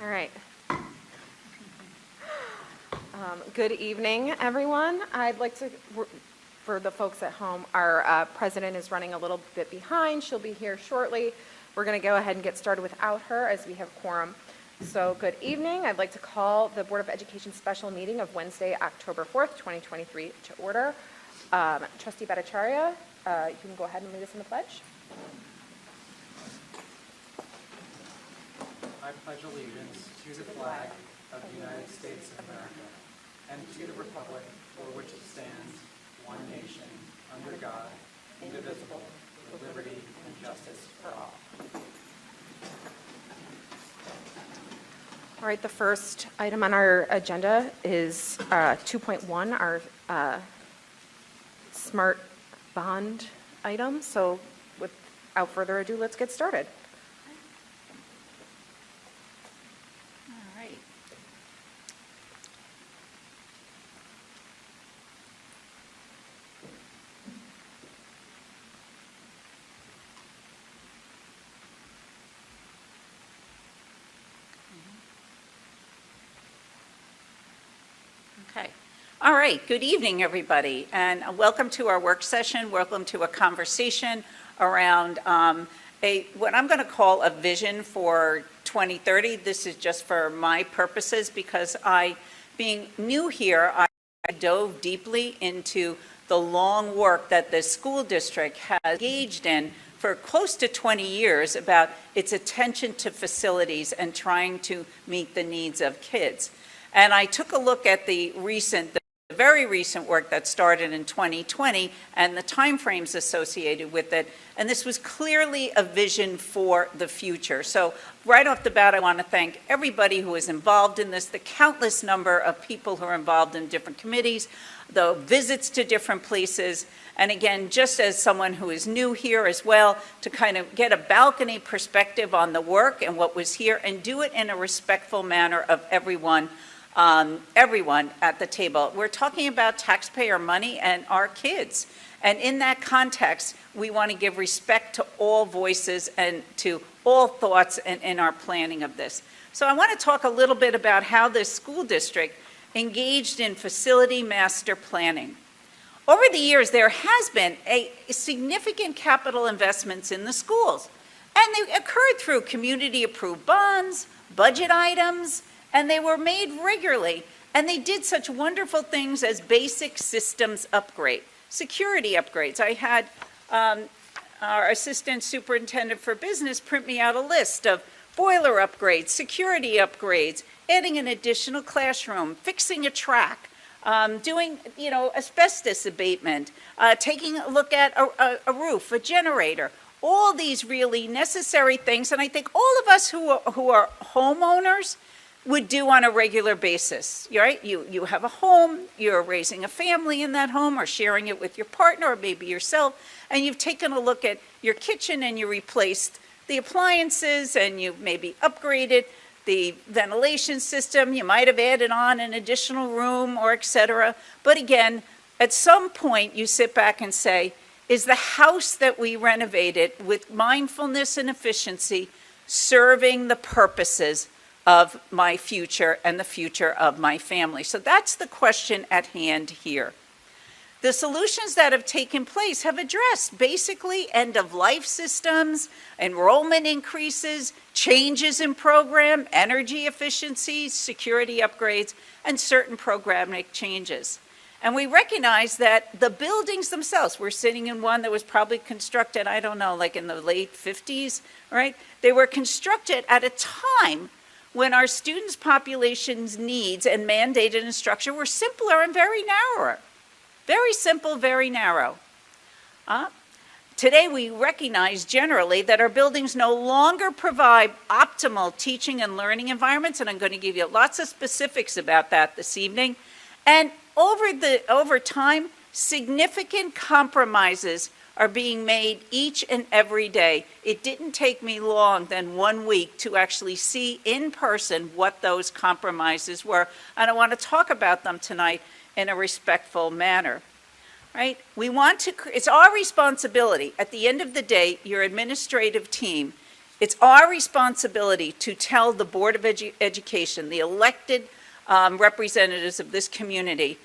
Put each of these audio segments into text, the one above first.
All right. Good evening, everyone. I'd like to, for the folks at home, our president is running a little bit behind. She'll be here shortly. We're going to go ahead and get started without her as we have quorum. So good evening. I'd like to call the Board of Education special meeting of Wednesday, October 4th, 2023 to order. Trustee Bhattacharya, you can go ahead and lead us in the pledge. I pledge allegiance to the flag of the United States of America and to the republic for which it stands, one nation, under God, indivisible, with liberty and justice for all. All right, the first item on our agenda is 2.1, our smart bond item. So without further ado, let's get started. All right. Okay. All right. Good evening, everybody, and welcome to our work session. Welcome to a conversation around what I'm going to call a vision for 2030. This is just for my purposes because being new here, I dove deeply into the long work that the school district has engaged in for close to 20 years about its attention to facilities and trying to meet the needs of kids. And I took a look at the very recent work that started in 2020 and the timeframes associated with it. And this was clearly a vision for the future. So right off the bat, I want to thank everybody who is involved in this, the countless number of people who are involved in different committees, the visits to different places. And again, just as someone who is new here as well, to kind of get a balcony perspective on the work and what was here and do it in a respectful manner of everyone at the table. We're talking about taxpayer money and our kids. And in that context, we want to give respect to all voices and to all thoughts in our planning of this. So I want to talk a little bit about how this school district engaged in facility master planning. Over the years, there has been a significant capital investments in the schools. And they occurred through community-approved bonds, budget items, and they were made regularly, and they did such wonderful things as basic systems upgrade, security upgrades. I had our assistant superintendent for business print me out a list of boiler upgrades, security upgrades, adding an additional classroom, fixing a track, doing asbestos abatement, taking a look at a roof, a generator, all these really necessary things. And I think all of us who are homeowners would do on a regular basis, right? You have a home, you're raising a family in that home or sharing it with your partner or maybe yourself, and you've taken a look at your kitchen and you replaced the appliances and you've maybe upgraded the ventilation system, you might have added on an additional room or et cetera. But again, at some point you sit back and say, is the house that we renovated with mindfulness and efficiency serving the purposes of my future and the future of my family? So that's the question at hand here. The solutions that have taken place have addressed basically end-of-life systems, enrollment increases, changes in program, energy efficiencies, security upgrades, and certain programmatic changes. And we recognize that the buildings themselves, we're sitting in one that was probably constructed, I don't know, like in the late 50s, right? They were constructed at a time when our students' population's needs and mandated instruction were simpler and very narrower. Very simple, very narrow. Today we recognize generally that our buildings no longer provide optimal teaching and learning environments, and I'm going to give you lots of specifics about that this evening. And over time, significant compromises are being made each and every day. It didn't take me long than 1 week to actually see in person what those compromises were, and I want to talk about them tonight in a respectful manner, right? It's our responsibility. At the end of the day, your administrative team It's our responsibility to tell the Board of Education, the elected representatives of this community,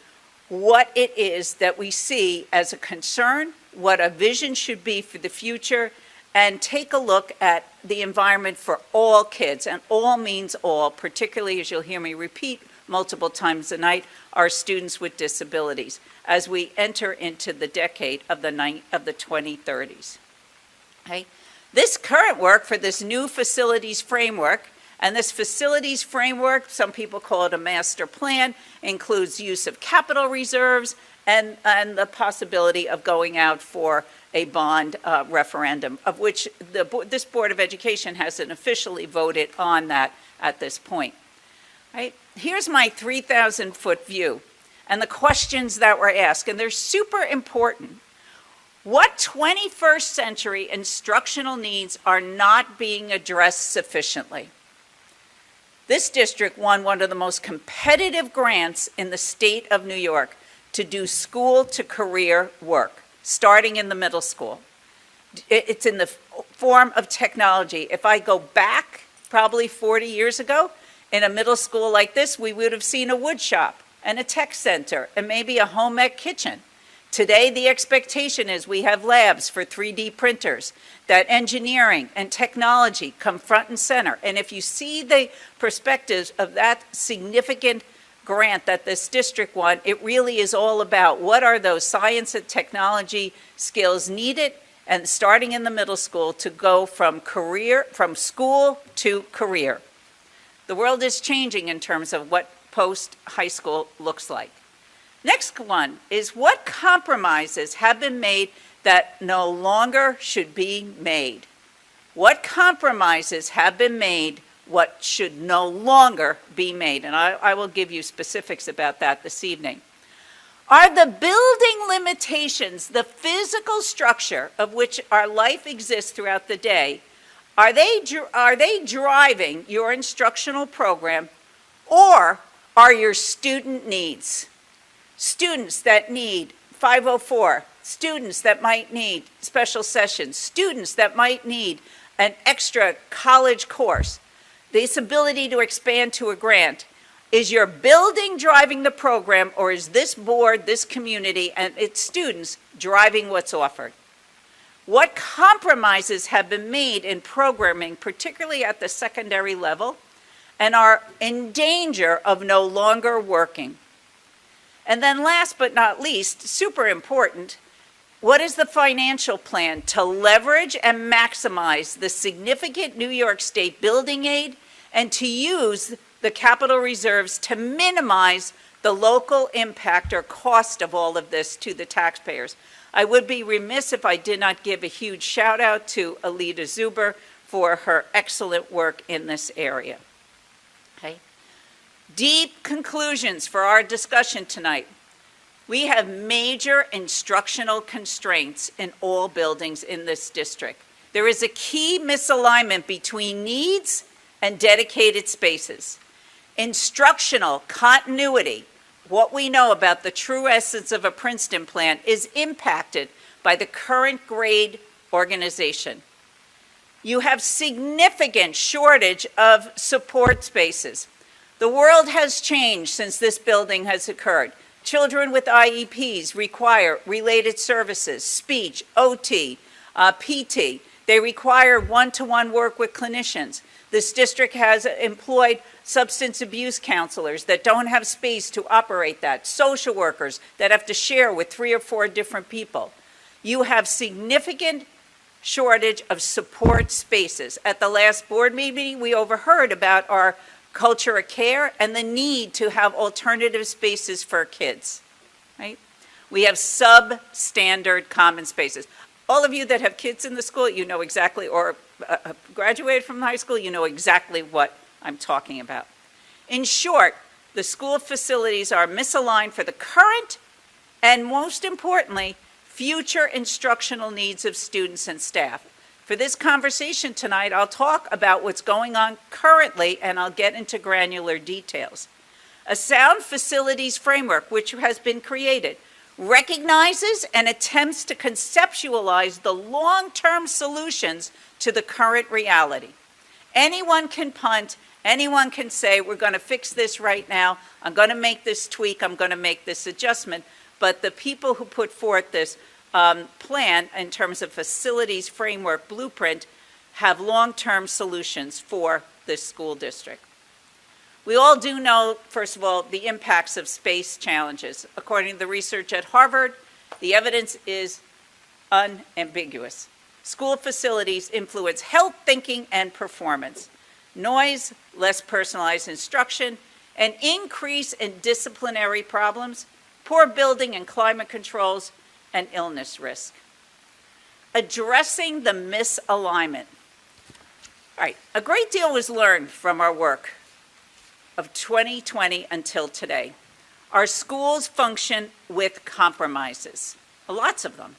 what it is that we see as a concern, what a vision should be for the future, and take a look at the environment for all kids, and all means all, particularly, as you'll hear me repeat multiple times a night, our students with disabilities, as we enter into the decade of the 2030s. Okay? This current work for this new facilities framework, and this facilities framework, some people call it a master plan, includes use of capital reserves and the possibility of going out for a bond referendum, of which this Board of Education hasn't officially voted on that at this point. Right? Here's my 3,000-foot view and the questions that were asked, and they're super important. What 21st century instructional needs are not being addressed sufficiently? This district won one of the most competitive grants in the state of New York to do school-to-career work, starting in the middle school. It's in the form of technology. If I go back probably 40 years ago, in a middle school like this, we would have seen a wood shop and a tech center and maybe a home ec kitchen. Today, the expectation is we have labs for 3D printers, that engineering and technology come front and center. And if you see the perspectives of that significant grant that this district won, it really is all about what are those science and technology skills needed, and starting in the middle school to go from school to career. The world is changing in terms of what post-high school looks like. Next one is what compromises have been made that no longer should be made? What compromises have been made what should no longer be made? And I will give you specifics about that this evening. Are the building limitations, the physical structure of which our life exists throughout the day, are they driving your instructional program, or are your student needs? Students that need 504, students that might need special sessions, students that might need an extra college course, this ability to expand to a grant. Is your building driving the program, or is this board, this community, and its students driving what's offered? What compromises have been made in programming, particularly at the secondary level, and are in danger of no longer working? And then last but not least, super important, what is the financial plan to leverage and maximize the significant New York State building aid and to use the capital reserves to minimize the local impact or cost of all of this to the taxpayers? I would be remiss if I did not give a huge shout out to Alida Zuber for her excellent work in this area. Okay. Deep conclusions for our discussion tonight. We have major instructional constraints in all buildings in this district. There is a key misalignment between needs and dedicated spaces. Instructional continuity, what we know about the true essence of a Princeton plan, is impacted by the current grade organization. You have significant shortage of support spaces. The world has changed since this building has occurred. Children with IEPs require related services, speech, OT, PT. They require one-to-one work with clinicians. This district has employed substance abuse counselors that don't have space to operate that, social workers that have to share with 3 or 4 different people. You have significant shortage of support spaces. At the last board meeting, we overheard about our culture of care and the need to have alternative spaces for kids, right? We have substandard common spaces. All of you that have kids in the school, you know exactly, or graduated from high school, you know exactly what I'm talking about. In short, the school facilities are misaligned for the current and, most importantly, future instructional needs of students and staff. For this conversation tonight, I'll talk about what's going on currently, and I'll get into granular details. A sound facilities framework, which has been created, recognizes and attempts to conceptualize the long-term solutions to the current reality. Anyone can punt, anyone can say, we're going to fix this right now, I'm going to make this tweak, I'm going to make this adjustment, but the people who put forth this plan in terms of facilities framework blueprint have long-term solutions for this school district. We all do know, first of all, the impacts of space challenges. According to the research at Harvard, the evidence is unambiguous. School facilities influence health, thinking, and performance. Noise, less personalized instruction, an increase in disciplinary problems, poor building and climate controls, and illness risk. Addressing the misalignment. All right, a great deal was learned from our work of 2020 until today. Our schools function with compromises, lots of them.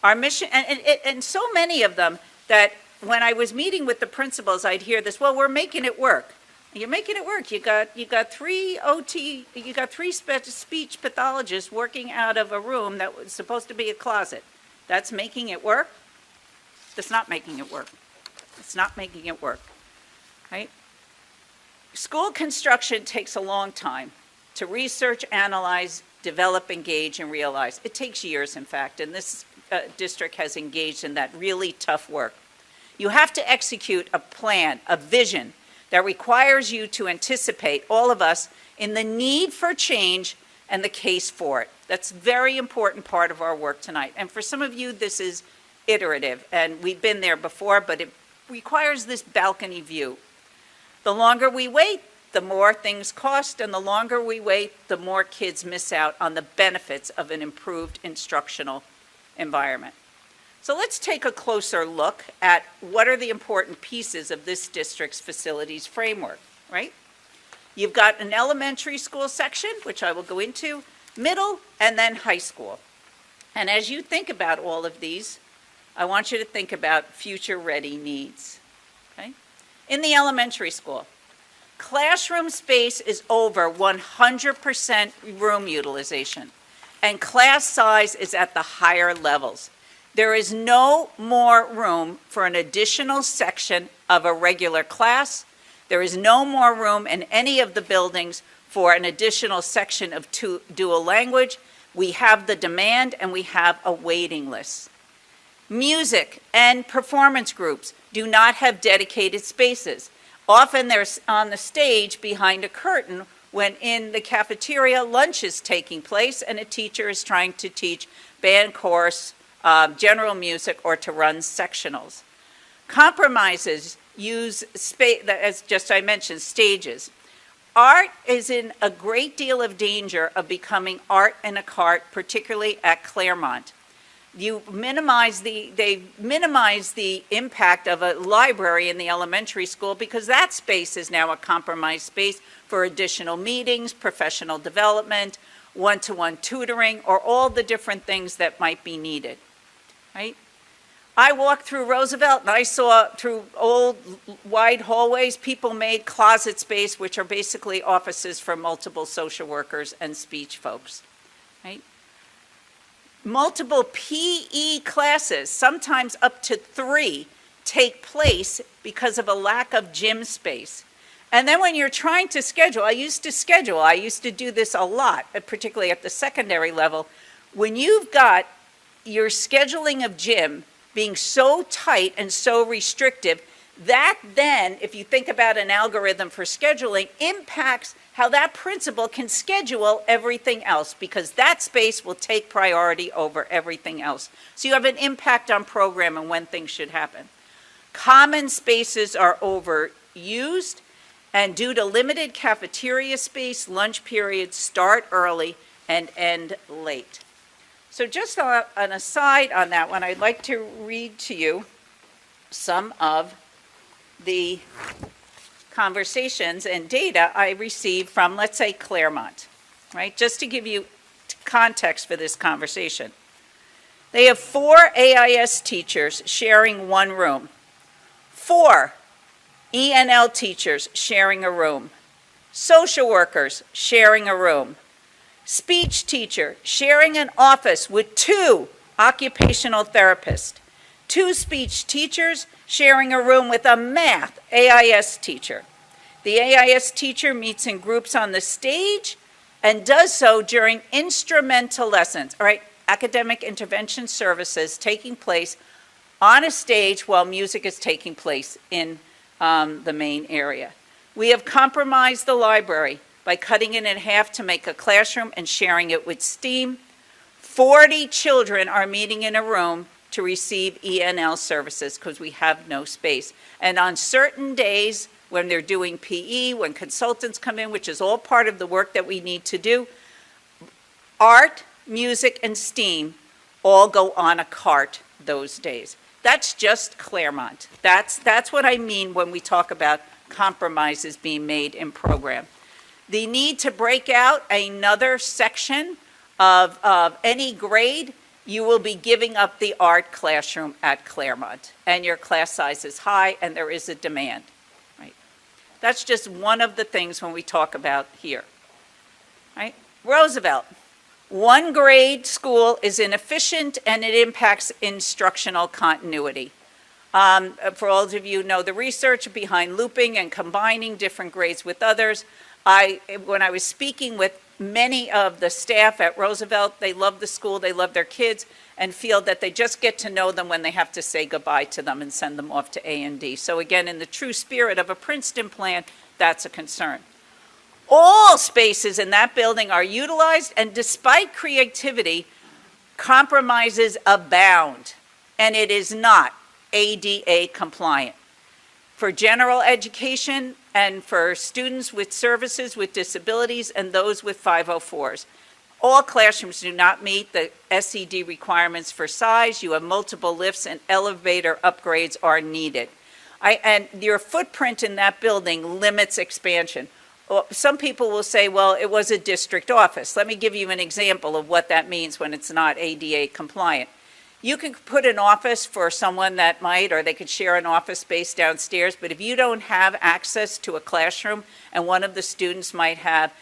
Our mission, and so many of them that when I was meeting with the principals, I'd hear this, well, we're making it work. You're making it work. You got three speech pathologists working out of a room that was supposed to be a closet. That's making it work? That's not making it work. It's not making it work, right? School construction takes a long time to research, analyze, develop, engage, and realize. It takes years, in fact, and this district has engaged in that really tough work. You have to execute a plan, a vision, that requires you to anticipate, all of us, in the need for change and the case for it. That's a very important part of our work tonight. And for some of you, this is iterative, and we've been there before, but it requires this balcony view. The longer we wait, the more things cost, and the longer we wait, the more kids miss out on the benefits of an improved instructional environment. So let's take a closer look at what are the important pieces of this district's facilities framework, right? You've got an elementary school section, which I will go into, middle, and then high school. And as you think about all of these, I want you to think about future-ready needs, okay? In the elementary school, classroom space is over 100% room utilization, and class size is at the higher levels. There is no more room for an additional section of a regular class. There is no more room in any of the buildings for an additional section of dual language. We have the demand and we have a waiting list. Music and performance groups do not have dedicated spaces. Often they're on the stage behind a curtain when in the cafeteria lunch is taking place and a teacher is trying to teach band, chorus, general music, or to run sectionals. Compromises use space, as just I mentioned, stages. Art is in a great deal of danger of becoming art and a cart, particularly at Claremont. They minimize the impact of a library in the elementary school because that space is now a compromised space for additional meetings, professional development, one-to-one tutoring, or all the different things that might be needed, right? I walked through Roosevelt and I saw through old wide hallways, people made closet space, which are basically offices for multiple social workers and speech folks, right? Multiple PE classes, sometimes up to 3, take place because of a lack of gym space. And then when you're trying to schedule, I used to do this a lot, particularly at the secondary level. When you've got your scheduling of gym being so tight and so restrictive, that then, if you think about an algorithm for scheduling, impacts how that principal can schedule everything else because that space will take priority over everything else. So you have an impact on program and when things should happen. Common spaces are overused, and due to limited cafeteria space, lunch periods start early and end late. So just an aside on that one, I'd like to read to you some of the conversations and data I received from, let's say, Claremont, right? Just to give you context for this conversation. They have 4 AIS teachers sharing one room, 4 ENL teachers sharing a room, social workers sharing a room, Speech teacher sharing an office with 2 occupational therapists. 2 speech teachers sharing a room with a math AIS teacher. The AIS teacher meets in groups on the stage and does so during instrumental lessons, all right, academic intervention services taking place on a stage while music is taking place in the main area. We have compromised the library by cutting it in half to make a classroom and sharing it with STEAM. 40 children are meeting in a room to receive ENL services because we have no space. And on certain days when they're doing PE, when consultants come in, which is all part of the work that we need to do, art, music, and STEAM all go on a cart those days. That's just Claremont. That's what I mean when we talk about compromises being made in program. The need to break out another section of any grade, you will be giving up the art classroom at Claremont, and your class size is high, and there is a demand. Right? That's just one of the things when we talk about here. Right? Roosevelt. 1 grade school is inefficient and it impacts instructional continuity. For all of you who know the research behind looping and combining different grades with others, when I was speaking with many of the staff at Roosevelt, they love the school, they love their kids, and feel that they just get to know them when they have to say goodbye to them and send them off to A&D. So again, in the true spirit of a Princeton plan, that's a concern. All spaces in that building are utilized, and despite creativity, compromises abound, and it is not ADA compliant. For general education and for students with services with disabilities and those with 504s, all classrooms do not meet the SED requirements for size. You have multiple lifts and elevator upgrades are needed. And your footprint in that building limits expansion. Some people will say, well, it was a district office. Let me give you an example of what that means when it's not ADA compliant. You can put an office for someone that might, or they could share an office space downstairs, but if you don't have access to a classroom and one of the students might have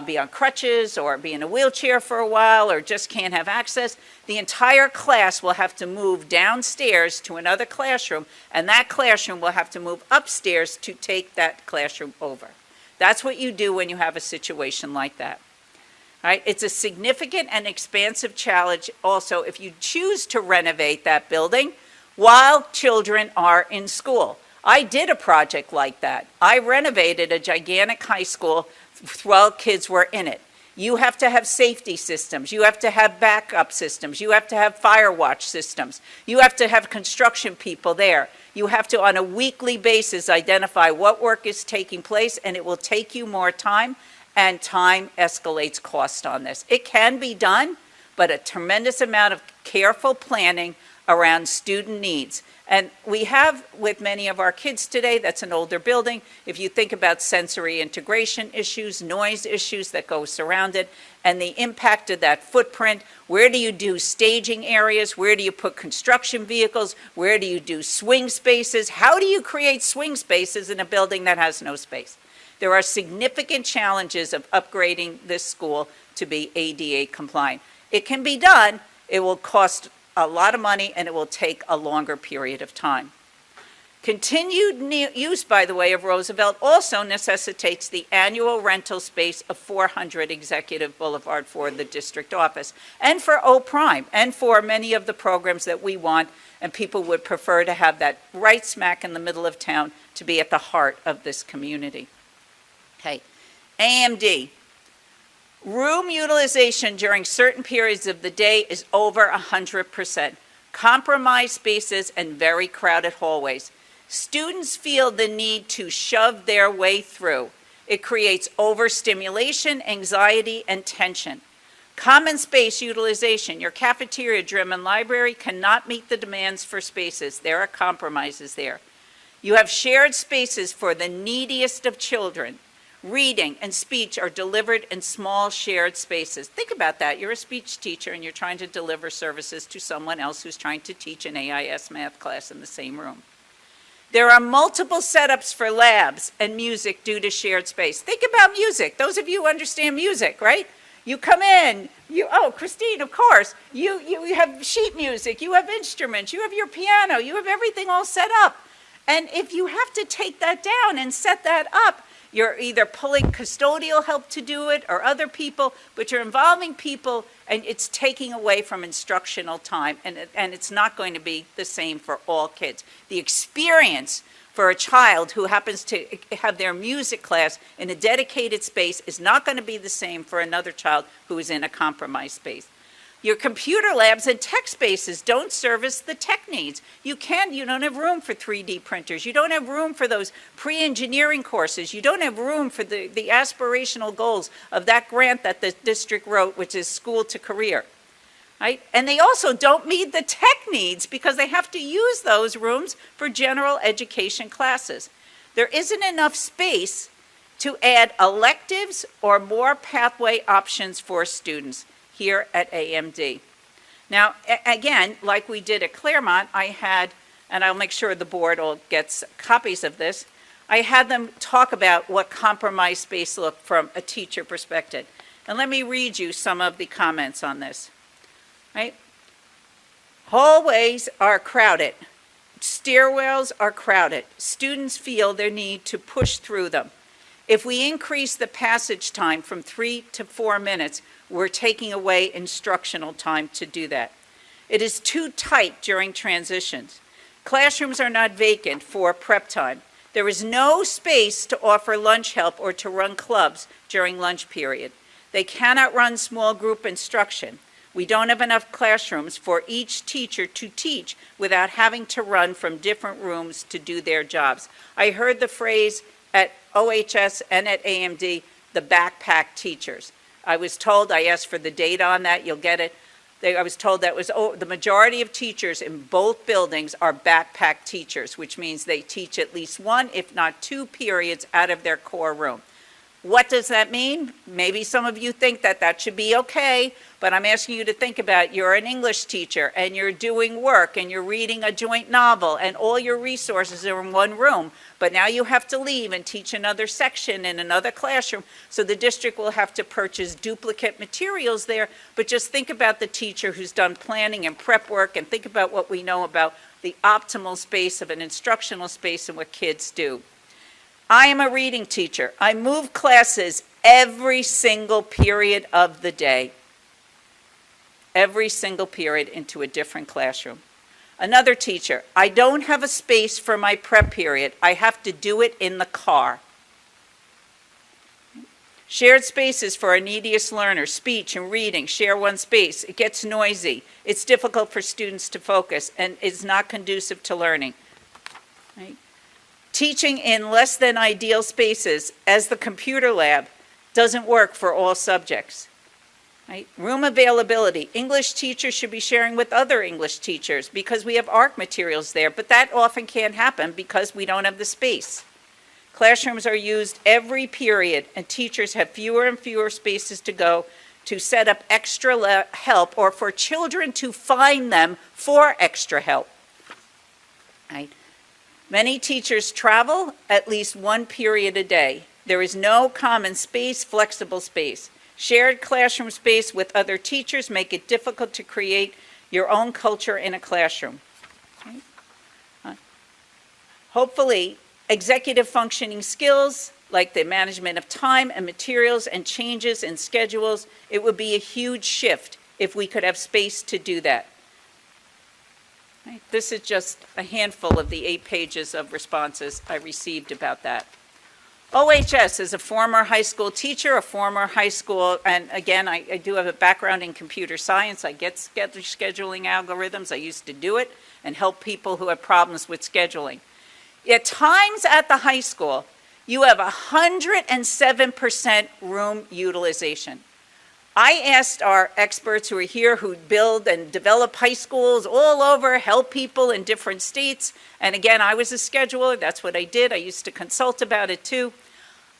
be on crutches or be in a wheelchair for a while or just can't have access, the entire class will have to move downstairs to another classroom, and that classroom will have to move upstairs to take that classroom over. That's what you do when you have a situation like that. All right? It's a significant and expansive challenge also if you choose to renovate that building while children are in school. I did a project like that. I renovated a gigantic high school while kids were in it. You have to have safety systems. You have to have backup systems. You have to have fire watch systems. You have to have construction people there. You have to, on a weekly basis, identify what work is taking place, and it will take you more time, and time escalates cost on this. It can be done, but a tremendous amount of careful planning around student needs. And we have, with many of our kids today, that's an older building, if you think about sensory integration issues, noise issues that go surround it, and the impact of that footprint, where do you do staging areas, where do you put construction vehicles, where do you do swing spaces, how do you create swing spaces in a building that has no space? There are significant challenges of upgrading this school to be ADA compliant. It can be done, it will cost a lot of money, and it will take a longer period of time. Continued use, by the way, of Roosevelt also necessitates the annual rental space of 400 Executive Boulevard for the district office, and for O Prime, and for many of the programs that we want, and people would prefer to have that right smack in the middle of town to be at the heart of this community. Okay, AMD. Room utilization during certain periods of the day is over 100%. Compromised spaces and very crowded hallways. Students feel the need to shove their way through. It creates overstimulation, anxiety, and tension. Common space utilization. Your cafeteria, gym, and library cannot meet the demands for spaces. There are compromises there. You have shared spaces for the neediest of children. Reading and speech are delivered in small shared spaces. Think about that. You're a speech teacher and you're trying to deliver services to someone else who's trying to teach an AIS math class in the same room. There are multiple setups for labs and music due to shared space. Think about music. Those of you who understand music, right? You come in, oh, Christine, of course, you have sheet music, you have instruments, you have your piano, you have everything all set up. And if you have to take that down and set that up, you're either pulling custodial help to do it or other people, but you're involving people and it's taking away from instructional time, and it's not going to be the same for all kids. The experience for a child who happens to have their music class in a dedicated space is not going to be the same for another child who is in a compromised space. Your computer labs and tech spaces don't service the tech needs. You don't have room for 3D printers. You don't have room for those pre-engineering courses. You don't have room for the aspirational goals of that grant that the district wrote, which is school to career. Right? And they also don't meet the tech needs because they have to use those rooms for general education classes. There isn't enough space to add electives or more pathway options for students here at AMD. Now, again, like we did at Claremont, I had, and I'll make sure the board all gets copies of this, I had them talk about what compromised space looked from a teacher perspective. And let me read you some of the comments on this. Right? Hallways are crowded. Stairwells are crowded. Students feel their need to push through them. If we increase the passage time from 3 to 4 minutes, we're taking away instructional time to do that. It is too tight during transitions. Classrooms are not vacant for prep time. There is no space to offer lunch help or to run clubs during lunch period. They cannot run small group instruction. We don't have enough classrooms for each teacher to teach without having to run from different rooms to do their jobs. I heard the phrase at OHS and at AMD, the backpack teachers. I was told, I asked for the data on that, you'll get it. I was told that the majority of teachers in both buildings are backpack teachers, which means they teach at least one, if not 2 periods out of their core room. What does that mean? Maybe some of you think that that should be okay, but I'm asking you to think about you're an English teacher and you're doing work and you're reading a joint novel and all your resources are in one room, but now you have to leave and teach another section in another classroom, so the district will have to purchase duplicate materials there, but just think about the teacher who's done planning and prep work and think about what we know about the optimal space of an instructional space and what kids do. I am a reading teacher. I move classes every single period of the day. Every single period into a different classroom. Another teacher, I don't have a space for my prep period. I have to do it in the car. Shared spaces for our neediest learners, speech and reading, share one space. It gets noisy. It's difficult for students to focus and it's not conducive to learning. Right? Teaching in less than ideal spaces, as the computer lab, doesn't work for all subjects. Right? Room availability. English teachers should be sharing with other English teachers because we have ARC materials there, but that often can't happen because we don't have the space. Classrooms are used every period, and teachers have fewer and fewer spaces to go to set up extra help or for children to find them for extra help. Right? Many teachers travel at least 1 period a day. There is no common space, flexible space. Shared classroom space with other teachers make it difficult to create your own culture in a classroom. Okay. Hopefully, executive functioning skills like the management of time and materials and changes in schedules, it would be a huge shift if we could have space to do that. Right. This is just a handful of the 8 pages of responses I received about that. OHS is a former high school teacher, a former high school, and again, I do have a background in computer science. I get scheduling algorithms. I used to do it and help people who have problems with scheduling. At times at the high school, you have 107% room utilization. I asked our experts who are here who build and develop high schools all over, help people in different states. And again, I was a scheduler. That's what I did. I used to consult about it too.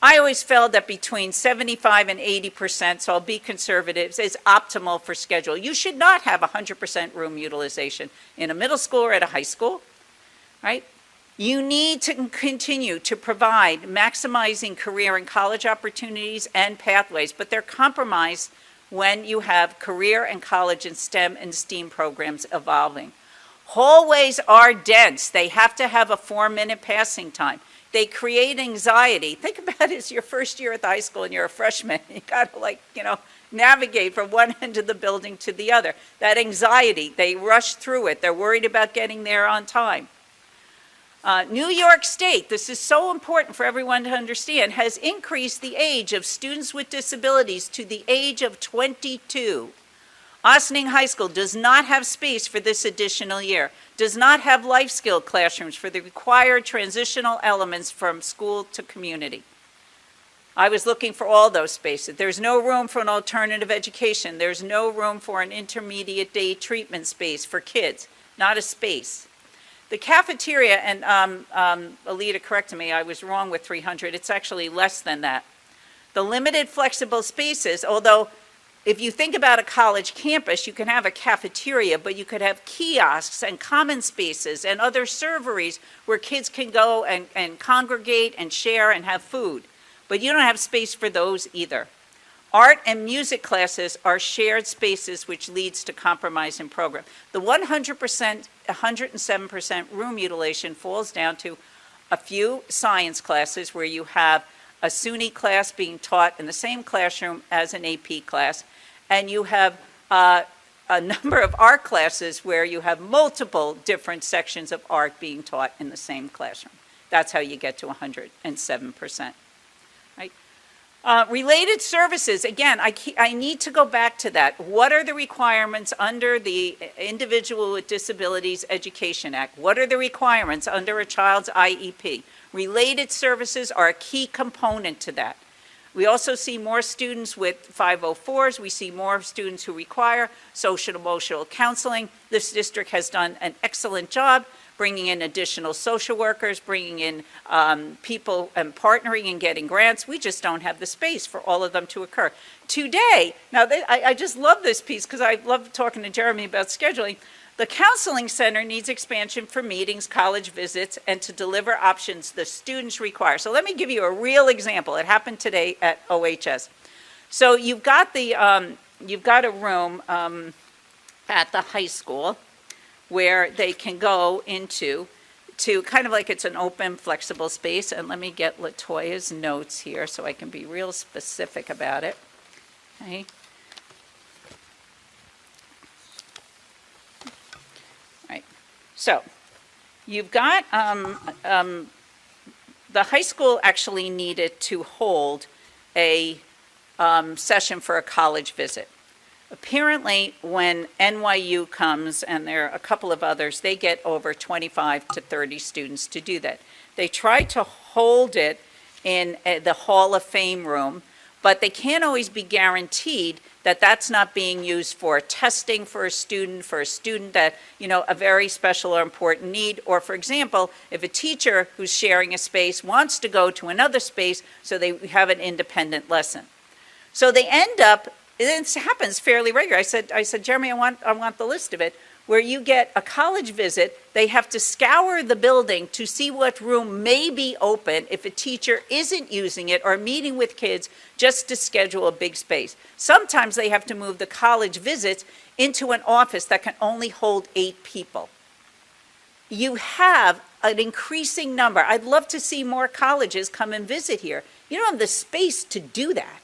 I always felt that between 75 and 80%, so I'll be conservative, is optimal for schedule. You should not have 100% room utilization in a middle school or at a high school, right? You need to continue to provide maximizing career and college opportunities and pathways, but they're compromised when you have career and college and STEM and STEAM programs evolving. Hallways are dense. They have to have a 4-minute passing time. They create anxiety. Think about it as your first year at the high school and you're a freshman. You got to navigate from one end of the building to the other. That anxiety, they rush through it. They're worried about getting there on time. New York State, this is so important for everyone to understand, has increased the age of students with disabilities to the age of 22. Ossining High School does not have space for this additional year, does not have life skill classrooms for the required transitional elements from school to community. I was looking for all those spaces. There's no room for an alternative education. There's no room for an intermediate day treatment space for kids, not a space. The cafeteria, and Alita corrected me, I was wrong with 300, it's actually less than that. The limited flexible spaces, although if you think about a college campus, you can have a cafeteria, but you could have kiosks and common spaces and other serveries where kids can go and congregate and share and have food. But you don't have space for those either. Art and music classes are shared spaces, which leads to compromise in program. The 100%, 107% room utilization falls down to a few science classes where you have a SUNY class being taught in the same classroom as an AP class, and you have a number of art classes where you have multiple different sections of art being taught in the same classroom. That's how you get to 107%. Right? Related services, again, I need to go back to that. What are the requirements under the Individual with Disabilities Education Act? What are the requirements under a child's IEP? Related services are a key component to that. We also see more students with 504s. We see more students who require social and emotional counseling. This district has done an excellent job bringing in additional social workers, bringing in people and partnering and getting grants. We just don't have the space for all of them to occur. Today, now I just love this piece because I love talking to Jeremy about scheduling. The counseling center needs expansion for meetings, college visits, and to deliver options the students require. So let me give you a real example. It happened today at OHS. So you've got a room at the high school where they can go into to kind of like it's an open, flexible space. And let me get LaToya's notes here so I can be real specific about it. Okay. Right. So you've got the high school actually needed to hold a session for a college visit. Apparently, when NYU comes, and there are a couple of others, they get over 25 to 30 students to do that. They try to hold it in the Hall of Fame room, but they can't always be guaranteed that that's not being used for testing for a student that, a very special or important need, or for example, if a teacher who's sharing a space wants to go to another space so they have an independent lesson. So they end up, it happens fairly regularly. I said, Jeremy, I want the list of it, where you get a college visit, they have to scour the building to see what room may be open if a teacher isn't using it or meeting with kids just to schedule a big space. Sometimes they have to move the college visits into an office that can only hold 8 people. You have an increasing number. I'd love to see more colleges come and visit here. You don't have the space to do that.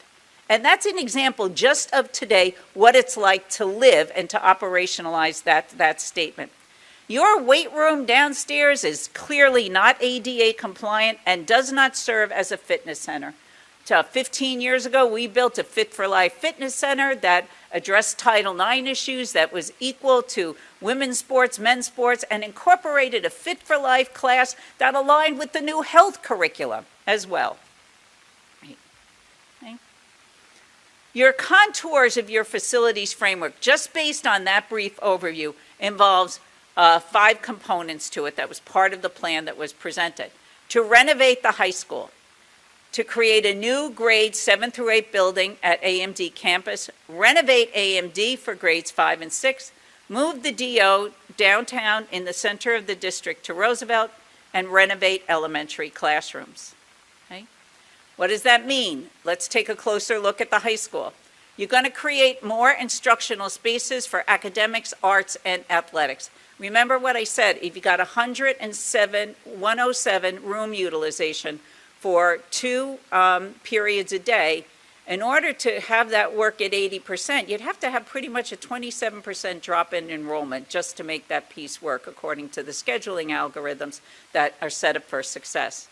And that's an example just of today, what it's like to live and to operationalize that statement. Your weight room downstairs is clearly not ADA compliant and does not serve as a fitness center. 15 years ago, we built a Fit for Life fitness center that addressed Title IX issues, that was equal to women's sports, men's sports, and incorporated a Fit for Life class that aligned with the new health curriculum as well. Your contours of your facilities framework, just based on that brief overview, involves 5 components to it that was part of the plan that was presented. To renovate the high school, to create a new grade 7 through 8 building at AMD campus, renovate AMD for grades 5 and 6, move the DO downtown in the center of the district to Roosevelt, and renovate elementary classrooms. Okay? What does that mean? Let's take a closer look at the high school. You're going to create more instructional spaces for academics, arts, and athletics. Remember what I said, if you got 107 room utilization for 2 periods a day, in order to have that work at 80%, you'd have to have pretty much a 27% drop in enrollment just to make that piece work according to the scheduling algorithms that are set up for success.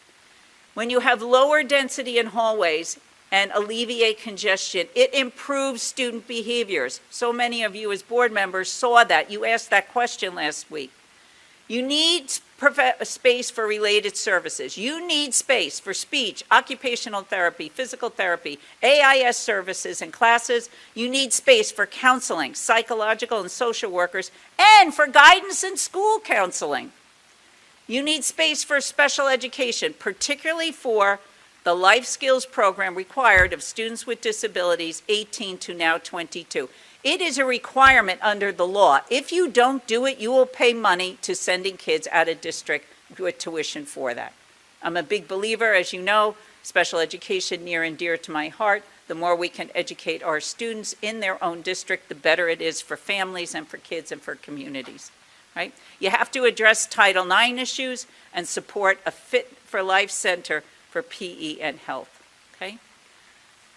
When you have lower density in hallways and alleviate congestion, it improves student behaviors. So many of you as board members saw that. You asked that question last week. You need space for related services. You need space for speech, occupational therapy, physical therapy, AIS services and classes. You need space for counseling, psychological and social workers, and for guidance and school counseling. You need space for special education, particularly for the life skills program required of students with disabilities 18 to now 22. It is a requirement under the law. If you don't do it, you will pay money to sending kids out of district with tuition for that. I'm a big believer, as you know, special education near and dear to my heart. The more we can educate our students in their own district, the better it is for families and for kids and for communities, right? You have to address Title IX issues and support a Fit for Life center for PE and health, okay?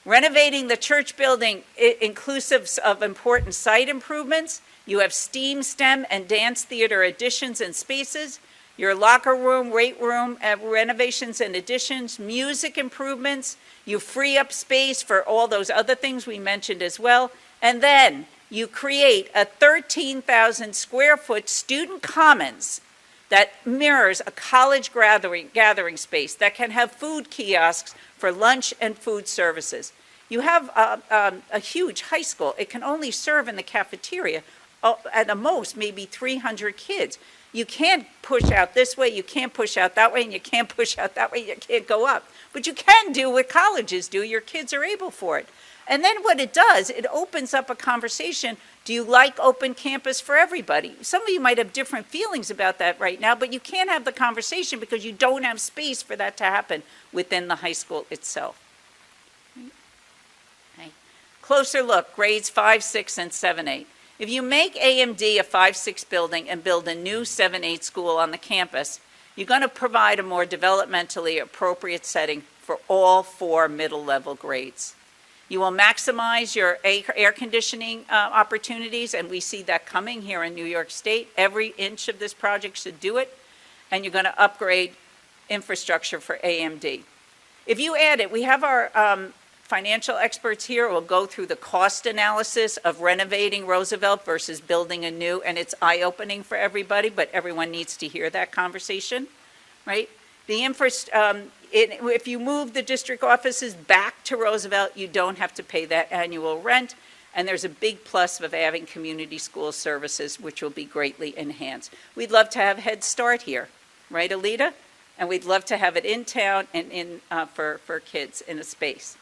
Renovating the church building, inclusive of important site improvements. You have STEAM, STEM, and dance theater additions and spaces. Your locker room, weight room, renovations and additions, music improvements. You free up space for all those other things we mentioned as well. And then you create a 13,000 square foot student commons that mirrors a college gathering space that can have food kiosks for lunch and food services. You have a huge high school. It can only serve in the cafeteria at the most maybe 300 kids. You can't push out this way, you can't push out that way, and you can't push out that way, you can't go up. But you can do what colleges do. Your kids are able for it. And then what it does, it opens up a conversation. Do you like open campus for everybody? Some of you might have different feelings about that right now, but you can't have the conversation because you don't have space for that to happen within the high school itself. Okay. Closer look, grades 5, 6, and 7, 8. If you make AMD a 5, 6 building and build a new 7, 8 school on the campus, you're going to provide a more developmentally appropriate setting for all 4 middle-level grades. You will maximize your air conditioning opportunities, and we see that coming here in New York State. Every inch of this project should do it, and you're going to upgrade infrastructure for AMD. If you add it, we have our financial experts here who will go through the cost analysis of renovating Roosevelt versus building a new, and it's eye-opening for everybody, but everyone needs to hear that conversation, right? If you move the district offices back to Roosevelt, you don't have to pay that annual rent, and there's a big plus of having community school services, which will be greatly enhanced. We'd love to have Head Start here, right, Alita? And we'd love to have it in town and for kids in a space.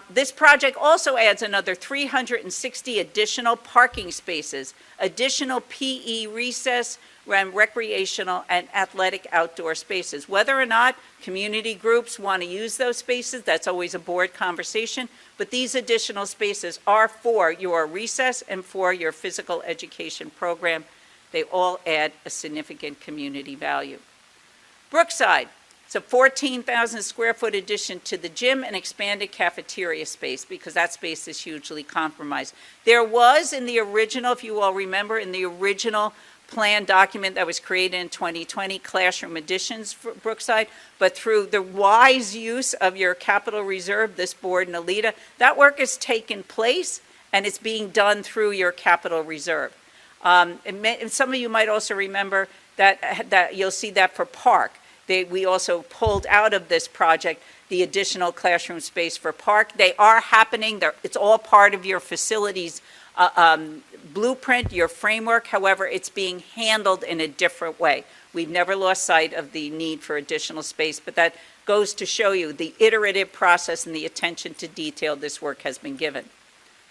This project also adds another 360 additional parking spaces, additional PE recess, and recreational and athletic outdoor spaces. Whether or not community groups want to use those spaces, that's always a board conversation, but these additional spaces are for your recess and for your physical education program. They all add a significant community value. Brookside. It's a 14,000 square foot addition to the gym and expanded cafeteria space because that space is hugely compromised. There was in the original, if you all remember, in the original plan document that was created in 2020, classroom additions for Brookside, but through the wise use of your capital reserve, this board and Alita, that work has taken place and it's being done through your capital reserve. And some of you might also remember that you'll see that for Park. We also pulled out of this project the additional classroom space for Park. They are happening. It's all part of your facilities blueprint, your framework. However, it's being handled in a different way. We've never lost sight of the need for additional space, but that goes to show you the iterative process and the attention to detail this work has been given.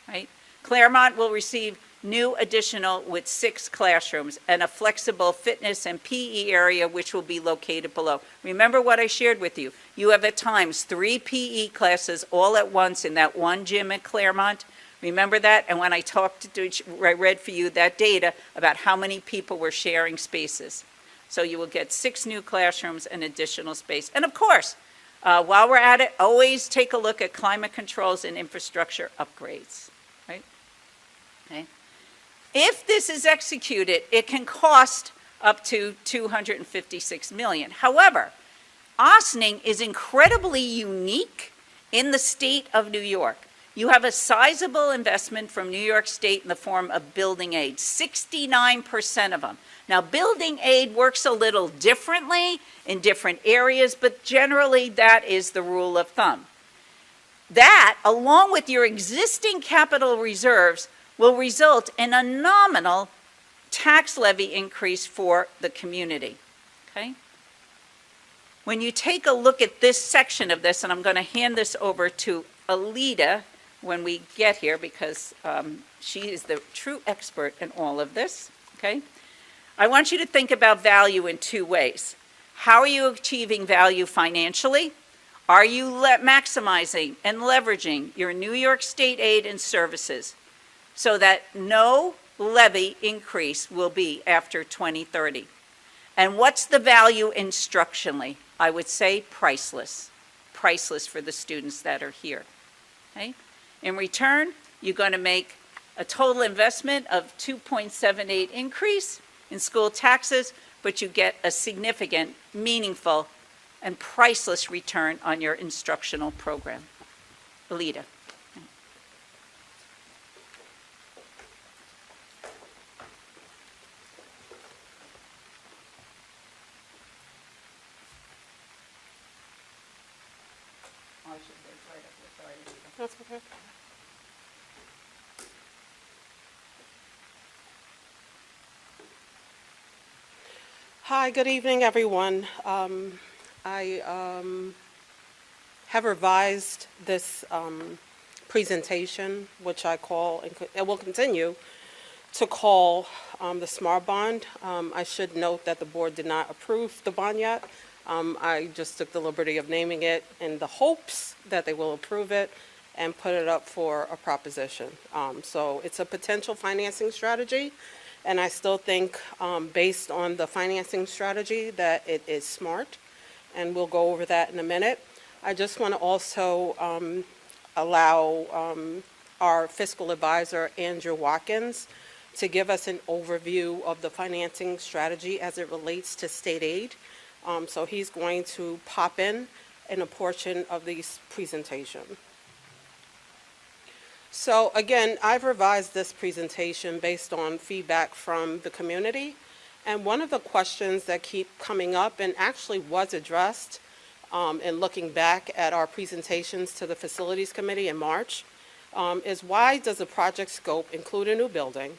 Right? Claremont will receive new additional with 6 classrooms and a flexible fitness and PE area which will be located below. Remember what I shared with you. You have at times 3 PE classes all at once in that one gym at Claremont. Remember that? And when I I read for you that data about how many people were sharing spaces. So you will get 6 new classrooms and additional space. And of course, while we're at it, always take a look at climate controls and infrastructure upgrades, right? Okay. If this is executed, it can cost up to $256 million. However, Ossining is incredibly unique in the state of New York. You have a sizable investment from New York State in the form of building aid, 69% of them. Now, building aid works a little differently in different areas, but generally that is the rule of thumb. That, along with your existing capital reserves, will result in a nominal tax levy increase for the community, okay? When you take a look at this section of this, and I'm going to hand this over to Alita when we get here because she is the true expert in all of this, okay? I want you to think about value in 2 ways. How are you achieving value financially? Are you maximizing and leveraging your New York State aid and services so that no levy increase will be after 2030? And what's the value instructionally? I would say priceless. Priceless for the students that are here, okay? In return, you're going to make a total investment of 2.78 increase in school taxes, but you get a significant, meaningful, and priceless return on your instructional program. Alita. That's okay. Hi, good evening, everyone. I have revised this presentation, which I call, and will continue to call the SMART bond. I should note that the board did not approve the bond yet. I just took the liberty of naming it in the hopes that they will approve it and put it up for a proposition. So it's a potential financing strategy, and I still think, based on the financing strategy, that it is smart, and we'll go over that in a minute. I just want to also allow our fiscal advisor, Andrew Watkins, to give us an overview of the financing strategy as it relates to state aid. So he's going to pop in a portion of this presentation. So again, I've revised this presentation based on feedback from the community. And one of the questions that keep coming up, and actually was addressed in looking back at our presentations to the Facilities Committee in March, is why does the project scope include a new building?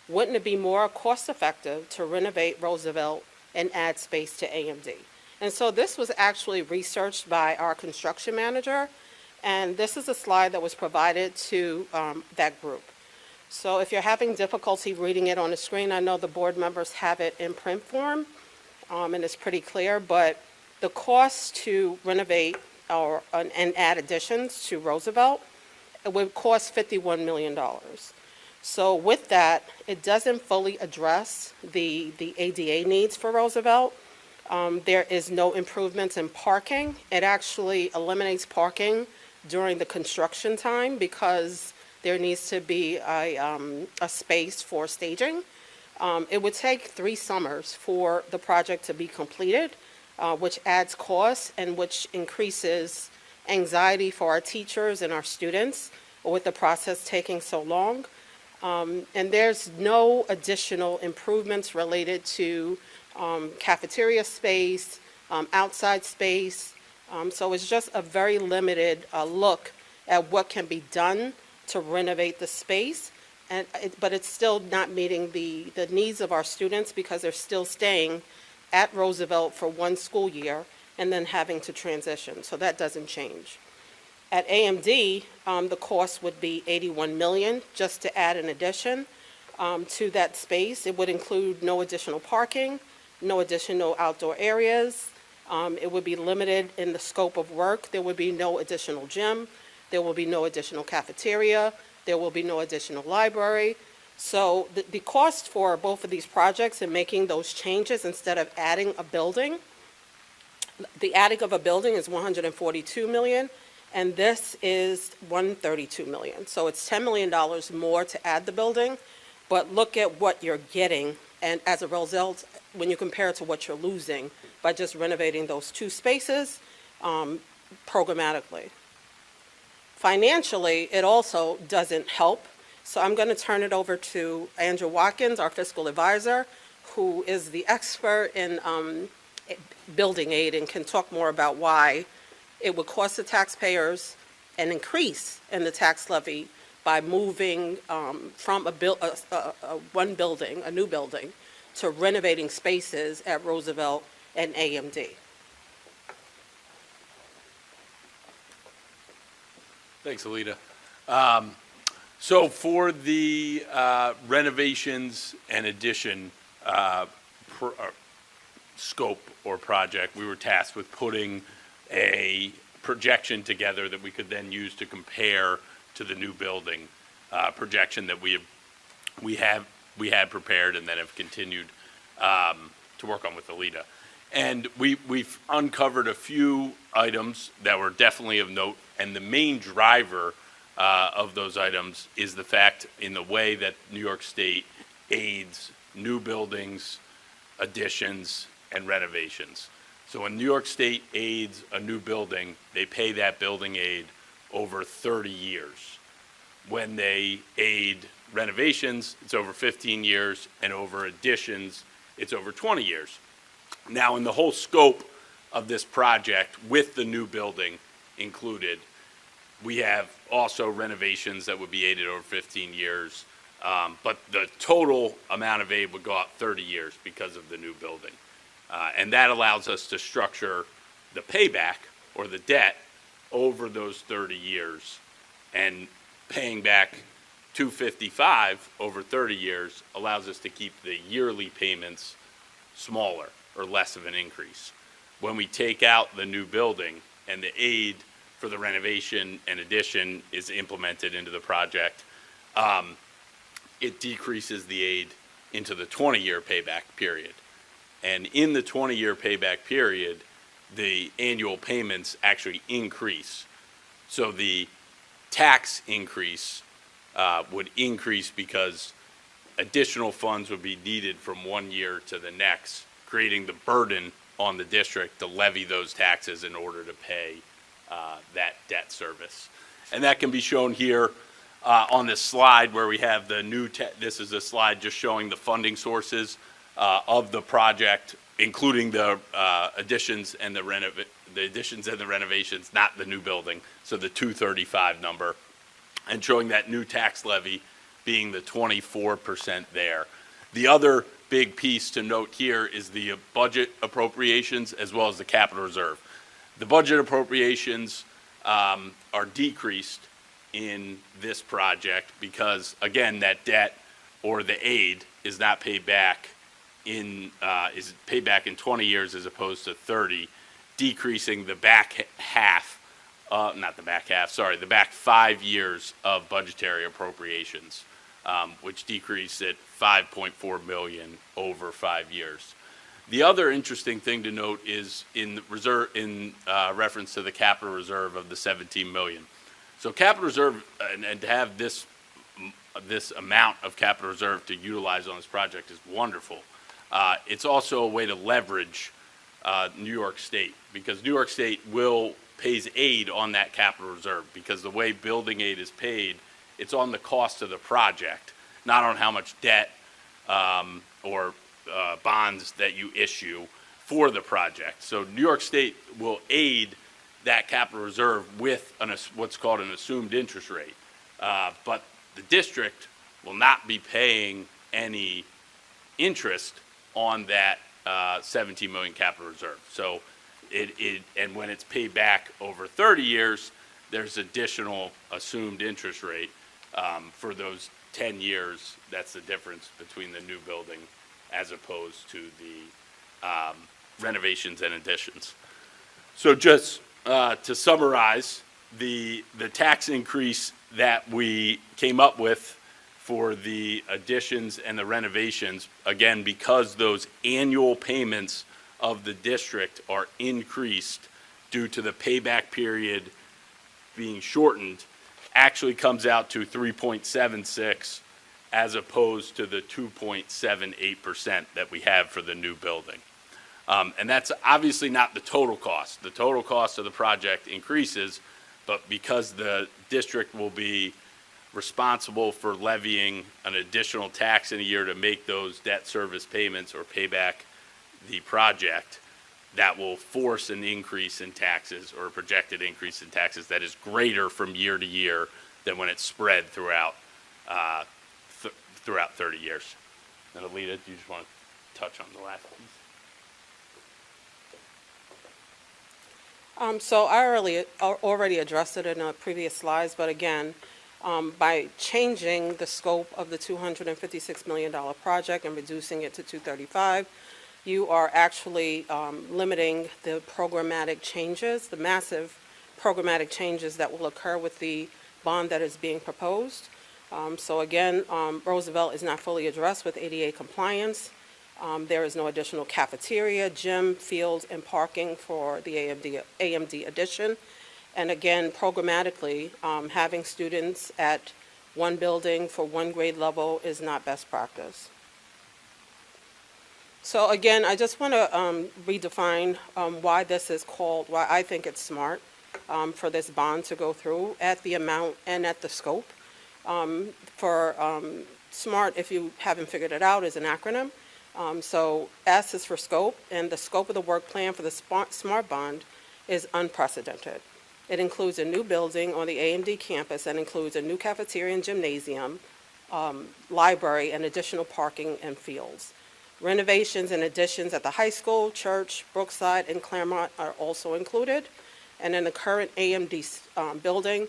Wouldn't it be more cost-effective to renovate Roosevelt and add space to AMD? And so this was actually researched by our construction manager, and this is a slide that was provided to that group. So if you're having difficulty reading it on the screen, I know the board members have it in print form, and it's pretty clear, but the cost to renovate and add additions to Roosevelt, it would cost $51 million. So with that, it doesn't fully address the ADA needs for Roosevelt. There is no improvements in parking. It actually eliminates parking during the construction time because there needs to be a space for staging. It would take 3 summers for the project to be completed, which adds costs and which increases anxiety for our teachers and our students with the process taking so long. And there's no additional improvements related to cafeteria space, outside space. So it's just a very limited look at what can be done to renovate the space, but it's still not meeting the needs of our students because they're still staying at Roosevelt for 1 school year and then having to transition. So that doesn't change. At AMD, the cost would be $81 million just to add an addition. to that space. It would include no additional parking, no additional outdoor areas. It would be limited in the scope of work. There would be no additional gym. There will be no additional cafeteria. There will be no additional library. So the cost for both of these projects and making those changes instead of adding a building, the adding of a building is $142 million, and this is $132 million. So it's $10 million more to add the building, but look at what you're getting, and as a result, when you compare it to what you're losing by just renovating those two spaces programmatically. Financially, it also doesn't help. So I'm going to turn it over to Andrew Watkins, our fiscal advisor, who is the expert in building aid and can talk more about why it would cost the taxpayers an increase in the tax levy by moving from one building, a new building, to renovating spaces at Roosevelt and AMD. Thanks, Alita. So for the renovations and addition scope or project, we were tasked with putting a projection together that we could then use to compare to the new building projection that we had prepared and then have continued to work on with Alita. And we've uncovered a few items that were definitely of note, and the main driver of those items is the fact in the way that New York State aids new buildings, additions, and renovations. So when New York State aids a new building, they pay that building aid over 30 years. When they aid renovations, it's over 15 years, and over additions, it's over 20 years. Now, in the whole scope of this project, with the new building included, we have also renovations that would be aided over 15 years, but the total amount of aid would go out 30 years because of the new building. And that allows us to structure the payback or the debt over those 30 years, and paying back $255 over 30 years allows us to keep the yearly payments smaller or less of an increase. When we take out the new building and the aid for the renovation and addition is implemented into the project, it decreases the aid into the 20-year payback period. And in the 20-year payback period, the annual payments actually increase. So the tax increase would increase because additional funds would be needed from 1 year to the next, creating the burden on the district to levy those taxes in order to pay that debt service. And that can be shown here on this slide where we have the new, this is a slide just showing the funding sources of the project, including the additions and the renovations, not the new building, so the 235 number, and showing that new tax levy being the 24% there. The other big piece to note here is the budget appropriations as well as the capital reserve. The budget appropriations are decreased in this project because, again, that debt or the aid is not paid back in 20 years as opposed to 30, decreasing the back half, the back 5 years of budgetary appropriations, which decreased at $5.4 million over 5 years. The other interesting thing to note is in reference to the capital reserve of the $17 million. So capital reserve, and to have this amount of capital reserve to utilize on this project is wonderful. It's also a way to leverage New York State, because New York State pays aid on that capital reserve, because the way building aid is paid, it's on the cost of the project, not on how much debt or bonds that you issue for the project. So New York State will aid that capital reserve with what's called an assumed interest rate. But the district will not be paying any interest on that 17 million capital reserve. So and when it's paid back over 30 years, there's additional assumed interest rate for those 10 years, that's the difference between the new building as opposed to the renovations and additions. So just to summarize, the tax increase that we came up with for the additions and the renovations, again, because those annual payments of the district are increased due to the payback period being shortened, actually comes out to 3.76 as opposed to the 2.78% that we have for the new building. And that's obviously not the total cost. The total cost of the project increases, but because the district will be responsible for levying an additional tax in a year to make those debt service payments or pay back the project, that will force an increase in taxes or a projected increase in taxes that is greater from year to year than when it's spread throughout 30 years. And Alita, do you just want to touch on the last piece? So I already addressed it in previous slides, but again, by changing the scope of the $256 million project and reducing it to 235, you are actually limiting the programmatic changes, the massive programmatic changes that will occur with the bond that is being proposed. So again, Roosevelt is not fully addressed with ADA compliance. There is no additional cafeteria, gym, field, and parking for the AMD addition. And again, programmatically, having students at one building for one grade level is not best practice. So again, I just want to redefine why this is called, why I think it's smart for this bond to go through at the amount and at the scope. SMART, if you haven't figured it out, is an acronym. So S is for scope, and the scope of the work plan for the SMART bond is unprecedented. It includes a new building on the AMD campus and includes a new cafeteria and gymnasium, library, and additional parking and fields. Renovations and additions at the high school, church, Brookside, and Claremont are also included. And in the current AMD building,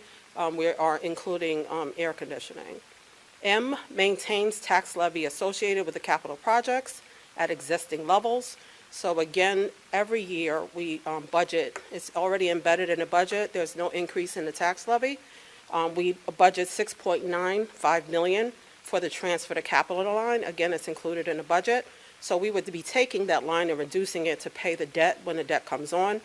we are including air conditioning. M maintains tax levy associated with the capital projects at existing levels. So again, every year we budget, it's already embedded in the budget, there's no increase in the tax levy. We budget $6.95 million for the transfer to capital line. Again, it's included in the budget. So we would be taking that line and reducing it to pay the debt when the debt comes on.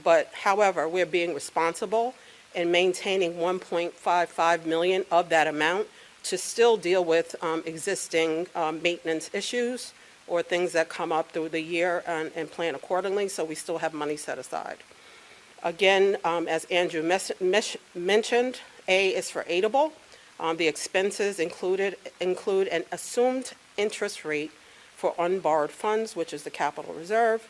But however, we're being responsible in maintaining $1.55 million of that amount to still deal with existing maintenance issues or things that come up through the year and plan accordingly, so we still have money set aside. Again, as Andrew mentioned, A is for aidable. The expenses include an assumed interest rate for unborrowed funds, which is the capital reserve.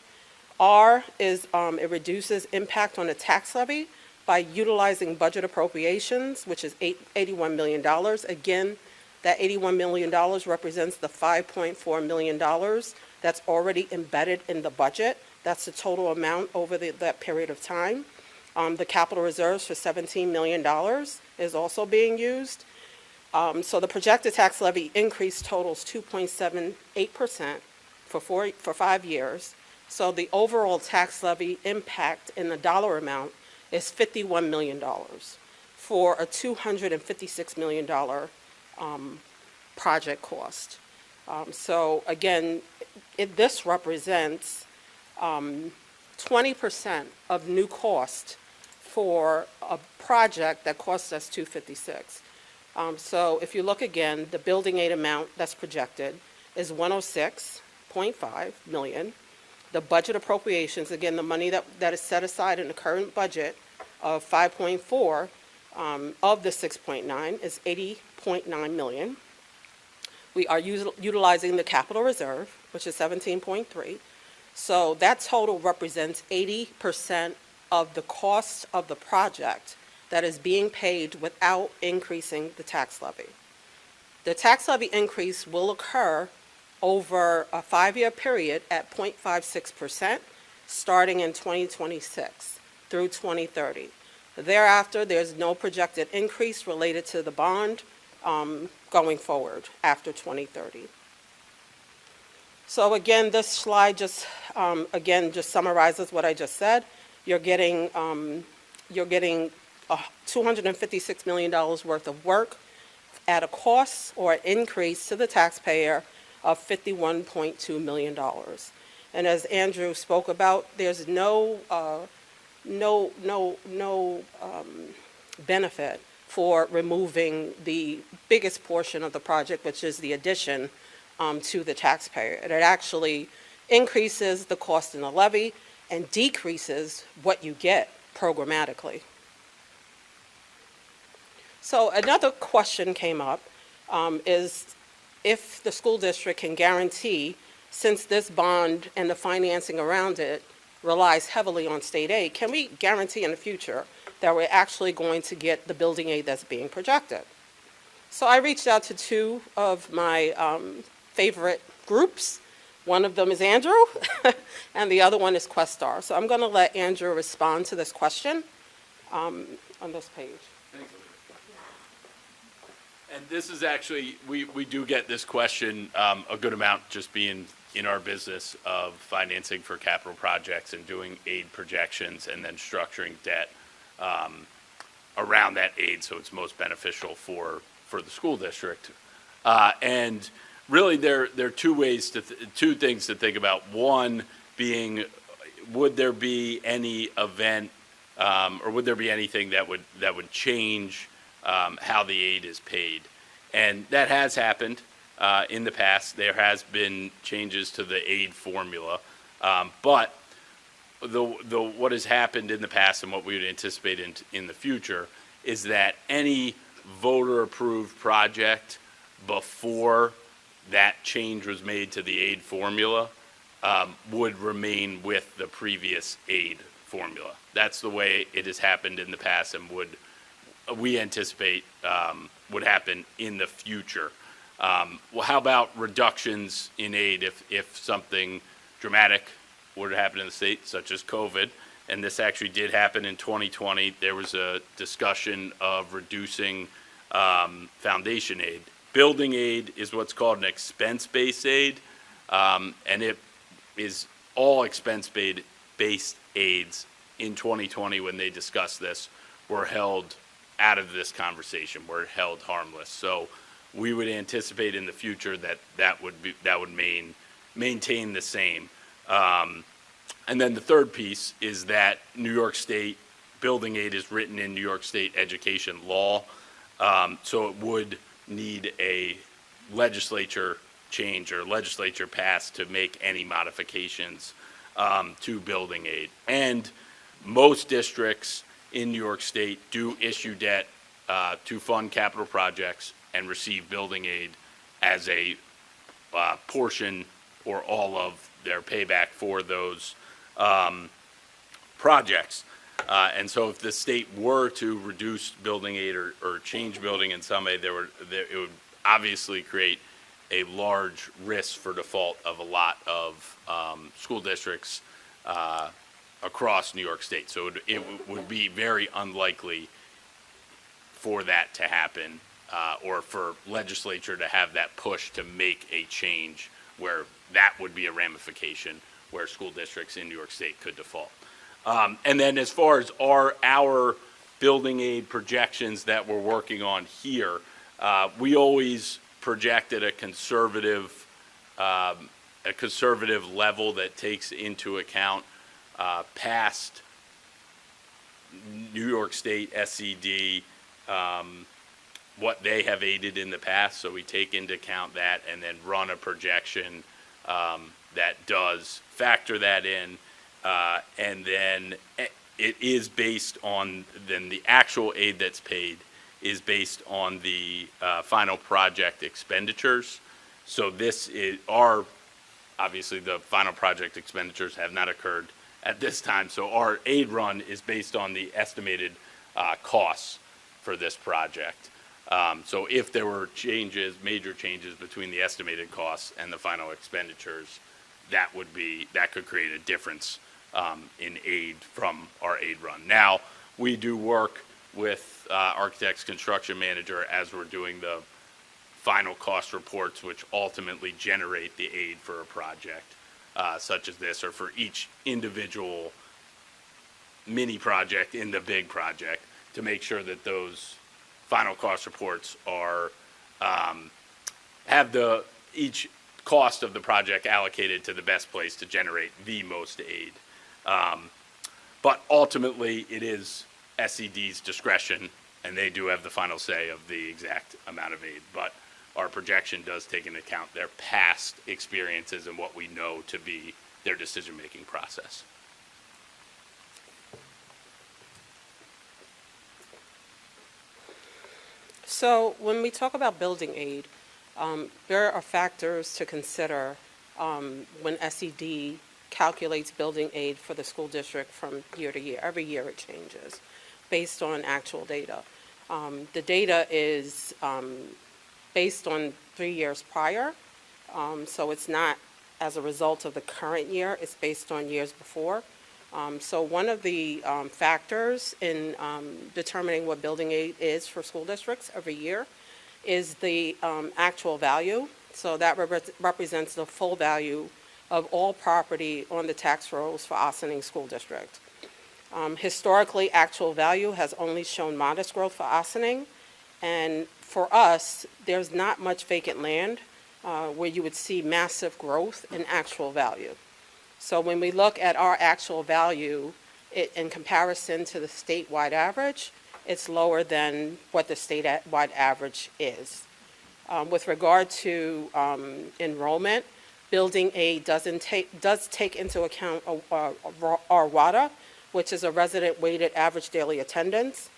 R is it reduces impact on the tax levy by utilizing budget appropriations, which is $81 million. Again, that $81 million represents the $5.4 million that's already embedded in the budget. That's the total amount over that period of time. The capital reserves for $17 million is also being used. So the projected tax levy increase totals 2.78% for 5 years. So the overall tax levy impact in the dollar amount is $51 million for a $256 million project cost. So again, this represents 20% of new cost for a project that costs us $256. So if you look again, the building aid amount that's projected is $106.5 million. The budget appropriations, again, the money that is set aside in the current budget of 5.4 of the 6.9 is $80.9 million. We are utilizing the capital reserve, which is 17.3. So that total represents 80% of the cost of the project that is being paid without increasing the tax levy. The tax levy increase will occur over a 5-year period at 0.56%, starting in 2026 through 2030. Thereafter, there's no projected increase related to the bond going forward after 2030. So again, this slide just, again, just summarizes what I just said. You're getting $256 million worth of work at a cost or an increase to the taxpayer of $51.2 million. And as Andrew spoke about, there's no benefit for removing the biggest portion of the project, which is the addition to the taxpayer. And it actually increases the cost in the levy and decreases what you get programmatically. So another question came up, is if the school district can guarantee, since this bond and the financing around it relies heavily on state aid, can we guarantee in the future that we're actually going to get the building aid that's being projected? So I reached out to two of my favorite groups. One of them is Andrew, and the other one is Questar. So I'm going to let Andrew respond to this question on this page. And this is actually, we do get this question a good amount, just being in our business of financing for capital projects and doing aid projections and then structuring debt around that aid so it's most beneficial for the school district. And really, there are two things to think about. One being, would there be any event or would there be anything that would change how the aid is paid? And that has happened in the past. There has been changes to the aid formula, but what has happened in the past and what we would anticipate in the future is that any voter-approved project before that change was made to the aid formula would remain with the previous aid formula. That's the way it has happened in the past and we anticipate would happen in the future. Well, how about reductions in aid if something dramatic were to happen in the state, such as COVID? And this actually did happen in 2020. There was a discussion of reducing foundation aid. Building aid is what's called an expense-based aid, and it is all expense-based aids in 2020 when they discussed this were held out of this conversation, were held harmless. So we would anticipate in the future that would maintain the same. And then the third piece is that New York State building aid is written in New York State education law, so it would need a legislature change or legislature pass to make any modifications to building aid. And most districts in New York State do issue debt to fund capital projects and receive building aid as a portion or all of their payback for those projects. And so if the state were to reduce building aid or change building in some way, it would obviously create a large risk for default of a lot of school districts across New York State. So it would be very unlikely for that to happen or for legislature to have that push to make a change where that would be a ramification where school districts in New York State could default. And then as far as our building aid projections that we're working on here, we always projected a conservative level that takes into account past New York State SED, what they have aided in the past. So we take into account that and then run a projection that does factor that in. And then it is based on, then the actual aid that's paid is based on the final project expenditures. So this is obviously the final project expenditures have not occurred at this time. So our aid run is based on the estimated costs for this project. So if there were major changes between the estimated costs and the final expenditures, that could create a difference in aid from our aid run. Now, we do work with architects, construction manager as we're doing the final cost reports, which ultimately generate the aid for a project such as this, or for each individual mini project in the big project, to make sure that those final cost reports are have each cost of the project allocated to the best place to generate the most aid. But ultimately, it is SED's discretion, and they do have the final say of the exact amount of aid. But our projection does take into account their past experiences and what we know to be their decision-making process. So when we talk about building aid, there are factors to consider when SED calculates building aid for the school district from year to year. Every year it changes based on actual data. The data is based on 3 years prior, so it's not as a result of the current year, it's based on years before. So one of the factors in determining what building aid is for school districts every year is the actual value. So that represents the full value of all property on the tax rolls for Ossining School District. Historically, actual value has only shown modest growth for Ossining, and for us, there's not much vacant land where you would see massive growth in actual value. So when we look at our actual value in comparison to the statewide average, it's lower than what the statewide average is. With regard to enrollment, building aid does take into account our WADA, which is a resident weighted average daily attendance.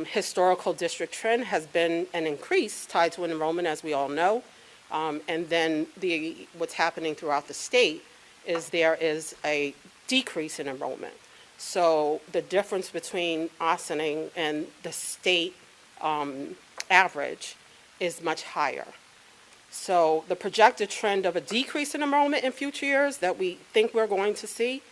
Historical district trend has been an increase tied to enrollment, as we all know. And then what's happening throughout the state is there is a decrease in enrollment. So the difference between Ossining and the state average is much higher. So the projected trend of a decrease in enrollment in future years that we think we're going to see,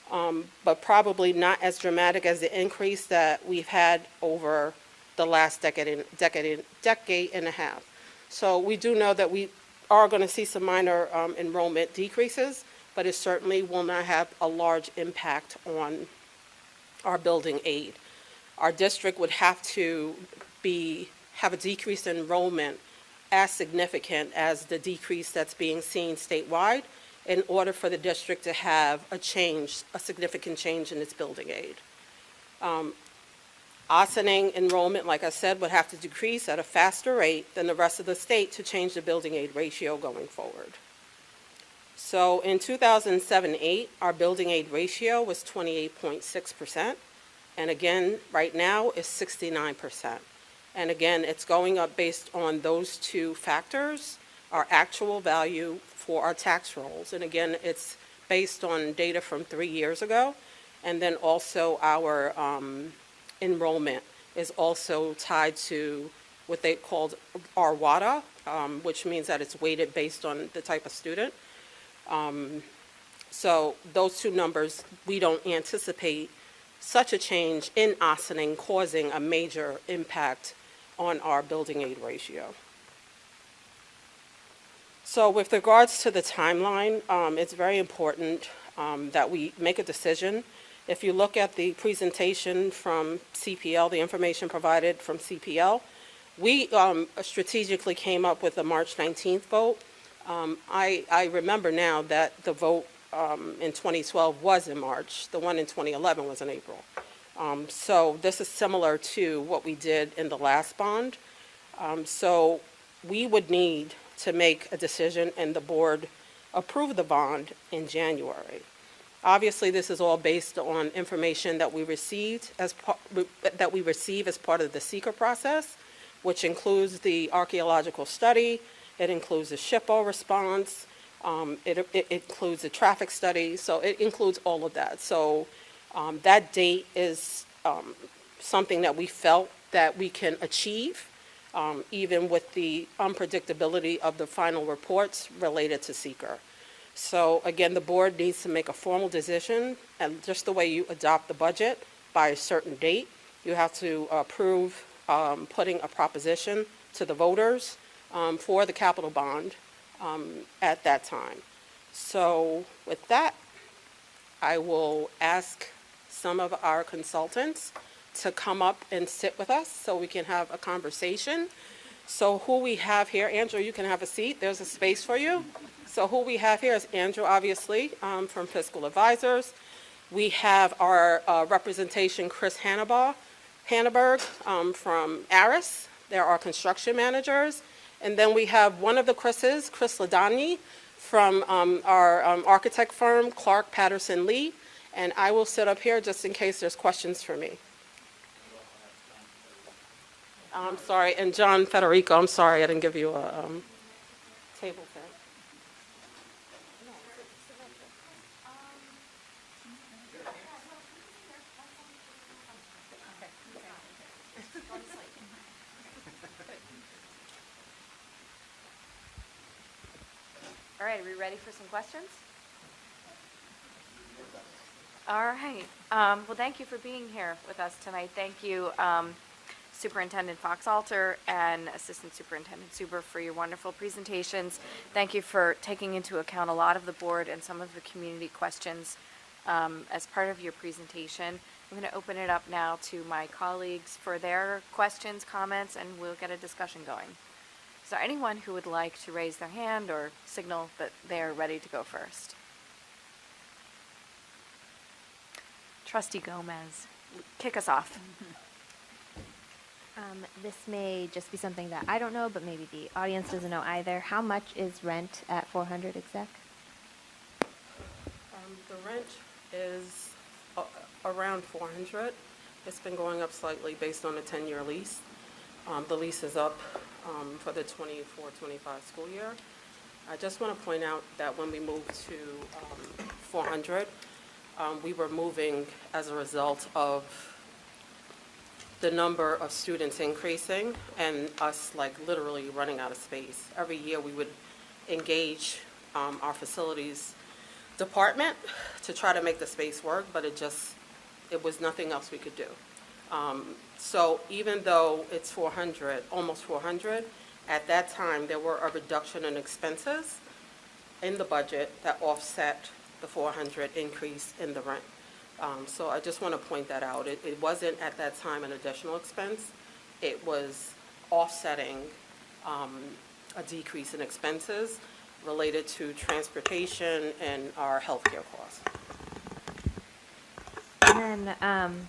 but probably not as dramatic as the increase that we've had over the last decade and a half. So we do know that we are going to see some minor enrollment decreases, but it certainly will not have a large impact on our building aid. Our district would have to have a decrease in enrollment as significant as the decrease that's being seen statewide in order for the district to have a significant change in its building aid. Ossining enrollment, like I said, would have to decrease at a faster rate than the rest of the state to change the building aid ratio going forward. So in 2007-8, our building aid ratio was 28.6%, and again, right now is 69%. And again, it's going up based on those two factors, our actual value for our tax rolls. And again, it's based on data from 3 years ago, and then also our enrollment is also tied to what they called our WADA, which means that it's weighted based on the type of student. So those two numbers, we don't anticipate such a change in Ossining causing a major impact on our building aid ratio. So with regards to the timeline, it's very important that we make a decision. If you look at the presentation from CPL, the information provided from CPL, we strategically came up with a March 19th vote. I remember now that the vote in 2012 was in March. The one in 2011 was in April. So this is similar to what we did in the last bond. So we would need to make a decision and the board approve the bond in January. Obviously, this is all based on information that we received that we receive as part of the seeker process, which includes the archaeological study. It includes the SHPO response. It includes the traffic study. So it includes all of that. So that date is something that we felt that we can achieve, even with the unpredictability of the final reports related to seeker. So again, the board needs to make a formal decision, and just the way you adopt the budget by a certain date, you have to approve putting a proposition to the voters for the capital bond at that time. So with that, I will ask some of our consultants to come up and sit with us so we can have a conversation. So who we have here, Andrew, you can have a seat. There's a space for you. So who we have here is Andrew, obviously, from Fiscal Advisors. We have our representation, Chris Hanneberg from ARIS. They're our construction managers. And then we have one of the Chris's, Chris Ladani, from our architect firm, Clark Patterson Lee. And I will sit up here just in case there's questions for me. I'm sorry, and John Federico, I'm sorry, I didn't give you a table thing. All right, are we ready for some questions? All right. Well, thank you for being here with us tonight. Thank you, Superintendent Fox-Alter and Assistant Superintendent Suber, for your wonderful presentations. Thank you for taking into account a lot of the board and some of the community questions as part of your presentation. I'm going to open it up now to my colleagues for their questions, comments, and we'll get a discussion going. Is there anyone who would like to raise their hand or signal that they're ready to go first? Trustee Gomez, kick us off. This may just be something that I don't know, but maybe the audience doesn't know either. How much is rent at 400 exec? The rent is around 400. It's been going up slightly based on a 10-year lease. The lease is up for the 24-25 school year. I just want to point out that when we moved to 400, we were moving as a result of the number of students increasing and us like literally running out of space. Every year we would engage our facilities department to try to make the space work, but it was nothing else we could do. So even though it's 400, almost 400, at that time there were a reduction in expenses in the budget that offset the 400 increase in the rent. So I just want to point that out. It wasn't at that time an additional expense. It was offsetting a decrease in expenses related to transportation and our healthcare costs. And then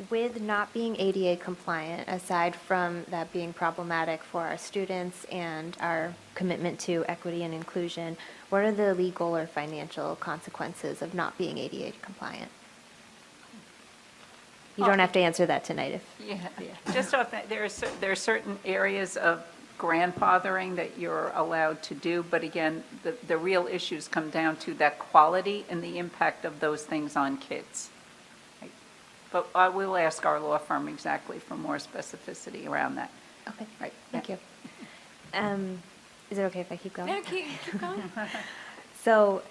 with not being ADA compliant, aside from that being problematic for our students and our commitment to equity and inclusion, what are the legal or financial consequences of not being ADA compliant? You don't have to answer that tonight if. Yeah. Just off that, there are certain areas of grandfathering that you're allowed to do, but again, the real issues come down to that quality and the impact of those things on kids. Right. But I will ask our law firm exactly for more specificity around that. Okay, Right. thank you. Is it okay if I keep going? Yeah, keep going. So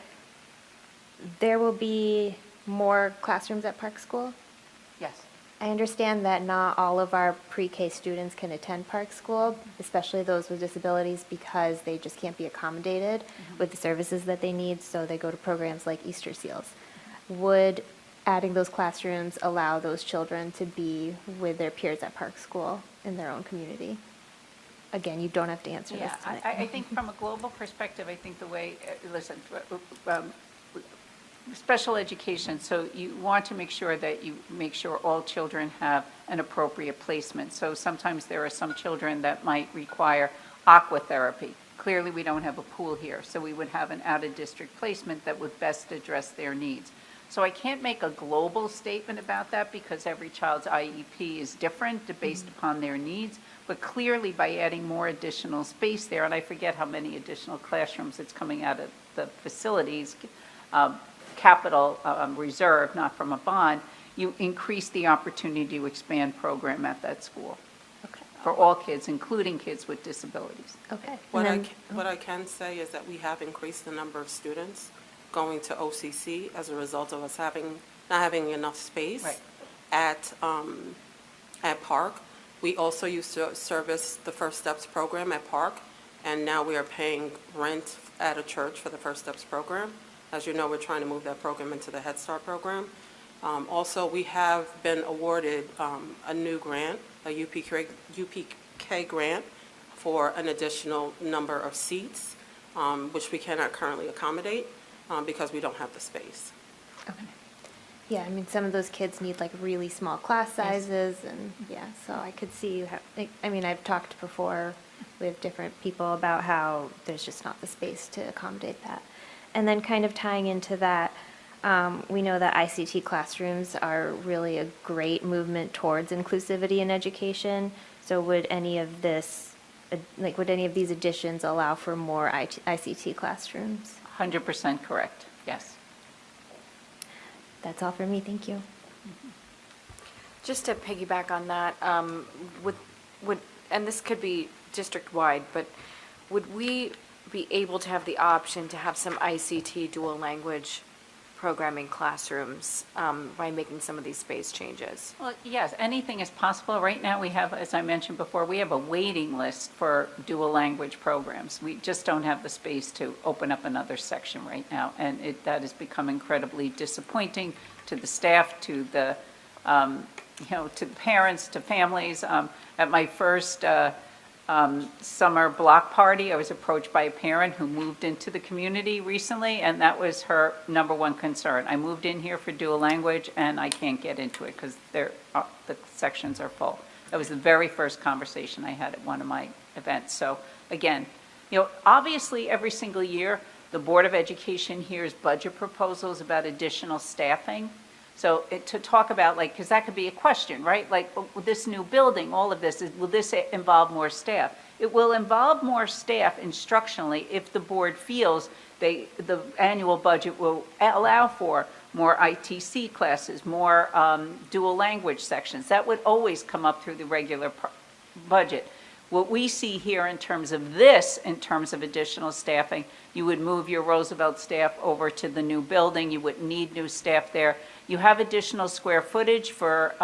there will be more classrooms at Park School? Yes. I understand that not all of our pre-K students can attend Park School, especially those with disabilities, because they just can't be accommodated with the services that they need, so they go to programs like Easter Seals. Would adding those classrooms allow those children to be with their peers at Park School in their own community? Again, you don't have to answer this Yeah, tonight. I think from a global perspective, I think the way, listen, special education, so you want to make sure that you make sure all children have an appropriate placement. So sometimes there are some children that might require aqua therapy. Clearly, we don't have a pool here, so we would have an out-of-district placement that would best address their needs. So I can't make a global statement about that because every child's IEP is different based upon their needs, but clearly by adding more additional space there, and I forget how many additional classrooms it's coming out of the facilities, capital reserve, not from a bond, you increase the opportunity to expand program at that school Okay. for all kids, including kids with disabilities. Okay. What And what I can say is that we have increased the number of students going to OCC as a result of us not having enough space Right. at Park. We also used to service the First Steps program at Park, and now we are paying rent at a church for the First Steps program. As you know, we're trying to move that program into the Head Start program. Also, we have been awarded a new grant, a UPK grant for an additional number of seats, which we cannot currently accommodate because we don't have the space. Okay. Yeah, I mean, some of those kids need like really small class sizes and, yeah, so I could see you have, I mean, I've talked before with different people about how there's just not the space to accommodate that. And then kind of tying into that, we know that ICT classrooms are really a great movement towards inclusivity in education. So would any of this, would any of these additions allow for more ICT classrooms? 100% correct, yes. That's all for me, thank you. Just to piggyback on that, and this could be district-wide, but would we be able to have the option to have some ICT dual language programming classrooms by making some of these space changes? Well, yes, anything is possible. Right now, we have, as I mentioned before, we have a waiting list for dual language programs. We just don't have the space to open up another section right now, and that has become incredibly disappointing to the staff, to the, to the parents, to families. At my first summer block party, I was approached by a parent who moved into the community recently, and that was her number one concern. I moved in here for dual language, and I can't get into it because the sections are full. That was the very first conversation I had at one of my events. So again, obviously every single year, the Board of Education hears budget proposals about additional staffing. So to talk about, because that could be a question, right? This new building, all of this, will this involve more staff? It will involve more staff instructionally if the board feels the annual budget will allow for more ITC classes, more dual language sections. That would always come up through the regular budget. What we see here in terms of additional staffing, you would move your Roosevelt staff over to the new building. You wouldn't need new staff there. You have additional square footage for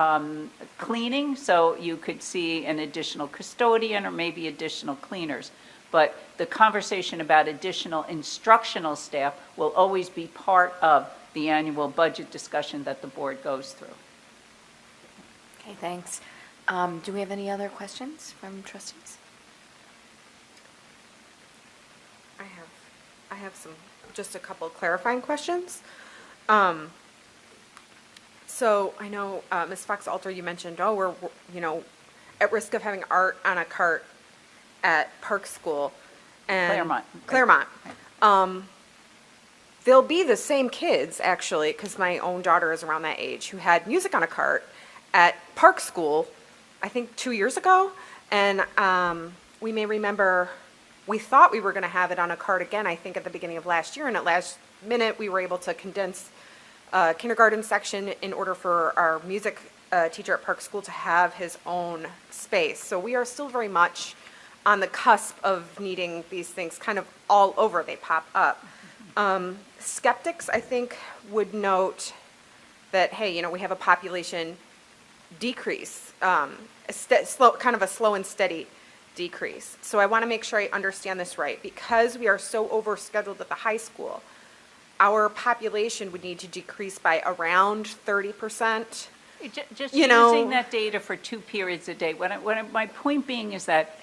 cleaning, so you could see an additional custodian or maybe additional cleaners. But the conversation about additional instructional staff will always be part of the annual budget discussion that the board goes through. Okay, thanks. Do we have any other questions from trustees? I have just a couple clarifying questions. So I know, Ms. Fox-Alter, you mentioned, we're, at risk of having art on a cart at Park School. And Claremont. They'll be the same kids, actually, because my own daughter is around that age, who had music on a cart at Park School, I think 2 years ago. And we may remember, we thought we were going to have it on a cart again, I think at the beginning of last year. And at last minute, we were able to condense kindergarten section in order for our music teacher at Park School to have his own space. So we are still very much on the cusp of needing these things kind of all over. They pop up. Skeptics, I think, would note that, hey, we have a population decrease, kind of a slow and steady decrease. So I want to make sure I understand this right. Because we are so overscheduled at the high school, our population would need to decrease by around 30%. Just using that data for 2 periods a day. My point being is that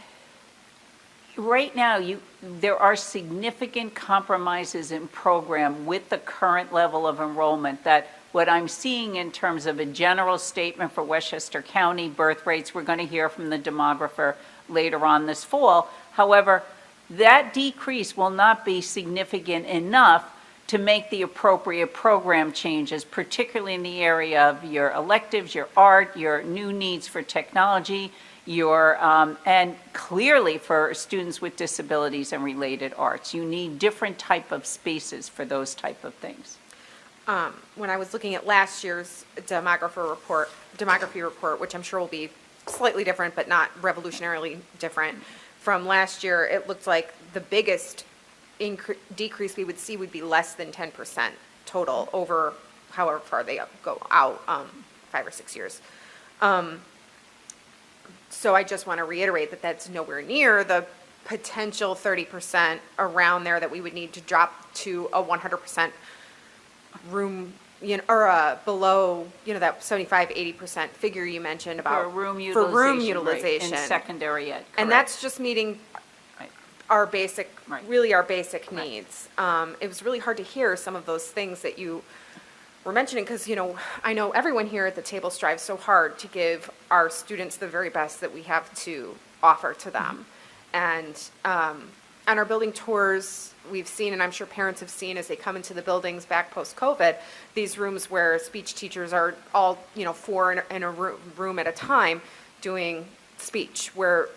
right now there are significant compromises in program with the current level of enrollment that what I'm seeing in terms of a general statement for Westchester County birth rates, we're going to hear from the demographer later on this fall. However, that decrease will not be significant enough to make the appropriate program changes, particularly in the area of your electives, your art, your new needs for technology, and clearly for students with disabilities and related arts. You need different type of spaces for those type of things. When I was looking at last year's demography report, which I'm sure will be slightly different, but not revolutionarily different, from last year, it looked like the biggest decrease we would see would be less than 10% total over however far they go out, 5 or 6 years. So I just want to reiterate that that's nowhere near the potential 30% around there that we would need to drop to a 100% room, or below, that 75-80% figure you mentioned about. For room For room utilization, right, utilization. in secondary ed, And correct. that's just meeting Right. our basic, Right. really our basic Right. needs. It was really hard to hear some of those things that you were mentioning, because, I know everyone here at the table strives so hard to give our students the very best that we have to offer to them. And on our building tours, we've seen, and I'm sure parents have seen as they come into the buildings back post-COVID, these rooms where speech teachers are all, 4 in a room at a time doing speech, where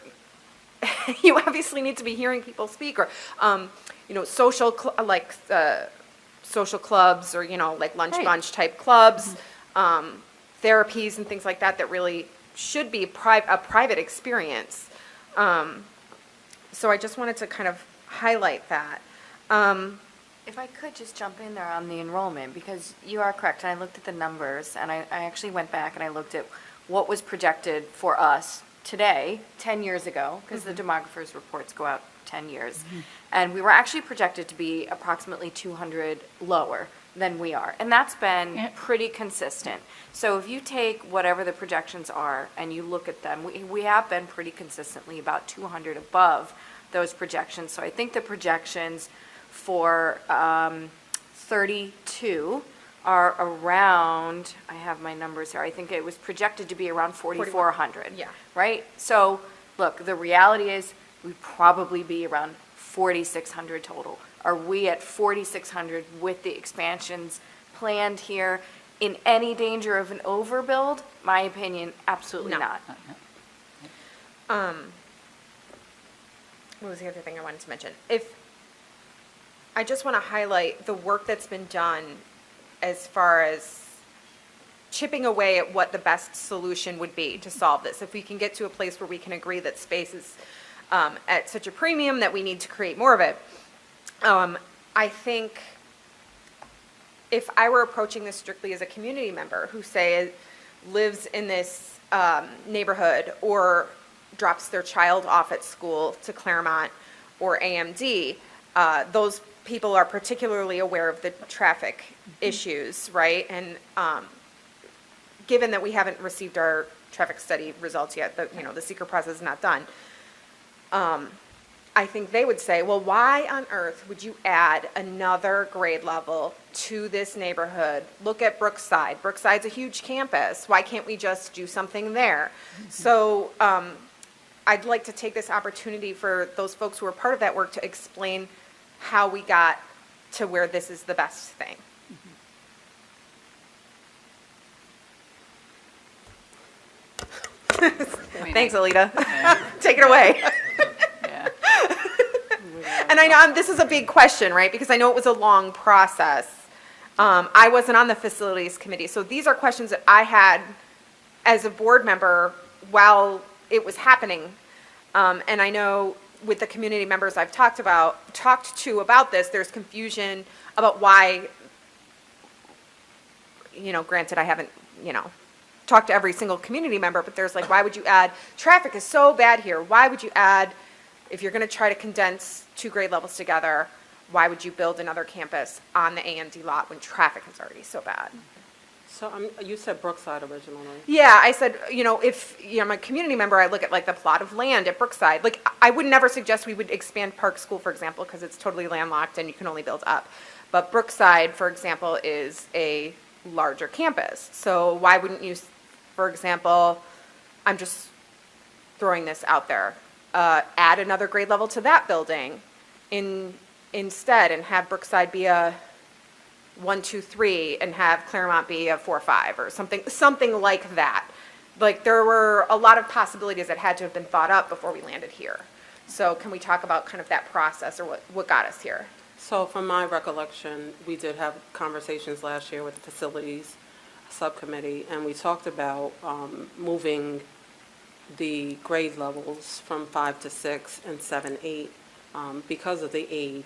you obviously need to be hearing people speak, or, social, social clubs, or, like lunch Right. bunch type clubs, therapies and things like that, that really should be a private experience. So I just wanted to kind of highlight that. If I could just jump in there on the enrollment, because you are correct, and I looked at the numbers, and I actually went back and I looked at what was projected for us today, 10 years ago, because the demographers' reports go out 10 years. And we were actually projected to be approximately 200 lower than we are. And that's been Yeah. pretty consistent. So if you take whatever the projections are and you look at them, we have been pretty consistently about 200 above those projections. So I think the projections for 32 are around, I have my numbers here, I think it was projected to be around 4,400. Yeah. Right? So, look, the reality is, we'd probably be around 4,600 total. Are we at 4,600 with the expansions planned here in any danger of an overbuild? My opinion, absolutely No. not. What was the other thing I wanted to mention? I just want to highlight the work that's been done as far as chipping away at what the best solution would be to solve this. If we can get to a place where we can agree that space is at such a premium that we need to create more of it. I think if I were approaching this strictly as a community member who, say, lives in this neighborhood or drops their child off at school to Claremont or AMD, those people are particularly aware of the traffic issues, right? And given that we haven't received our traffic study results yet, the secret process is not done, I think they would say, well, why on earth would you add another grade level to this neighborhood? Look at Brookside. Brookside's a huge campus. Why can't we just do something there? So I'd like to take this opportunity for those folks who are part of that work to explain how we got to where this is the best thing. Thanks, Alita. Take it away. Yeah. And I know this is a big question, right? Because I know it was a long process. I wasn't on the facilities committee, so these are questions that I had as a board member while it was happening. And I know with the community members I've talked to about this, there's confusion about why, granted I haven't, talked to every single community member, but there's like, why would you add, traffic is so bad here. Why would you add, if you're going to try to condense 2 grade levels together, why would you build another campus on the AMD lot when traffic is already so bad? So you said Brookside originally. Yeah, I said, if I'm a community member, I look at like the plot of land at Brookside. Like, I would never suggest we would expand Park School, for example, because it's totally landlocked and you can only build up. But Brookside, for example, is a larger campus. So why wouldn't you, for example, I'm just throwing this out there, add another grade level to that building instead and have Brookside be a 1, 2, 3 and have Claremont be a 4, 5 or something like that. Like, there were a lot of possibilities that had to have been thought up before we landed here. So can we talk about kind of that process or what got us here? So from my recollection, we did have conversations last year with the facilities subcommittee, and we talked about moving the grade levels from 5 to 6 and 7, 8 because of the aid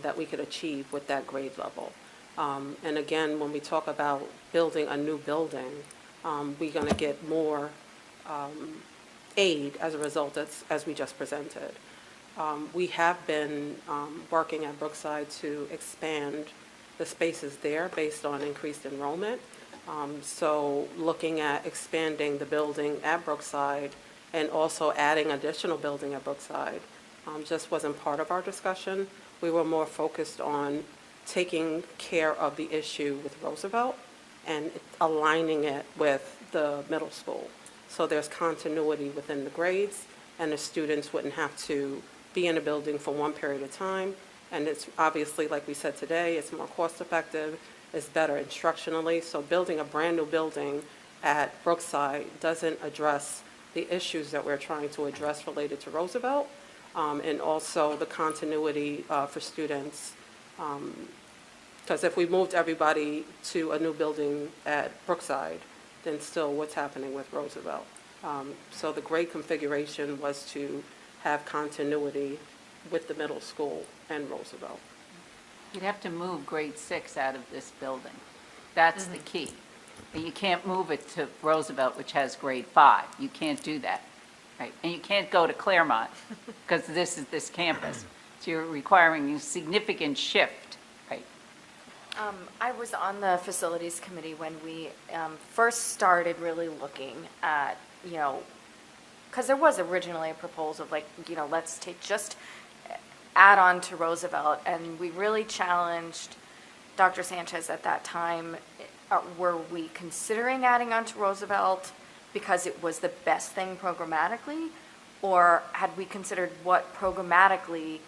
that we could achieve with that grade level. And again, when we talk about building a new building, we're going to get more aid as a result, as we just presented. We have been working at Brookside to expand the spaces there based on increased enrollment. So looking at expanding the building at Brookside and also adding additional building at Brookside just wasn't part of our discussion. We were more focused on taking care of the issue with Roosevelt and aligning it with the middle school. So there's continuity within the grades, and the students wouldn't have to be in a building for one period of time. And it's obviously, like we said today, it's more cost-effective, it's better instructionally. So building a brand-new building at Brookside doesn't address the issues that we're trying to address related to Roosevelt, and also the continuity for students. Because if we moved everybody to a new building at Brookside, then still what's happening with Roosevelt? So the grade configuration was to have continuity with the middle school and Roosevelt. You'd have to move grade 6 out of this building. That's the key. And you can't move it to Roosevelt, which has grade 5. You can't do that, right? And you can't go to Claremont because this is this campus. So you're requiring a significant shift, right? I was on the facilities committee when we first started really looking at, because there was originally a proposal of let's take just add on to Roosevelt, and we really challenged Dr. Sanchez at that time. Were we considering adding on to Roosevelt because it was the best thing programmatically, or had we considered what programmatically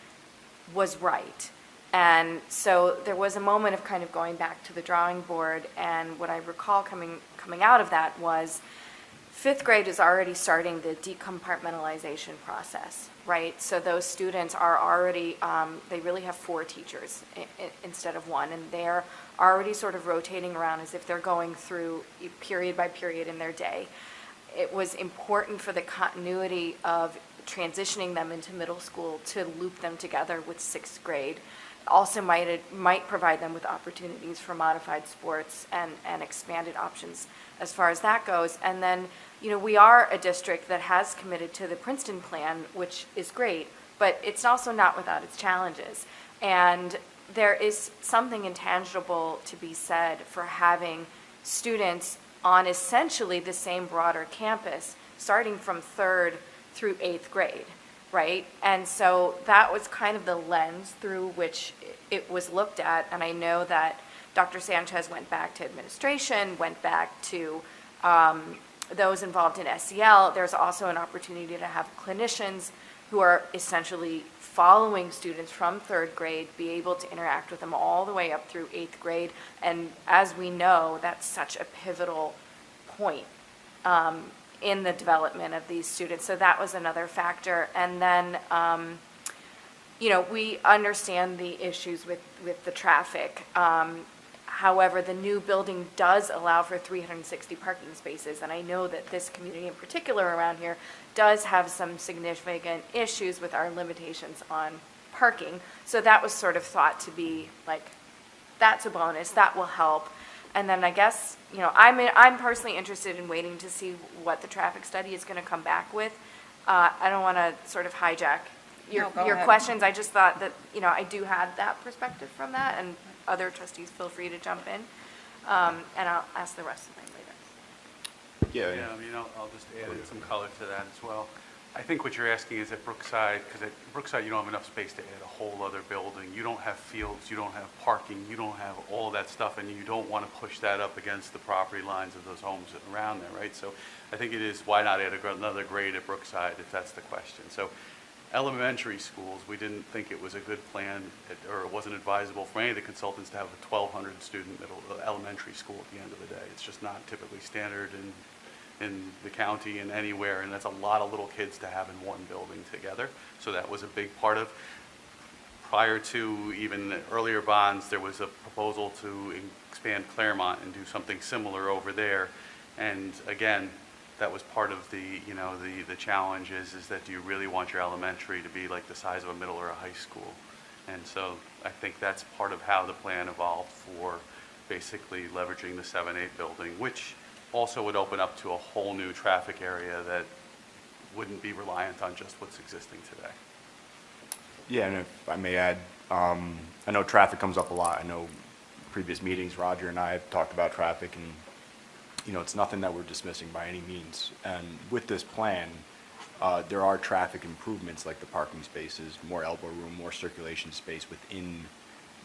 was right? And so there was a moment of kind of going back to the drawing board, and what I recall coming out of that was fifth grade is already starting the decompartmentalization process, right? So those students are already, they really have 4 teachers instead of 1, and they're already sort of rotating around as if they're going through period by period in their day. It was important for the continuity of transitioning them into middle school to loop them together with 6th grade. Also might provide them with opportunities for modified sports and expanded options as far as that goes. And then, we are a district that has committed to the Princeton plan, which is great, but it's also not without its challenges. And there is something intangible to be said for having students on essentially the same broader campus, starting from 3rd through 8th grade. Right? And so that was kind of the lens through which it was looked at. And I know that Dr. Sanchez went back to administration, went back to those involved in SEL. There's also an opportunity to have clinicians who are essentially following students from 3rd grade, be able to interact with them all the way up through 8th grade. And as we know, that's such a pivotal point in the development of these students. So that was another factor. And then, we understand the issues with the traffic. However, the new building does allow for 360 parking spaces. And I know that this community in particular around here does have some significant issues with our limitations on parking. So that was sort of thought to be that's a bonus, that will help. And then I guess, I'm personally interested in waiting to see what the traffic study is going to come back with. I don't want to sort of hijack your ahead. questions. I just thought that, I do have that perspective from that, and other trustees feel free to jump in. And I'll ask the rest of them later. Yeah, I'll just add some color to that as well. I think what you're asking is at Brookside, because at Brookside you don't have enough space to add a whole other building. You don't have fields, you don't have parking, you don't have all that stuff, and you don't want to push that up against the property lines of those homes around there, right? So I think it is, why not add another grade at Brookside if that's the question? So elementary schools, we didn't think it was a good plan, or it wasn't advisable for any of the consultants to have a 1,200 student elementary school at the end of the day. It's just not typically standard in the county and anywhere, and that's a lot of little kids to have in one building together. So that was a big part of. Prior to even the earlier bonds, there was a proposal to expand Claremont and do something similar over there. And again, that was part of the challenge is that do you really want your elementary to be like the size of a middle or a high school? And so I think that's part of how the plan evolved for basically leveraging the 7-8 building, which also would open up to a whole new traffic area that wouldn't be reliant on just what's existing today. Yeah, and if I may add, I know traffic comes up a lot. I know previous meetings, Roger and I have talked about traffic, and, you know, it's nothing that we're dismissing by any means. And with this plan, there are traffic improvements like the parking spaces, more elbow room, more circulation space within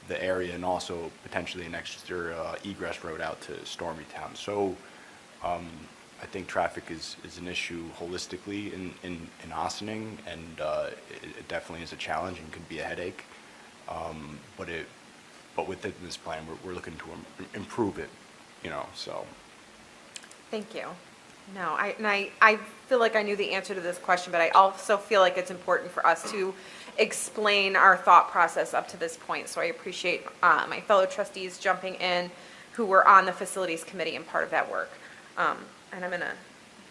the area, and also potentially an extra egress road out to Stormytown. So I think traffic is an issue holistically in Ossining, and it definitely is a challenge and could be a headache. But within this plan, we're looking to improve it, you know, so. Thank you. No, I feel like I knew the answer to this question, but I also feel like it's important for us to explain our thought process up to this point. So I appreciate my fellow trustees jumping in who were on the facilities committee and part of that work. And I'm going to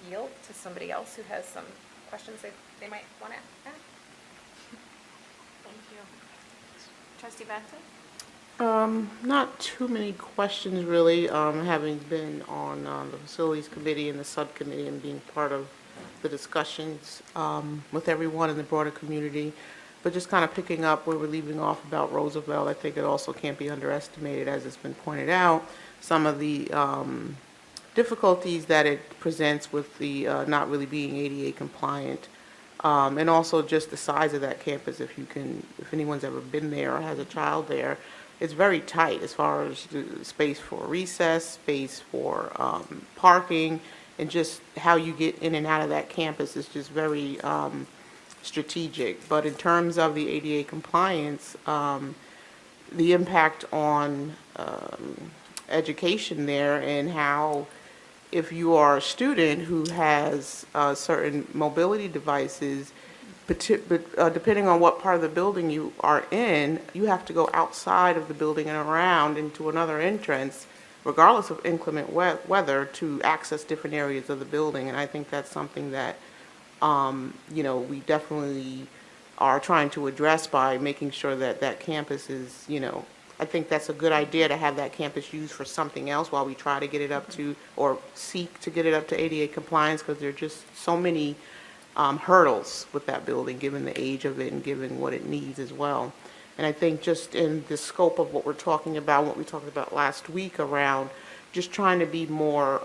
yield to somebody else who has some questions they might want to ask. Thank you. Trustee Benton? Not too many questions really, having been on the facilities committee and the subcommittee and being part of the discussions with everyone in the broader community. But just kind of picking up where we're leaving off about Roosevelt, I think it also can't be underestimated, as it's been pointed out, some of the difficulties that it presents with the not really being ADA compliant. And also just the size of that campus, if anyone's ever been there or has a child there, it's very tight as far as the space for recess, space for parking, and just how you get in and out of that campus is just very strategic. But in terms of the ADA compliance, the impact on education there, and how if you are a student who has certain mobility devices, but depending on what part of the building you are in, you have to go outside of the building and around into another entrance, regardless of inclement weather, to access different areas of the building. And I think that's something that, you know, we definitely are trying to address by making sure that that campus is, you know, I think that's a good idea to have that campus used for something else while we try to get it up to, or seek to get it up to ADA compliance, because there are just so many hurdles with that building, given the age of it and given what it needs as well. And I think just in the scope of what we're talking about, what we talked about last week around just trying to be more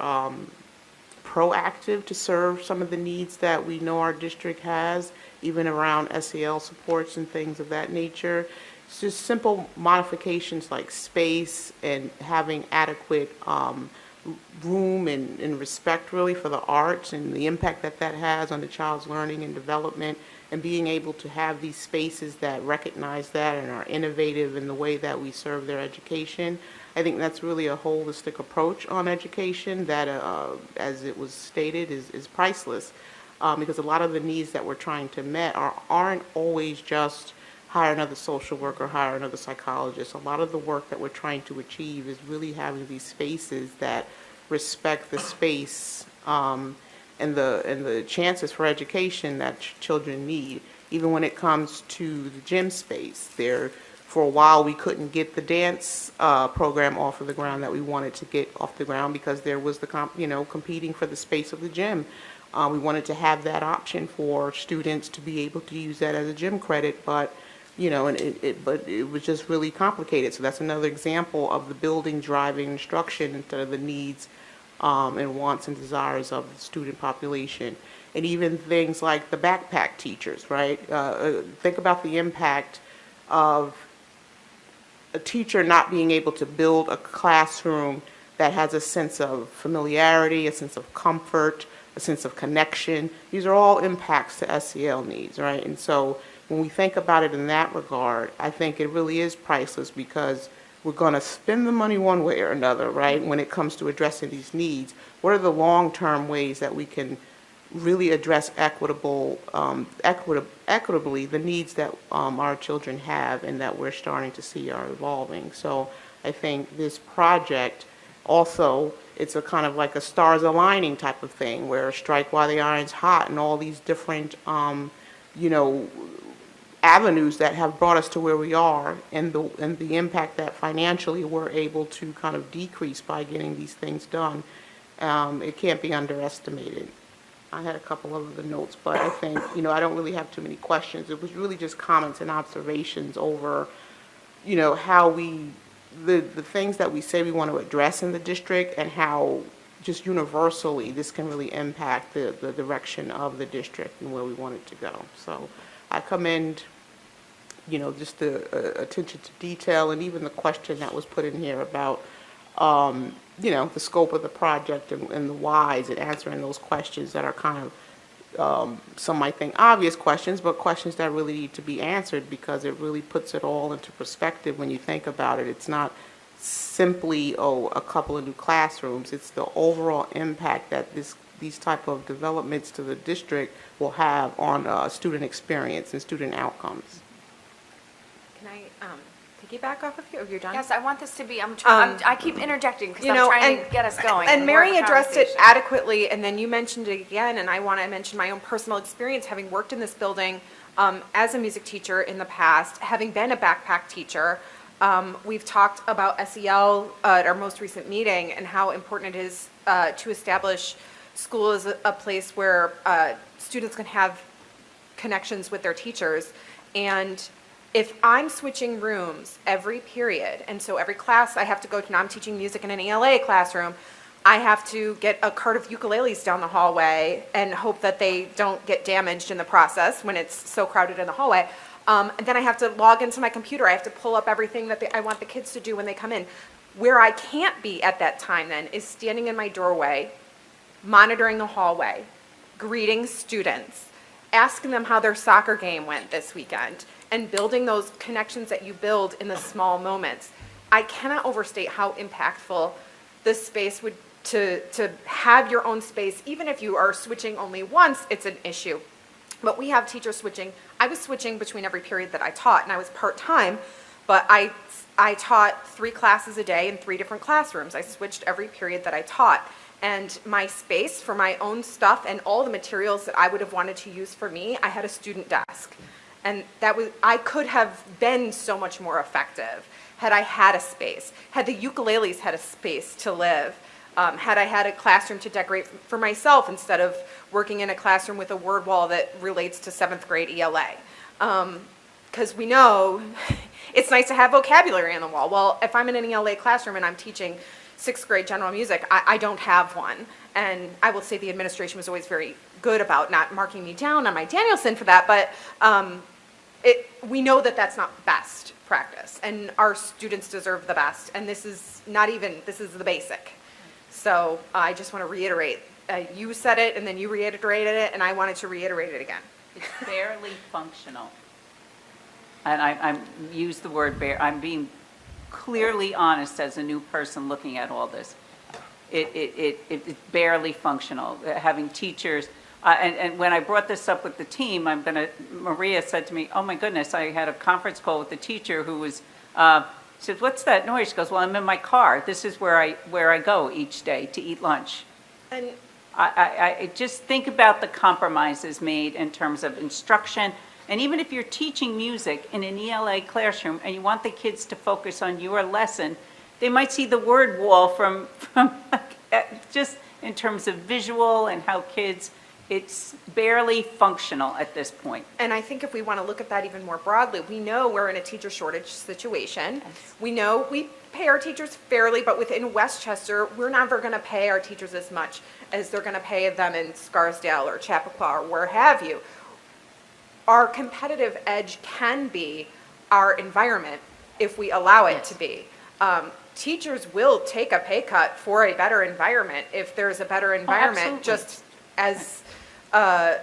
proactive to serve some of the needs that we know our district has, even around SEL supports and things of that nature. It's just simple modifications like space and having adequate room and respect really for the arts and the impact that that has on the child's learning and development, and being able to have these spaces that recognize that and are innovative in the way that we serve their education. I think that's really a holistic approach on education that, as it was stated, is priceless, because a lot of the needs that we're trying to meet aren't always just hire another social worker, hire another psychologist. A lot of the work that we're trying to achieve is really having these spaces that respect the space and the chances for education that children need. Even when it comes to the gym space, for a while we couldn't get the dance program off of the ground that we wanted to get off the ground because there was competing for the space of the gym. We wanted to have that option for students to be able to use that as a gym credit, but but it was just really complicated. So that's another example of the building driving instruction instead of the needs and wants and desires of the student population. And even things like the backpack teachers, right? Think about the impact of a teacher not being able to build a classroom that has a sense of familiarity, a sense of comfort, a sense of connection. These are all impacts to SEL needs, right? And so when we think about it in that regard, I think it really is priceless, because we're going to spend the money one way or another, right, when it comes to addressing these needs. What are the long-term ways that we can really address equitably the needs that our children have and that we're starting to see are evolving? So I think this project also, it's a kind of like a stars aligning type of thing, where strike while the iron's hot, and all these different avenues that have brought us to where we are, and the impact that financially we're able to kind of decrease by getting these things done. It can't be underestimated. I had a couple of other notes, but I think, I don't really have too many questions. It was really just comments and observations over, how the things that we say we want to address in the district and how just universally this can really impact the direction of the district and where we want it to go. So I commend, just the attention to detail and even the question that was put in here about, the scope of the project and the whys and answering those questions that are kind of, some might think obvious questions, but questions that really need to be answered because it really puts it all into perspective when you think about it. It's not simply, a couple of new classrooms. It's the overall impact that these type of developments to the district will have on student experience and student outcomes. Can I piggyback off of you? Or you're done? Yes, I want this to be, I keep interjecting because I'm trying to get us going. And more of Mary a addressed it conversation. adequately, and then you mentioned it again, and I want to mention my own personal experience, having worked in this building as a music teacher in the past, having been a backpack teacher. We've talked about SEL at our most recent meeting and how important it is to establish school as a place where students can have connections with their teachers. And if I'm switching rooms every period, and so every class I have to go to, now I'm teaching music in an ELA classroom, I have to get a cart of ukuleles down the hallway and hope that they don't get damaged in the process when it's so crowded in the hallway. And then I have to log into my computer. I have to pull up everything that I want the kids to do when they come in. Where I can't be at that time then is standing in my doorway, monitoring the hallway, greeting students, asking them how their soccer game went this weekend, and building those connections that you build in the small moments. I cannot overstate how impactful this space would, to have your own space. Even if you are switching only once, it's an issue. But we have teachers switching. I was switching between every period that I taught, and I was part-time, but I taught 3 classes a day in 3 different classrooms. I switched every period that I taught. And my space for my own stuff and all the materials that I would have wanted to use for me, I had a student desk. And I could have been so much more effective had I had a space, had the ukuleles had a space to live, had I had a classroom to decorate for myself instead of working in a classroom with a word wall that relates to 7th grade ELA. Because we know it's nice to have vocabulary on the wall. Well, if I'm in an ELA classroom and I'm teaching 6th grade general music, I don't have one. And I will say the administration was always very good about not marking me down on my Danielson for that, but we know that that's not best practice, and our students deserve the best, and this is the basic. So I just want to reiterate, you said it, and then you reiterated it, and I wanted to reiterate it again. It's barely functional. And I use the word I'm being clearly honest as a new person looking at all this. It's barely functional. Having teachers, and when I brought this up with the team, Maria said to me, oh my goodness, I had a conference call with the teacher who was, said, what's that noise? She goes, well, I'm in my car. This is where I go each day to eat lunch. And I just think about the compromises made in terms of instruction. And even if you're teaching music in an ELA classroom and you want the kids to focus on your lesson, they might see the word wall from just in terms of visual and how kids, it's barely functional at this point. And I think if we want to look at that even more broadly, we know we're in a teacher shortage situation. We know we pay our teachers fairly, but within Westchester, we're never going to pay our teachers as much as they're going to pay them in Scarsdale or Chappaqua or where have you. Our competitive edge can be our environment if we allow it to be. Teachers will take a pay cut for a better environment if there's a better environment, just as a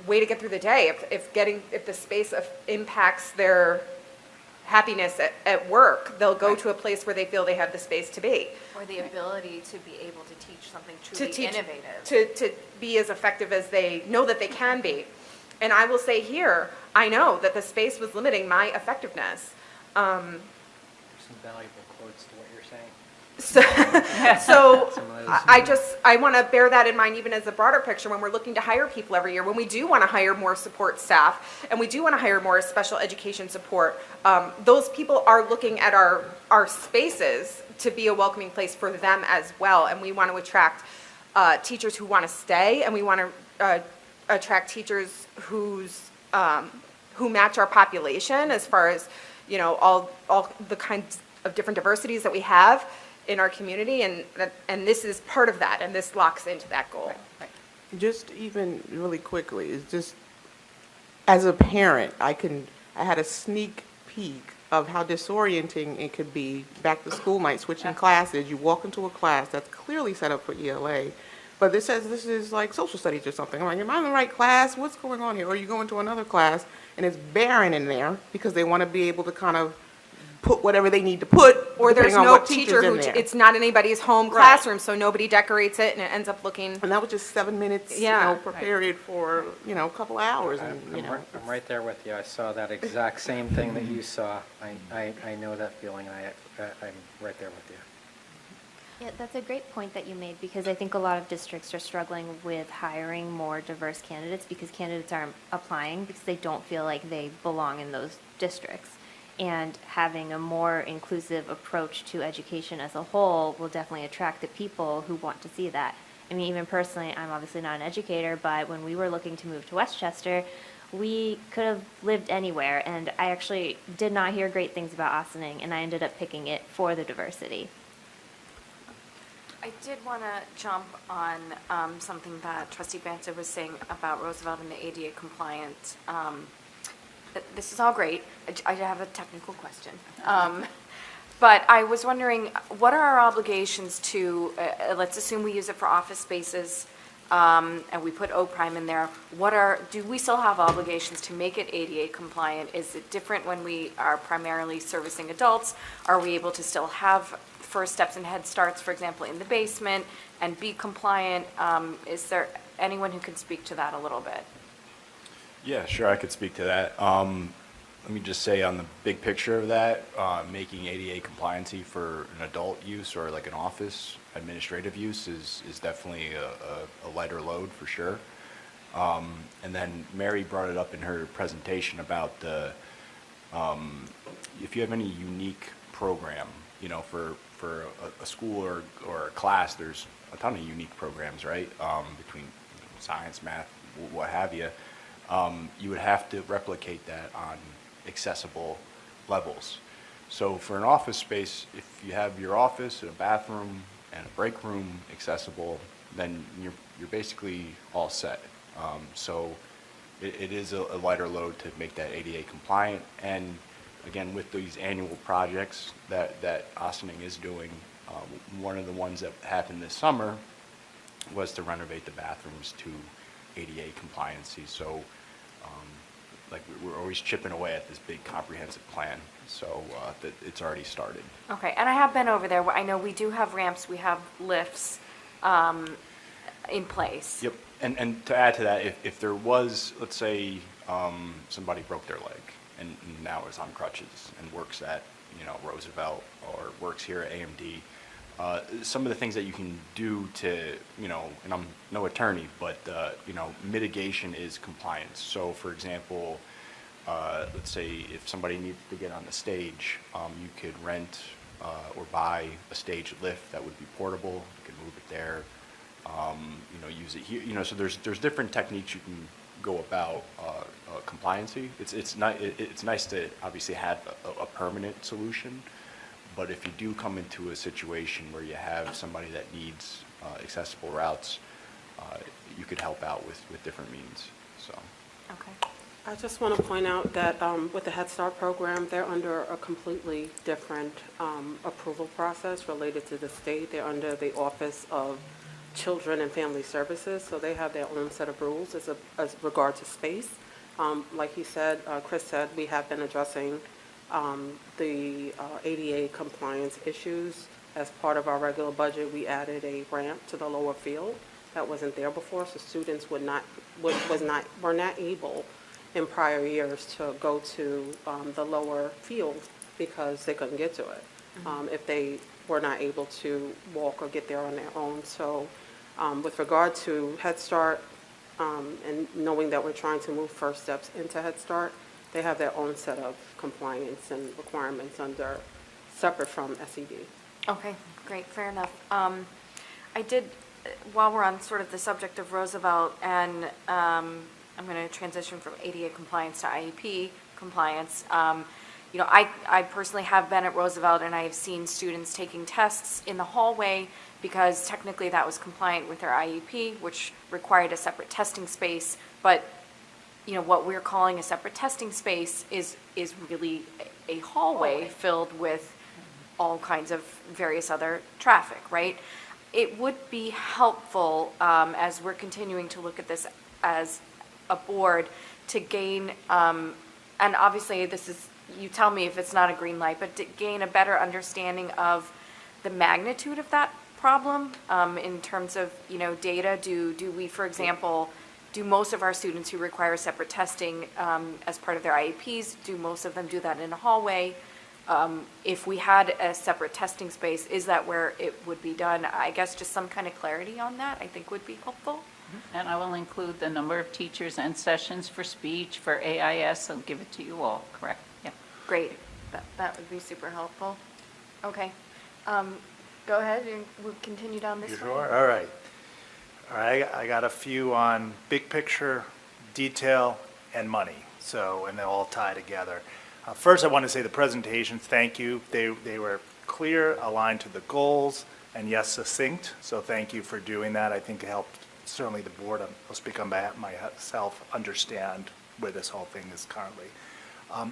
way to get through the day. If the space impacts their happiness at work, they'll go to a place where they feel they have the space to be. Or the ability to be able to teach something truly innovative. To be as effective as they know that they can be. And I will say here, I know that the space was limiting my effectiveness. Some valuable quotes to what you're saying. So I want to bear that in mind even as a broader picture when we're looking to hire people every year, when we do want to hire more support staff and we do want to hire more special education support, those people are looking at our spaces to be a welcoming place for them as well. And we want to attract teachers who want to stay, and we want to attract teachers who match our population as far as, you know, all the kinds of different diversities that we have in our community, and this is part of that, and this locks into that goal. Just even really quickly, is just, as a parent, I had a sneak peek of how disorienting it could be back to school night, switching classes. You walk into a class that's clearly set up for ELA, but this says this is like social studies or something. I'm like, am I in the right class? What's going on here? Or you go into another class and it's barren in there because they want to be able to kind of put whatever they need to put, Or there's depending on no what teacher teacher's in who, there. it's not anybody's home Right. classroom, so nobody decorates it, and it ends up looking, And that was just 7 minutes, Yeah. prepared it for, a couple of hours, and, I'm right there with you. I saw that exact same thing that you saw. I know that feeling, and I'm right there with you. Yeah, that's a great point that you made, because I think a lot of districts are struggling with hiring more diverse candidates because candidates aren't applying because they don't feel like they belong in those districts. And having a more inclusive approach to education as a whole will definitely attract the people who want to see that. I mean, even personally, I'm obviously not an educator, but when we were looking to move to Westchester, we could have lived anywhere, and I actually did not hear great things about Ossining, and I ended up picking it for the diversity. I did want to jump on something that Trustee Banter was saying about Roosevelt and the ADA compliant. This is all great. I have a technical question. But I was wondering, what are our obligations to, let's assume we use it for office spaces, and we put O prime in there. Do we still have obligations to make it ADA compliant? Is it different when we are primarily servicing adults? Are we able to still have First Steps and Head Starts, for example, in the basement and be compliant? Is there anyone who can speak to that a little bit? Yeah, sure, I could speak to that. Let me just say on the big picture of that, making ADA compliancy for an adult use or like an office administrative use is definitely a lighter load for sure. And then Mary brought it up in her presentation about the, if you have any unique program, for a school or a class, there's a ton of unique programs, right? Between science, math, what have you. You would have to replicate that on accessible levels. So for an office space, if you have your office and a bathroom and a break room accessible, then you're basically all set. So it is a lighter load to make that ADA compliant. And again, with these annual projects that Ossining is doing, one of the ones that happened this summer was to renovate the bathrooms to ADA compliancy. So we're always chipping away at this big comprehensive plan. So that it's already started. Okay, and I have been over there. I know we do have ramps, we have lifts in place. Yep. And to add to that, if there was, let's say, somebody broke their leg and now is on crutches and works at, Roosevelt or works here at AMD, some of the things that you can do to, and I'm no attorney, but, mitigation is compliance. So, for example, let's say if somebody needs to get on the stage, you could rent or buy a stage lift that would be portable. You could move it there, use it here. So there's different techniques you can go about compliancy. It's nice to obviously have a permanent solution, but if you do come into a situation where you have somebody that needs accessible routes, you could help out with different means. So. Okay. I just want to point out that with the Head Start program, they're under a completely different approval process related to the state. They're under the Office of Children and Family Services, so they have their own set of rules as regard to space. Like he said, Chris said, we have been addressing the ADA compliance issues. As part of our regular budget, we added a ramp to the lower field that wasn't there before, so students were not able in prior years to go to the lower field because they couldn't get to it if they were not able to walk or get there on their own. So with regard to Head Start and knowing that we're trying to move First Steps into Head Start, they have their own set of compliance and requirements separate from SED. Okay, great, fair enough. I did while we're on sort of the subject of Roosevelt, and I'm going to transition from ADA compliance to IEP compliance. You know, I personally have been at Roosevelt, and I have seen students taking tests in the hallway because technically that was compliant with their IEP, which required a separate testing space. But, you know, what we're calling a separate testing space is really a hallway filled with all kinds of various other traffic, right? It would be helpful, as we're continuing to look at this as a board, to gain, and obviously this is, you tell me if it's not a green light, but to gain a better understanding of the magnitude of that problem, in terms of, you know, data. Do we, for example, do most of our students who require separate testing as part of their IEPs, do most of them do that in a hallway? If we had a separate testing space, is that where it would be done? I guess just some kind of clarity on that, I think, would be helpful. And I will include the number of teachers and sessions for speech, for AIS, I'll give it to you all, correct? Yeah. Great, that would be super helpful. Okay, go ahead, and we'll continue down this You way. sure? All right. All right, I got a few on big picture, detail, and money, so, and they all tie together. First, I want to say the presentations, thank you. They were clear, aligned to the goals, and yes, succinct, so thank you for doing that. I think it helped certainly the board, I'll speak on behalf of myself, understand where this whole thing is currently.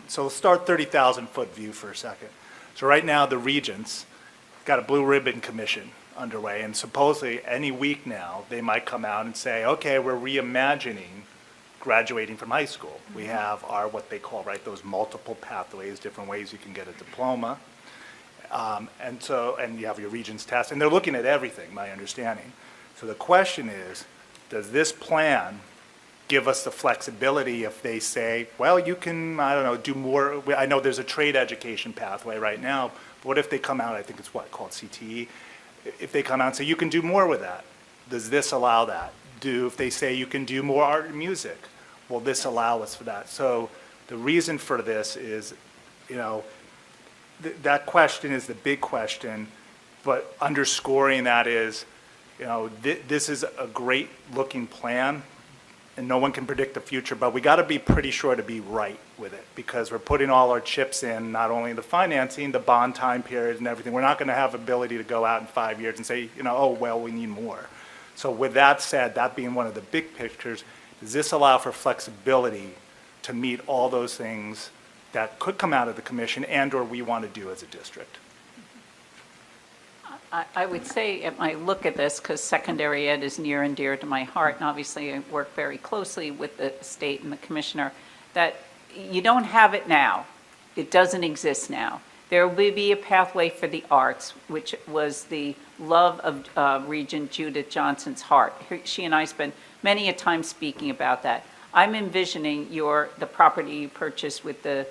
So we'll start 30,000-foot view for a second. So right now, the Regents got a blue ribbon commission underway, and supposedly any week now, they might come out and say, okay, we're reimagining graduating from high school. We have our, what they call, right, those multiple pathways, different ways you can get a diploma. And you have your Regents test, and they're looking at everything, my understanding. So the question is, does this plan give us the flexibility if they say, well, you can, I don't know, do more? I know there's a trade education pathway right now, but what if they come out, I think it's called CTE, if they come out and say, you can do more with that? Does this allow that? If they say you can do more art and music, will this allow us for that? So the reason for this is, you know, that question is the big question, but underscoring that is, you know, this is a great looking plan, and no one can predict the future, but we got to be pretty sure to be right with it, because we're putting all our chips in, not only the financing, the bond time period and everything. We're not going to have ability to go out in 5 years and say, you know, oh, well, we need more. So with that said, that being one of the big pictures, does this allow for flexibility to meet all those things that could come out of the commission and or we want to do as a district? I would say, if I look at this, because secondary ed is near and dear to my heart, and obviously I work very closely with the state and the commissioner, that you don't have it now. It doesn't exist now. There will be a pathway for the arts, which was the love of Regent Judith Johnson's heart. She and I spent many a time speaking about that. I'm envisioning the property you purchased with the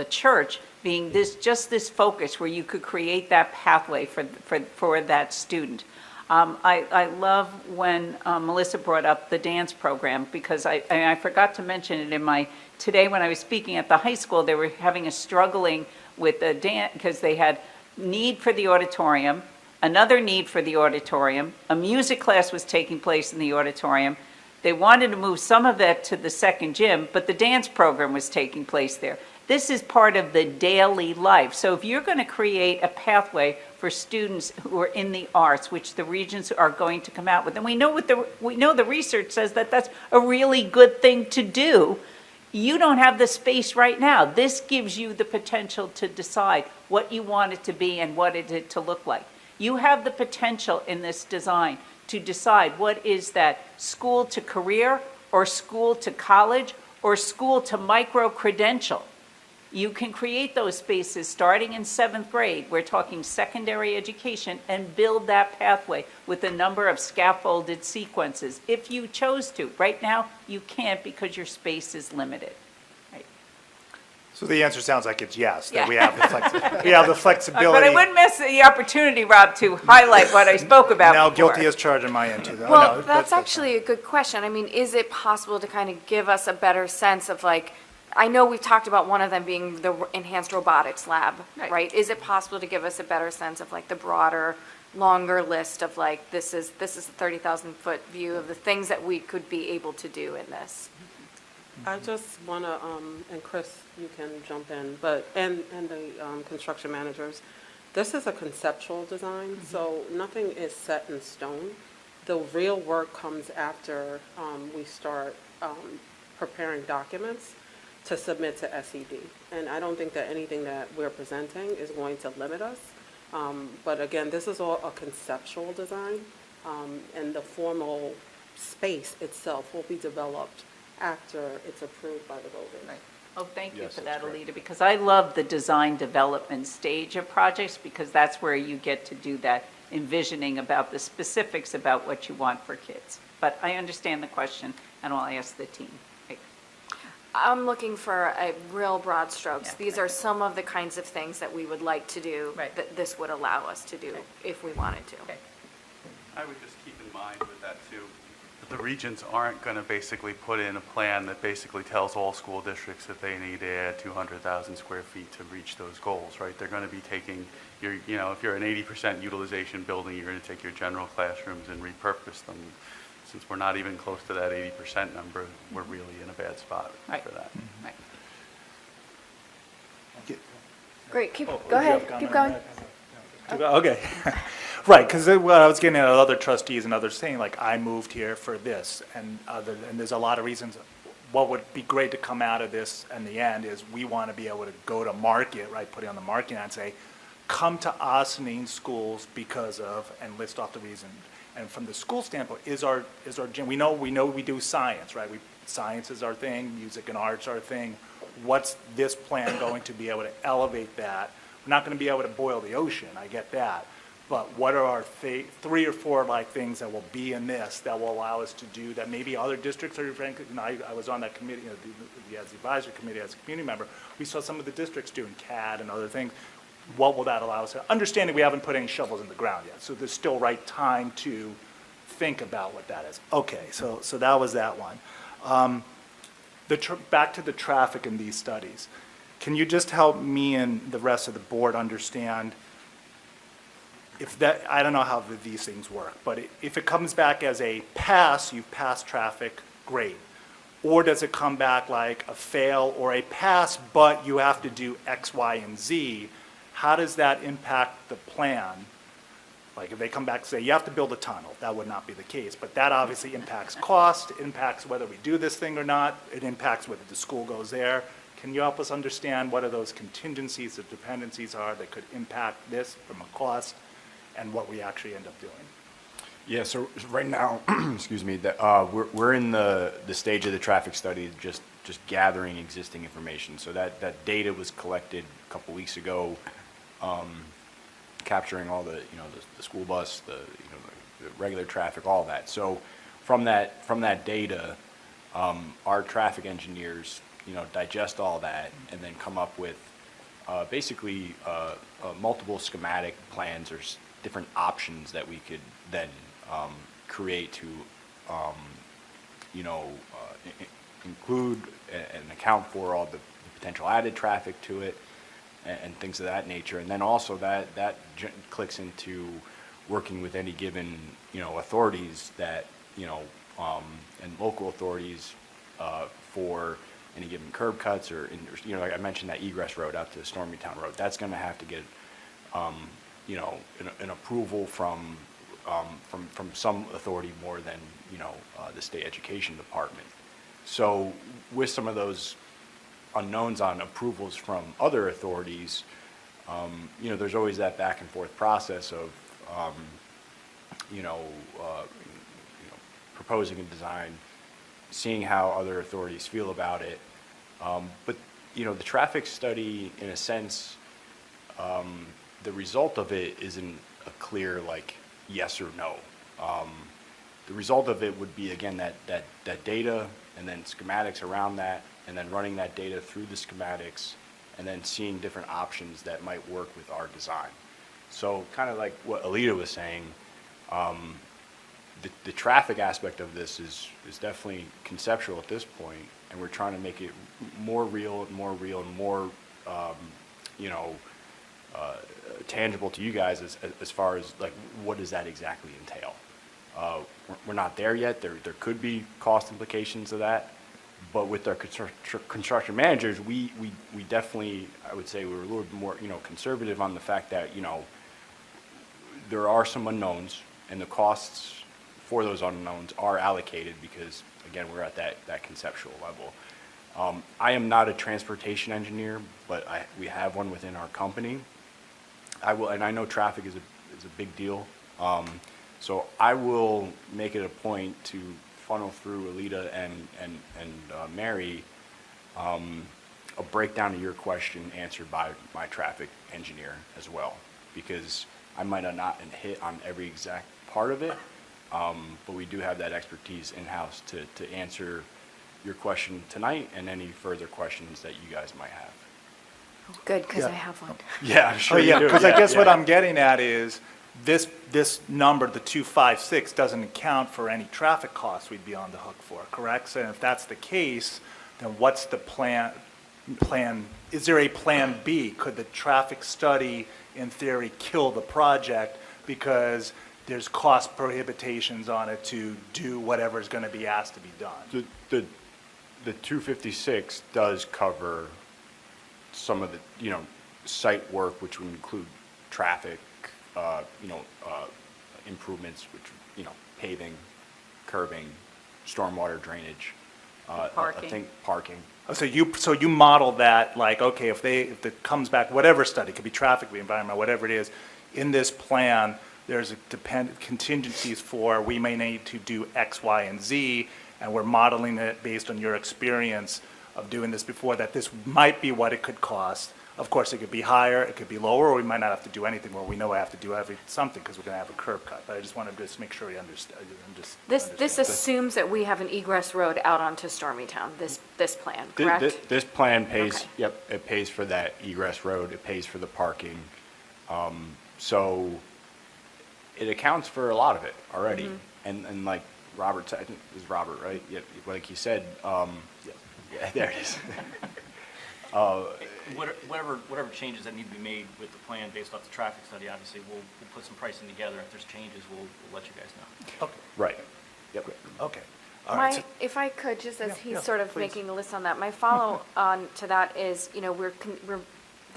church being just this focus where you could create that pathway for that student. I love when Melissa brought up the dance program, because I forgot to mention it today when I was speaking at the high school. They were having a struggling with the dance because they had need for the auditorium, another need for the auditorium, a music class was taking place in the auditorium. They wanted to move some of that to the second gym, but the dance program was taking place there. This is part of the daily life. So if you're going to create a pathway for students who are in the arts, which the Regents are going to come out with, and we know the research says that that's a really good thing to do. You don't have the space right now. This gives you the potential to decide what you want it to be and what it to look like. You have the potential in this design to decide what is that school to career or school to college or school to micro-credential. You can create those spaces starting in 7th grade. We're talking secondary education, and build that pathway with a number of scaffolded sequences if you chose to. Right now, you can't because your space is limited. Right. So the answer sounds like it's yes, that Yeah. we have the flexibility. But I wouldn't miss the opportunity, Rob, to highlight what I spoke about Now before. guilty as charged on my end too. though. Well, No, that's actually a good question. I mean, is it possible to kind of give us a better sense of, like, I know we've talked about one of them being the enhanced robotics lab, Right. right? Is it possible to give us a better sense of, like, the broader longer list of like, this is a 30,000-foot view of the things that we could be able to do in this. I just want to, and Chris, you can jump in, but, and the construction managers, this is a conceptual design, so nothing is set in stone. The real work comes after we start preparing documents to submit to SED. And I don't think that anything that we're presenting is going to limit us. But again, this is all a conceptual design, and the formal space itself will be developed after it's approved by the voters. Right. Oh, thank you Yes, for that's that, correct. Alita, because I love the design development stage of projects, because that's where you get to do that envisioning about the specifics about what you want for kids. But I understand the question, and I'll ask the team. Right. I'm looking for a real broad strokes. Yeah, These are some of the kinds of things that we would like to do, Right. that this would allow us to do Okay. if we wanted to. Okay. I would just keep in mind with that too, that the regions aren't going to basically put in a plan that basically tells all school districts that they need to add 200,000 square feet to reach those goals, right? They're going to be taking your, you know, if you're an 80% utilization building, you're going to take your general classrooms and repurpose them. Since we're not even close to that 80% number, we're really in a bad spot Right. for that. Right. Great, Oh, go ahead, keep going. Okay. Right, because what I was getting at other trustees and others saying, like, I moved here for this, and there's a lot of reasons. What would be great to come out of this in the end is we want to be able to go to market, right, put it on the market and say, come to Ossining schools because of, and list off the reason. And from the school standpoint, is our gym, we know we do science, right? Science is our thing, music and arts are our thing. What's this plan going to be able to elevate that? We're not going to be able to boil the ocean, I get that. But what are our 3 or 4 like things that will be in this that will allow us to do that maybe other districts are, frankly, you know, I was on that committee, you know, as the advisory committee, as a community member, we saw some of the districts doing CAD and other things. What will that allow us to, understanding we haven't put any shovels in the ground yet, so there's still right time to think about what that is. Okay, so that was that one. Back to the traffic in these studies. Can you just help me and the rest of the board understand if that, I don't know how these things work, but if it comes back as a pass, you've passed traffic, great. Or does it come back like a fail or a pass, but you have to do X, Y, and Z? How does that impact the plan? Like if they come back and say, you have to build a tunnel, that would not be the case, but that obviously impacts cost, impacts whether we do this thing or not, it impacts whether the school goes there. Can you help us understand what are those contingencies or dependencies are that could impact this from a cost and what we actually end up doing? Yeah, so right now, excuse me, we're in the stage of the traffic study, just gathering existing information. So that data was collected a couple weeks ago, capturing all the, you know, the school bus, the regular traffic, all that. So from that data, our traffic engineers, you know, digest all that and then come up with basically multiple schematic plans or different options that we could then create to, include and account for all the potential added traffic to it and things of that nature. And then also that clicks into working with any given, you know, authorities that, you know, and local authorities for any given curb cuts or, you know, like I mentioned that egress road out to Stormytown Road, that's going to have to get, you know, an approval from some authority more than, you know, the state education department. So with some of those unknowns on approvals from other authorities, you know, there's always that back and forth process of, proposing a design, seeing how other authorities feel about it. But, you know, the traffic study, in a sense, the result of it isn't a clear, like, yes or no. The result of it would be, again, that data and then schematics around that, and then running that data through the schematics, and then seeing different options that might work with our design. So kind of like what Alita was saying, the traffic aspect of this is definitely conceptual at this point, and we're trying to make it more real and more, tangible to you guys as far as like, what does that exactly entail? We're not there yet. There could be cost implications of that. But with our construction managers, we definitely, I would say, we're a little bit more, conservative on the fact that, there are some unknowns, and the costs for those unknowns are allocated because, again, we're at that conceptual level. I am not a transportation engineer, but we have one within our company. And I know traffic is a big deal. So I will make it a point to funnel through Alita and Mary a breakdown of your question answered by my traffic engineer as well, because I might not hit on every exact part of it, but we do have that expertise in-house to answer your question tonight and any further questions that you guys might have. Good, because Yeah. I have one. Yeah, I'm Oh, sure you yeah, do. because I Yeah, guess what yeah. I'm getting at is, this number, the 256, doesn't account for any traffic costs we'd be on the hook for, correct? So if that's the case, then what's the plan, is there a plan B? Could the traffic study, in theory, kill the project because there's cost prohibitations on it to do whatever is going to be asked to be done? The 256 does cover some of the, site work, which would include traffic, improvements, which, paving, curbing, stormwater drainage. Parking. I think parking. Oh, so you model that, like, okay, if it comes back, whatever study, it could be traffic, could be environment, whatever it is, in this plan, there's contingencies for, we may need to do X, Y, and Z, and we're modeling it based on your experience of doing this before, that this might be what it could cost. Of course, it could be higher, it could be lower, or we might not have to do anything, or we know I have to do something because we're going to have a curb cut. But I just wanted to just make sure we understand. This assumes that we have an egress road out onto Stormytown, this plan, correct? This plan pays, Okay. yep, it pays for that egress road, it pays for the parking. So it accounts for a lot of it already. And like Robert said, I think it was Robert, right? Yeah, like he said, yeah, there it is. Whatever changes that need to be made with the plan based off the traffic study, obviously, we'll put some pricing together. If there's changes, we'll let you guys know. Okay, Right, yep. okay. All right. so- If I could, just as he's yeah, sort of please. making a list on that, my follow-on to that is,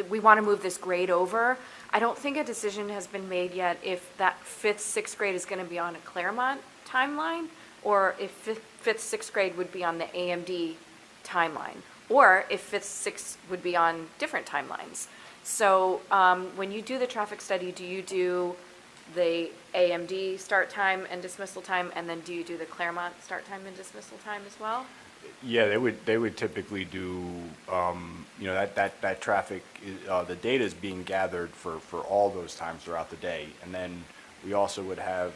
we want to move this grade over. I don't think a decision has been made yet if that fifth, sixth grade is going to be on a Claremont timeline, or if fifth, sixth grade would be on the AMD timeline, or if fifth, sixth would be on different timelines. So when you do the traffic study, do you do the AMD start time and dismissal time, and then do you do the Claremont start time and dismissal time as well? Yeah, they would typically do, that traffic, the data is being gathered for all those times throughout the day. And then we also would have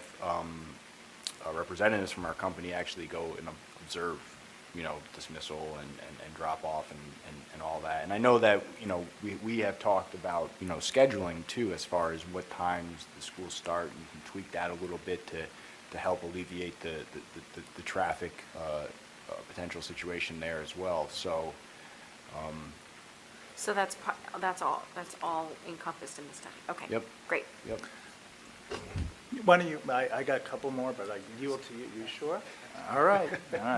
representatives from our company actually go and observe, dismissal and drop off and all that. And I know that, we have talked about, scheduling too, as far as what times the schools start. You can tweak that a little bit to help alleviate the traffic potential situation there as well. So, So that's all encompassed in the study. Okay. Yep. Great. yep. Why don't you, I got a couple more, but I yield to you. You sure? All right.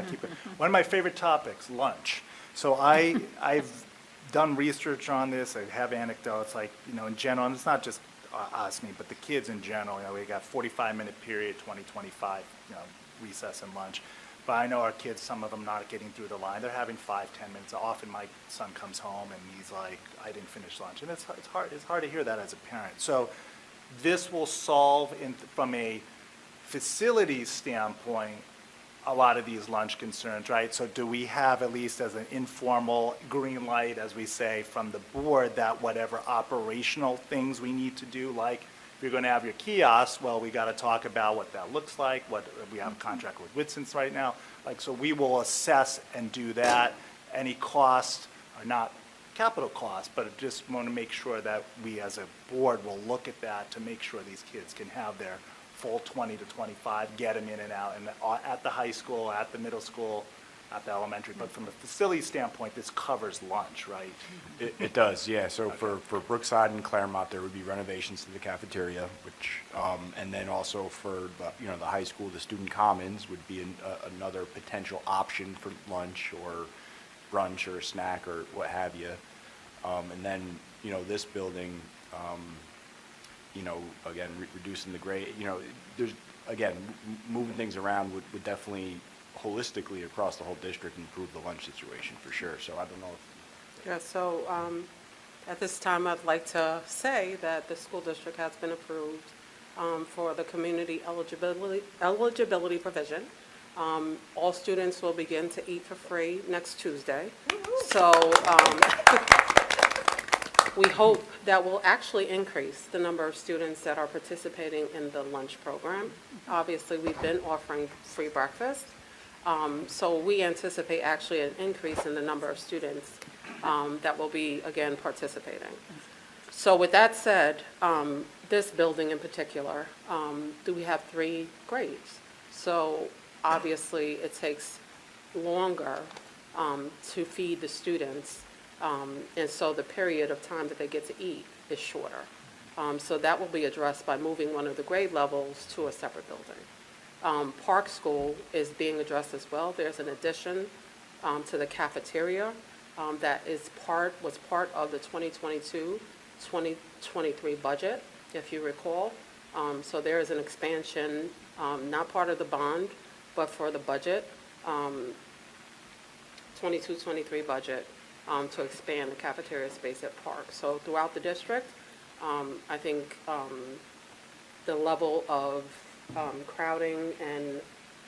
Keep it. One of my favorite topics, lunch. So I've done research on this. I have anecdotes, like, in general, and it's not just Ossining, but the kids in general. We got 45-minute period, 25, recess and lunch. But I know our kids, some of them not getting through the line. They're having 5, 10 minutes. Often my son comes home and he's like, I didn't finish lunch. And it's hard to hear that as a parent. So this will solve, from a facilities standpoint, a lot of these lunch concerns, right? So do we have, at least as an informal green light, as we say, from the board, that whatever operational things we need to do, like if you're going to have your kiosk, well, we got to talk about what that looks like, what we have a contract with Whitson's right now. So we will assess and do that. Any costs are not capital costs, but just want to make sure that we as a board will look at that to make sure these kids can have their full 20 to 25, get them in and out, and at the high school, at the middle school, at the elementary, but from a facility standpoint, this covers lunch, right? It does, yeah. So for Brookside and Claremont, there would be renovations to the cafeteria, which, and then also for the high school, the student commons would be another potential option for lunch or brunch or a snack or what have you. And then, this building, again, reducing the grade, there's, again, moving things around would definitely holistically across the whole district improve the lunch situation for sure. So I don't know if. Yeah, so at this time, I'd like to say that the school district has been approved for the community eligibility provision. All students will begin to eat for free next Tuesday. So we hope that will actually increase the number of students that are participating in the lunch program. Obviously, we've been offering free breakfast. So we anticipate actually an increase in the number of students that will be, again, participating. So with that said, this building in particular, we have 3 grades. So obviously, it takes longer to feed the students, and so the period of time that they get to eat is shorter. So that will be addressed by moving one of the grade levels to a separate building. Park School is being addressed as well. There's an addition to the cafeteria that was part of the 2022-2023 budget, if you recall. So there is an expansion, not part of the bond, but for the budget, 22-23 budget, to expand the cafeteria space at Park. So throughout the district, I think the level of crowding and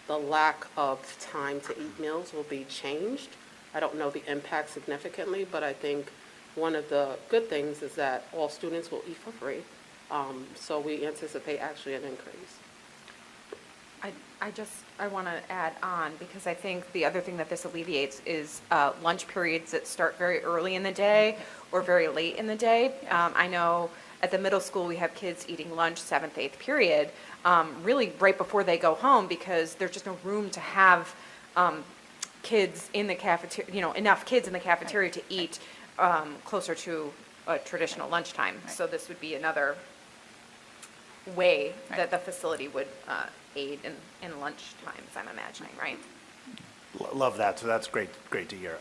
the lack of time to eat meals will be changed. I don't know the impact significantly, but I think one of the good things is that all students will eat for free. So we anticipate actually an increase. I want to add on, because I think the other thing that this alleviates is lunch periods that start very early in the day or very late in the day. I know at the middle school, we have kids eating lunch 7th, 8th period, really right before they go home, because there's just no room to have kids in the cafeteria, enough kids in the cafeteria to eat closer to a traditional lunchtime. So this would be another way that the facility would aid in lunch times, I'm imagining, right? Love that, so that's great to hear.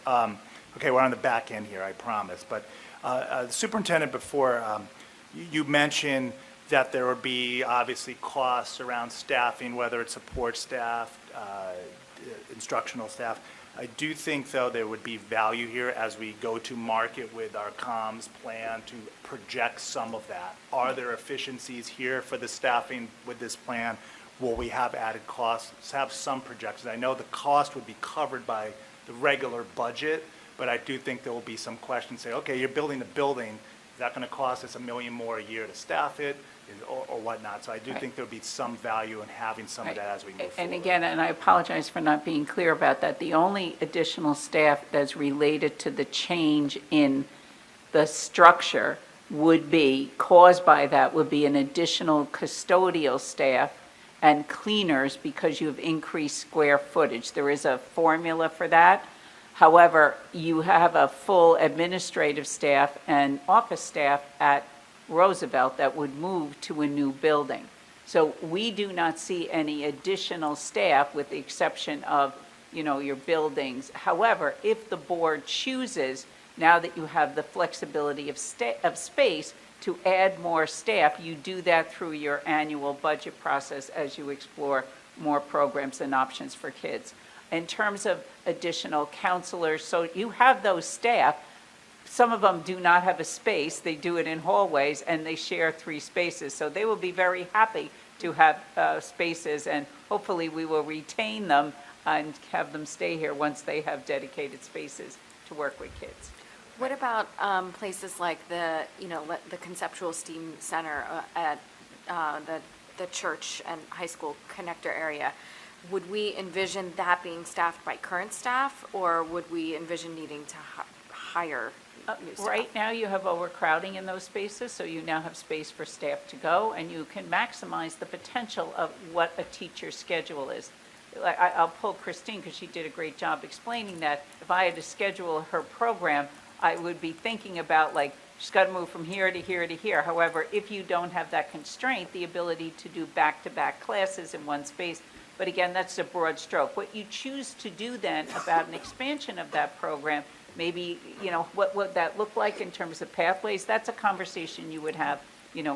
Okay, we're on the back end here, I promise, but the superintendent, before, you mentioned that there would be obviously costs around staffing, whether it's support staff, instructional staff. I do think, though, there would be value here as we go to market with our comms plan to project some of that. Are there efficiencies here for the staffing with this plan? Will we have added costs? Let's have some projections. I know the cost would be covered by the regular budget, but I do think there will be some questions, say, okay, you're building the building, is that going to cost us $1 million more a year to staff it, or whatnot? So I do think there'll be some value in having some of that as we move forward. And again, and I apologize for not being clear about that, the only additional staff that's related to the change in the structure would be, caused by that, would be an additional custodial staff and cleaners, because you have increased square footage. There is a formula for that. However, you have a full administrative staff and office staff at Roosevelt that would move to a new building. So we do not see any additional staff, with the exception of, your buildings. However, if the board chooses, now that you have the flexibility of space, to add more staff, you do that through your annual budget process as you explore more programs and options for kids. In terms of additional counselors, so you have those staff. Some of them do not have a space. They do it in hallways, and they share 3 spaces. So they will be very happy to have spaces, and hopefully we will retain them and have them stay here once they have dedicated spaces to work with kids. What about places like the Conceptual STEAM Center at the church and high school connector area? Would we envision that being staffed by current staff, or would we envision needing to hire new staff? Right now, you have overcrowding in those spaces, so you now have space for staff to go, and you can maximize the potential of what a teacher's schedule is. I'll pull Christine because she did a great job explaining that. If I had to schedule her program, I would be thinking about like, she's got to move from here to here to here. However, if you don't have that constraint, the ability to do back-to-back classes in one space, but again, that's a broad stroke. What you choose to do then about an expansion of that program, maybe, what would that look like in terms of pathways? That's a conversation you would have,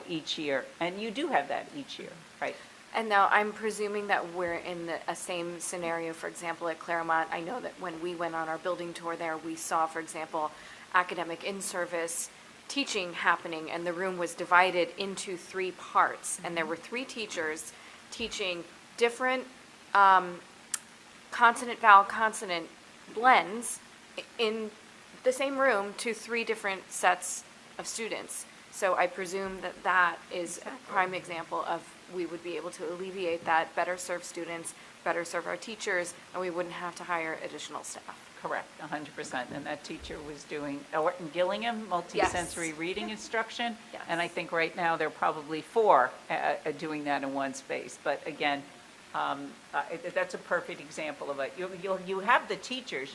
each year. And you do have that each year, right? And now I'm presuming that we're in a same scenario, for example, at Claremont. I know that when we went on our building tour there, we saw, for example, academic in-service teaching happening, and the room was divided into 3 parts. And there were 3 teachers teaching different consonant, vowel, consonant blends in the same room to 3 different sets of students. So I presume that that is a prime example of we would be able to alleviate that, better serve students, better serve our teachers, and we wouldn't have to hire additional staff. Correct, 100%. And that teacher was doing Orton Gillingham, multisensory reading instruction. Yes. And I think right now there are probably 4 doing that in one space. But again, that's a perfect example of it. You have the teachers,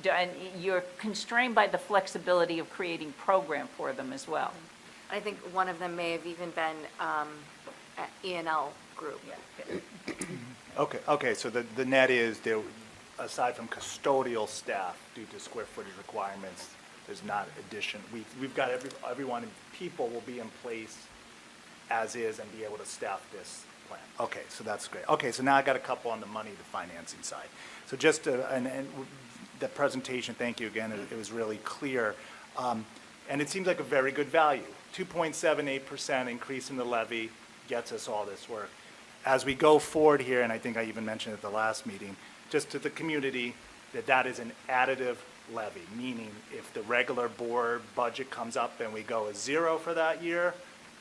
and you're constrained by the flexibility of creating program for them as well. I think one of them may have even been at E&L group. Okay, so the net is there, aside from custodial staff due to square footage requirements, there's not addition. We've got everyone, people will be in place as is and be able to staff this plan. Okay, so that's great. Okay, so now I got a couple on the money, the financing side. So just, and the presentation, thank you again, it was really clear. And it seems like a very good value. 2.78% increase in the levy gets us all this work. As we go forward here, and I think I even mentioned at the last meeting, just to the community, that is an additive levy, meaning if the regular board budget comes up and we go a 0 for that year,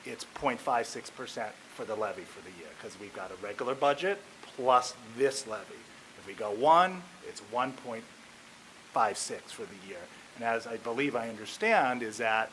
it's 0.56% for the levy for the year, because we've got a regular budget plus this levy. If we go 1, it's 1.56 for the year. And as I believe I understand is that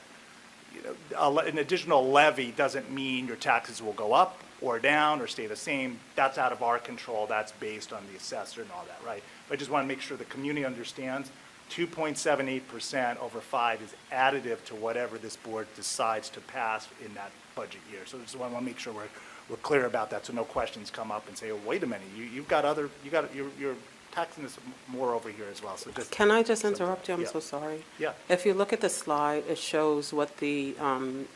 an additional levy doesn't mean your taxes will go up or down or stay the same. That's out of our control. That's based on the assessor and all that, right? But I just want to make sure the community understands 2.78% over 5 is additive to whatever this board decides to pass in that budget year. So I just want to make sure we're clear about that, so no questions come up and say, oh, wait a minute, you're taxing us more over here as well. So just. Can I just interrupt you? I'm Yeah. so sorry. Yeah. If you look at the slide, it shows what the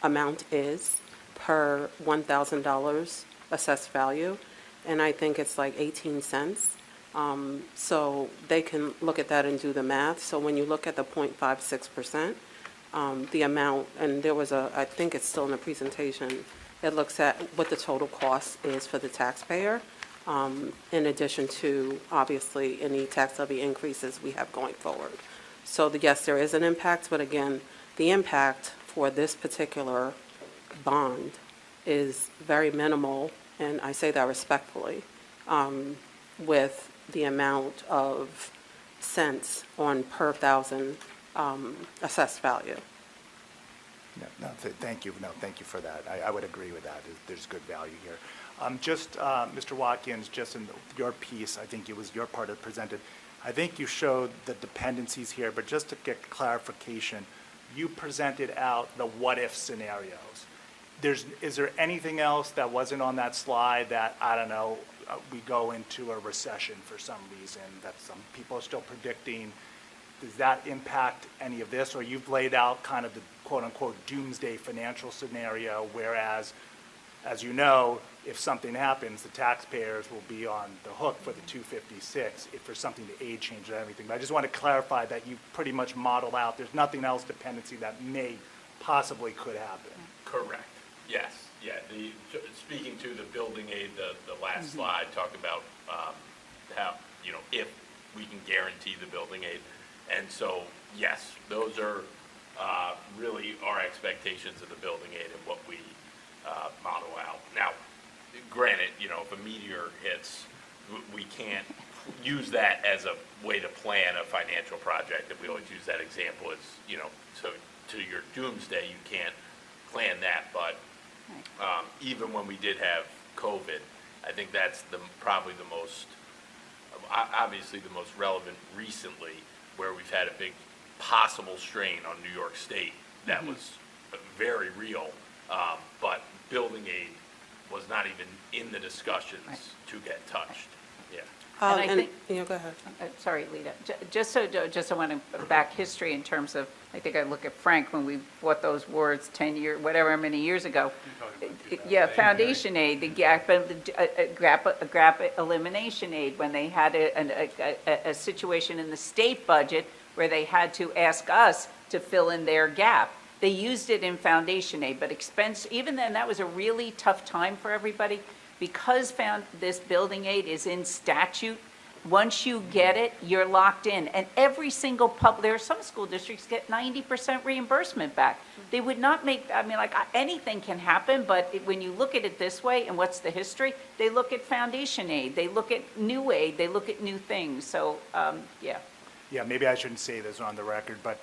amount is per $1,000 assessed value, and I think it's like 18 cents. So they can look at that and do the math. So when you look at the 0.56%, the amount, and there was I think it's still in the presentation, it looks at what the total cost is for the taxpayer, in addition to, obviously, any tax levy increases we have going forward. So yes, there is an impact, but again, the impact for this particular bond is very minimal, and I say that respectfully, with the amount of cents on per thousand assessed value. Thank you. No, thank you for that. I would agree with that. There's good value here. Mr. Watkins, just in your piece, I think it was your part that presented, I think you showed the dependencies here, but just to get clarification, you presented out the what-if scenarios. Is there anything else that wasn't on that slide that, I don't know, we go into a recession for some reason that some people are still predicting? Does that impact any of this? Or you've laid out kind of the quote-unquote doomsday financial scenario, whereas, as you know, if something happens, the taxpayers will be on the hook for the 256 if there's something to aid change or everything. But I just want to clarify that you pretty much modeled out, there's nothing else dependency that may possibly could happen. Correct. Yes. Yeah. Speaking to the building aid, the last slide talked about how, if we can guarantee the building aid. And so, yes, those are really our expectations of the building aid and what we model out. Now, granted, if a meteor hits, we can't use that as a way to plan a financial project. And we always use that example as, so to your doomsday, you can't plan that. But even when we did have COVID, I think that's probably the most obviously the most relevant recently, where we've had a big possible strain on New York State, that was very real, but building aid was not even in the discussions to get touched, yeah. And I think- Yeah, go ahead. Sorry, Lita. Just I want to back history in terms of, I think I look at Frank when we bought those words 10 years, whatever many years ago. Yeah, foundation aid, the gap elimination aid, when they had a situation in the state budget where they had to ask us to fill in their gap. They used it in foundation aid, but even then, that was a really tough time for everybody. Because this building aid is in statute, once you get it, you're locked in. And every single there are some school districts get 90% reimbursement back. They would not anything can happen, but when you look at it this way, and what's the history? They look at foundation aid, they look at new aid, they look at new things, so, yeah. Yeah, maybe I shouldn't say this on the record, but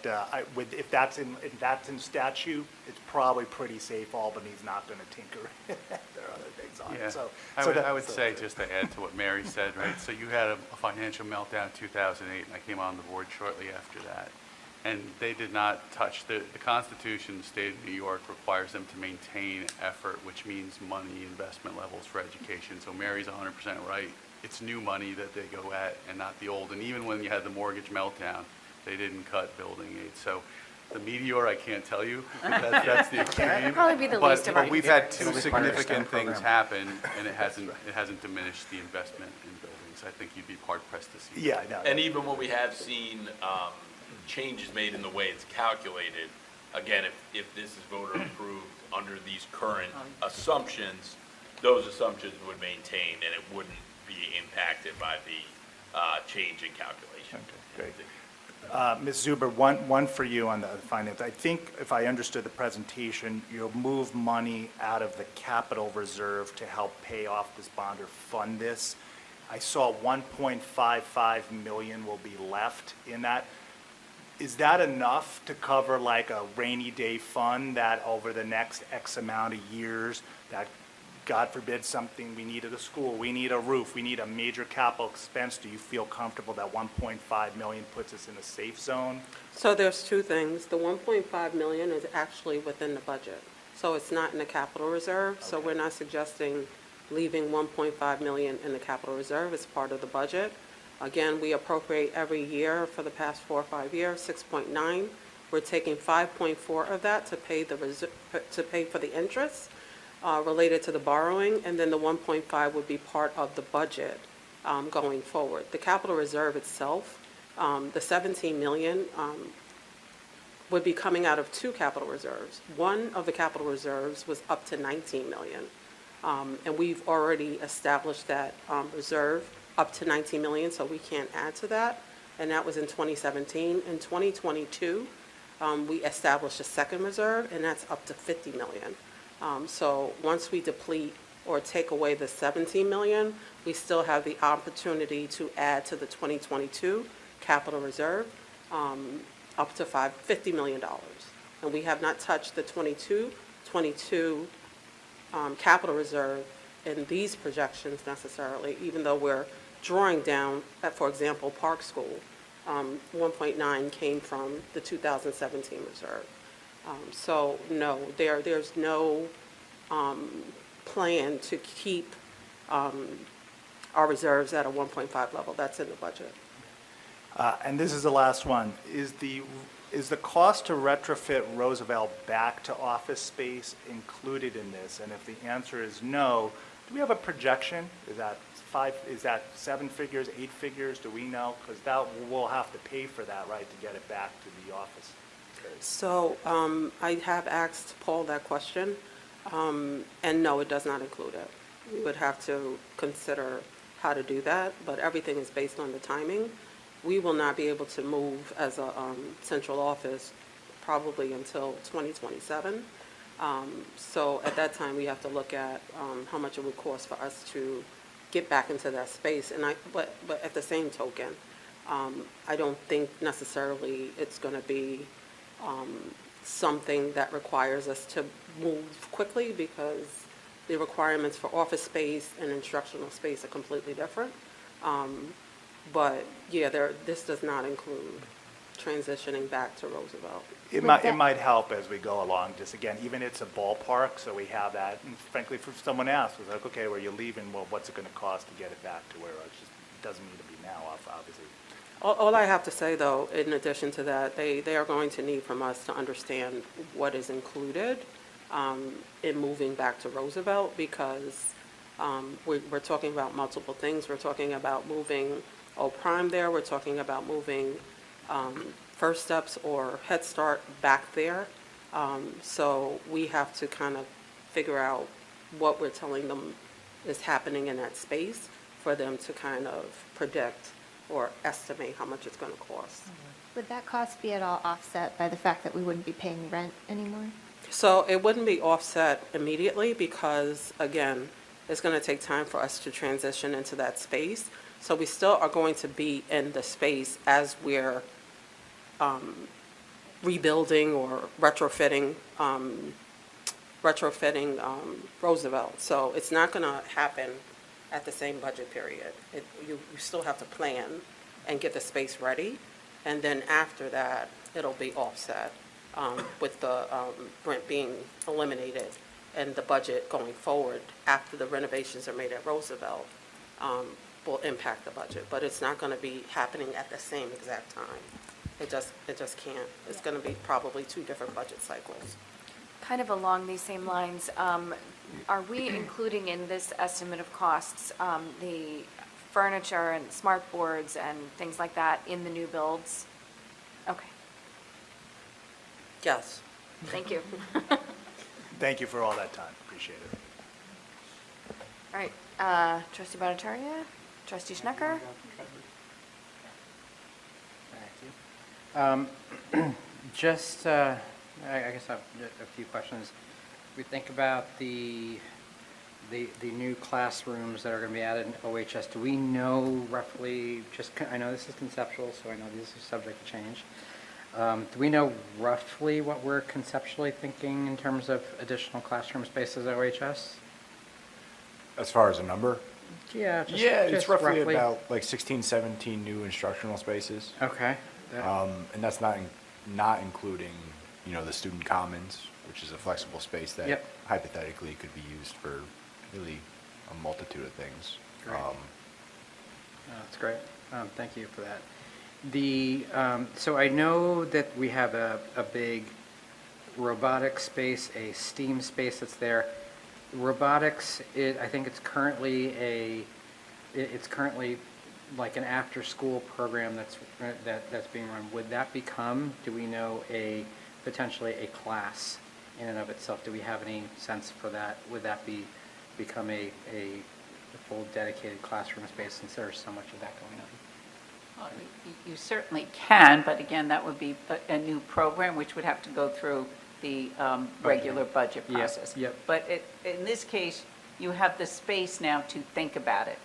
if that's in statute, it's probably pretty safe. Albany's not going to tinker. There are other things on Yeah, it. So I would say, just to add to what Mary said, right, so you had a financial meltdown in 2008, and I came on the board shortly after that. And they did not touch, the Constitution, the state of New York requires them to maintain effort, which means money, investment levels for education. So Mary's 100% right. It's new money that they go at and not the old. And even when you had the mortgage meltdown, they didn't cut building aid. So the meteor, I can't tell you, because that's the extreme. Probably be the least of our But we've had concerns. two significant things happen, and it hasn't diminished the investment in buildings. I think you'd be hard pressed to see. yeah, no. And even when we have seen changes made in the way it's calculated, again, if this is voter approved under these current assumptions, those assumptions would maintain and it wouldn't be impacted by the change in calculation. Okay, great. Ms. Zuber, one for you on the finance. I think if I understood the presentation, you'll move money out of the capital reserve to help pay off this bond or fund this. I saw 1.55 million will be left in that. Is that enough to cover like a rainy day fund that over the next X amount of years, that God forbid something, we needed a school, we need a roof, we need a major capital expense? Do you feel comfortable that 1.5 million puts us in a safe zone? So there's two things. The 1.5 million is actually within the budget. So it's not in the capital reserve. So we're not suggesting leaving 1.5 million in the capital reserve. It's part of the budget. Again, we appropriate every year for the past 4 or 5 years, 6.9. We're taking 5.4 of that to pay for the interest related to the borrowing, and then the 1.5 would be part of the budget going forward. The capital reserve itself, the 17 million would be coming out of two capital reserves. One of the capital reserves was up to 19 million, and we've already established that reserve up to 19 million, so we can't add to that, and that was in 2017. In 2022, we established a second reserve, and that's up to 50 million. So once we deplete or take away the 17 million, we still have the opportunity to add to the 2022 capital reserve up to $50 million. And we have not touched the 22 capital reserve in these projections necessarily, even though we're drawing down, for example, Park School, 1.9 came from the 2017 reserve. So no, there's no plan to keep our reserves at a 1.5 level. That's in the budget. And this is the last one. Is the cost to retrofit Roosevelt back to office space included in this? And if the answer is no, do we have a projection? Is that 7 figures, 8 figures? Do we know? Because we'll have to pay for that, right, to get it back to the office. So I have asked Paul that question, and no, it does not include it. We would have to consider how to do that, but everything is based on the timing. We will not be able to move as a central office probably until 2027. So at that time, we have to look at how much it would cost for us to get back into that space. But at the same token, I don't think necessarily it's going to be something that requires us to move quickly, because the requirements for office space and instructional space are completely different. But, yeah, this does not include transitioning back to Roosevelt. It Would might, it that- might help as we go along, just again, even it's a ballpark, so we have that. And frankly, if someone asks, was like, okay, where you're leaving, well, what's it gonna cost to get it back to where it's just, it doesn't need to be now, obviously. All I have to say, though, in addition to that, they are going to need from us to understand what is included in moving back to Roosevelt, because we're talking about multiple things. We're talking about moving Old Prime there. We're talking about moving First Steps or Head Start back there. So we have to kind of figure out what we're telling them is happening in that space for them to kind of predict or estimate how much it's going to cost. Would that cost be at all offset by the fact that we wouldn't be paying rent anymore? So it wouldn't be offset immediately because, again, it's going to take time for us to transition into that space. So we still are going to be in the space as we're rebuilding or retrofitting Roosevelt. So it's not going to happen at the same budget period. You still have to plan and get the space ready, and then after that, it'll be offset with the rent being eliminated, and the budget going forward after the renovations are made at Roosevelt will impact the budget, but it's not going to be happening at the same exact time. It just can't. It's going to be probably 2 different budget cycles. Kind of along these same lines, are we including in this estimate of costs the furniture and smart boards and things like that in the new builds? Okay, Yes. thank you. Thank you for all that time, appreciate it. All right, trustee Bonataria, trustee Schnecker? Thank you. Just, I guess I have a few questions. We think about the new classrooms that are going to be added in OHS. Do we know roughly, I know this is conceptual, so I know these are subject to change. Do we know roughly what we're conceptually thinking in terms of additional classroom spaces at OHS? As far as a number? Yeah, It's just roughly about like 16, 17 new instructional spaces. Okay. And that's not including, the student commons, which is a flexible space that Yep. hypothetically could be used for really a multitude of things. Great. That's great. Thank you for that. So I know that we have a big robotics space, a STEAM space that's there. Robotics, I think it's currently like an after-school program that's being run. Would that become, do we know, potentially a class in and of itself? Do we have any sense for that? Would that become a full dedicated classroom space since there's so much of that going on? You certainly can, but again, that would be a new program, which would have to go through the regular budget Yep, process. yep. But in this case, you have the space now to think about it.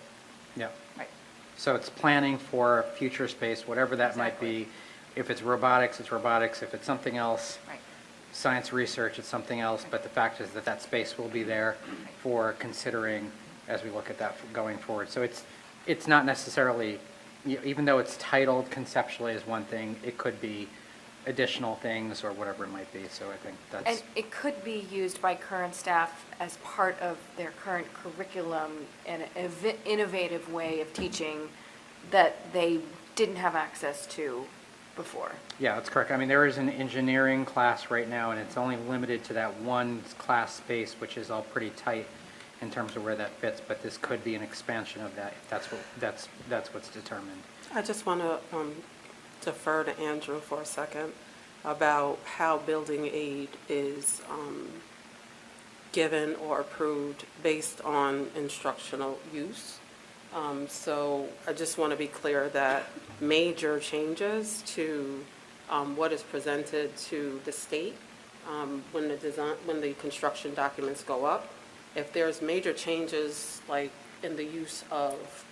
Yeah. Right. So it's planning for future space, whatever that might Exactly. be. If it's robotics, it's robotics. If it's something else, Right. science research, it's something else. But the fact is that space will be there for considering as we look at that going forward. So it's not necessarily, even though it's titled conceptually as one thing, it could be additional things or whatever it might be. So I think that's. And it could be used by current staff as part of their current curriculum and an innovative way of teaching that they didn't have access to before. Yeah, that's correct. I mean, there is an engineering class right now, and it's only limited to that one class space, which is all pretty tight in terms of where that fits, but this could be an expansion of that, if that's what's determined. I just want to defer to Andrew for a second about how building aid is given or approved based on instructional use. So I just want to be clear that major changes to what is presented to the state when the construction documents go up, if there's major changes like in the use of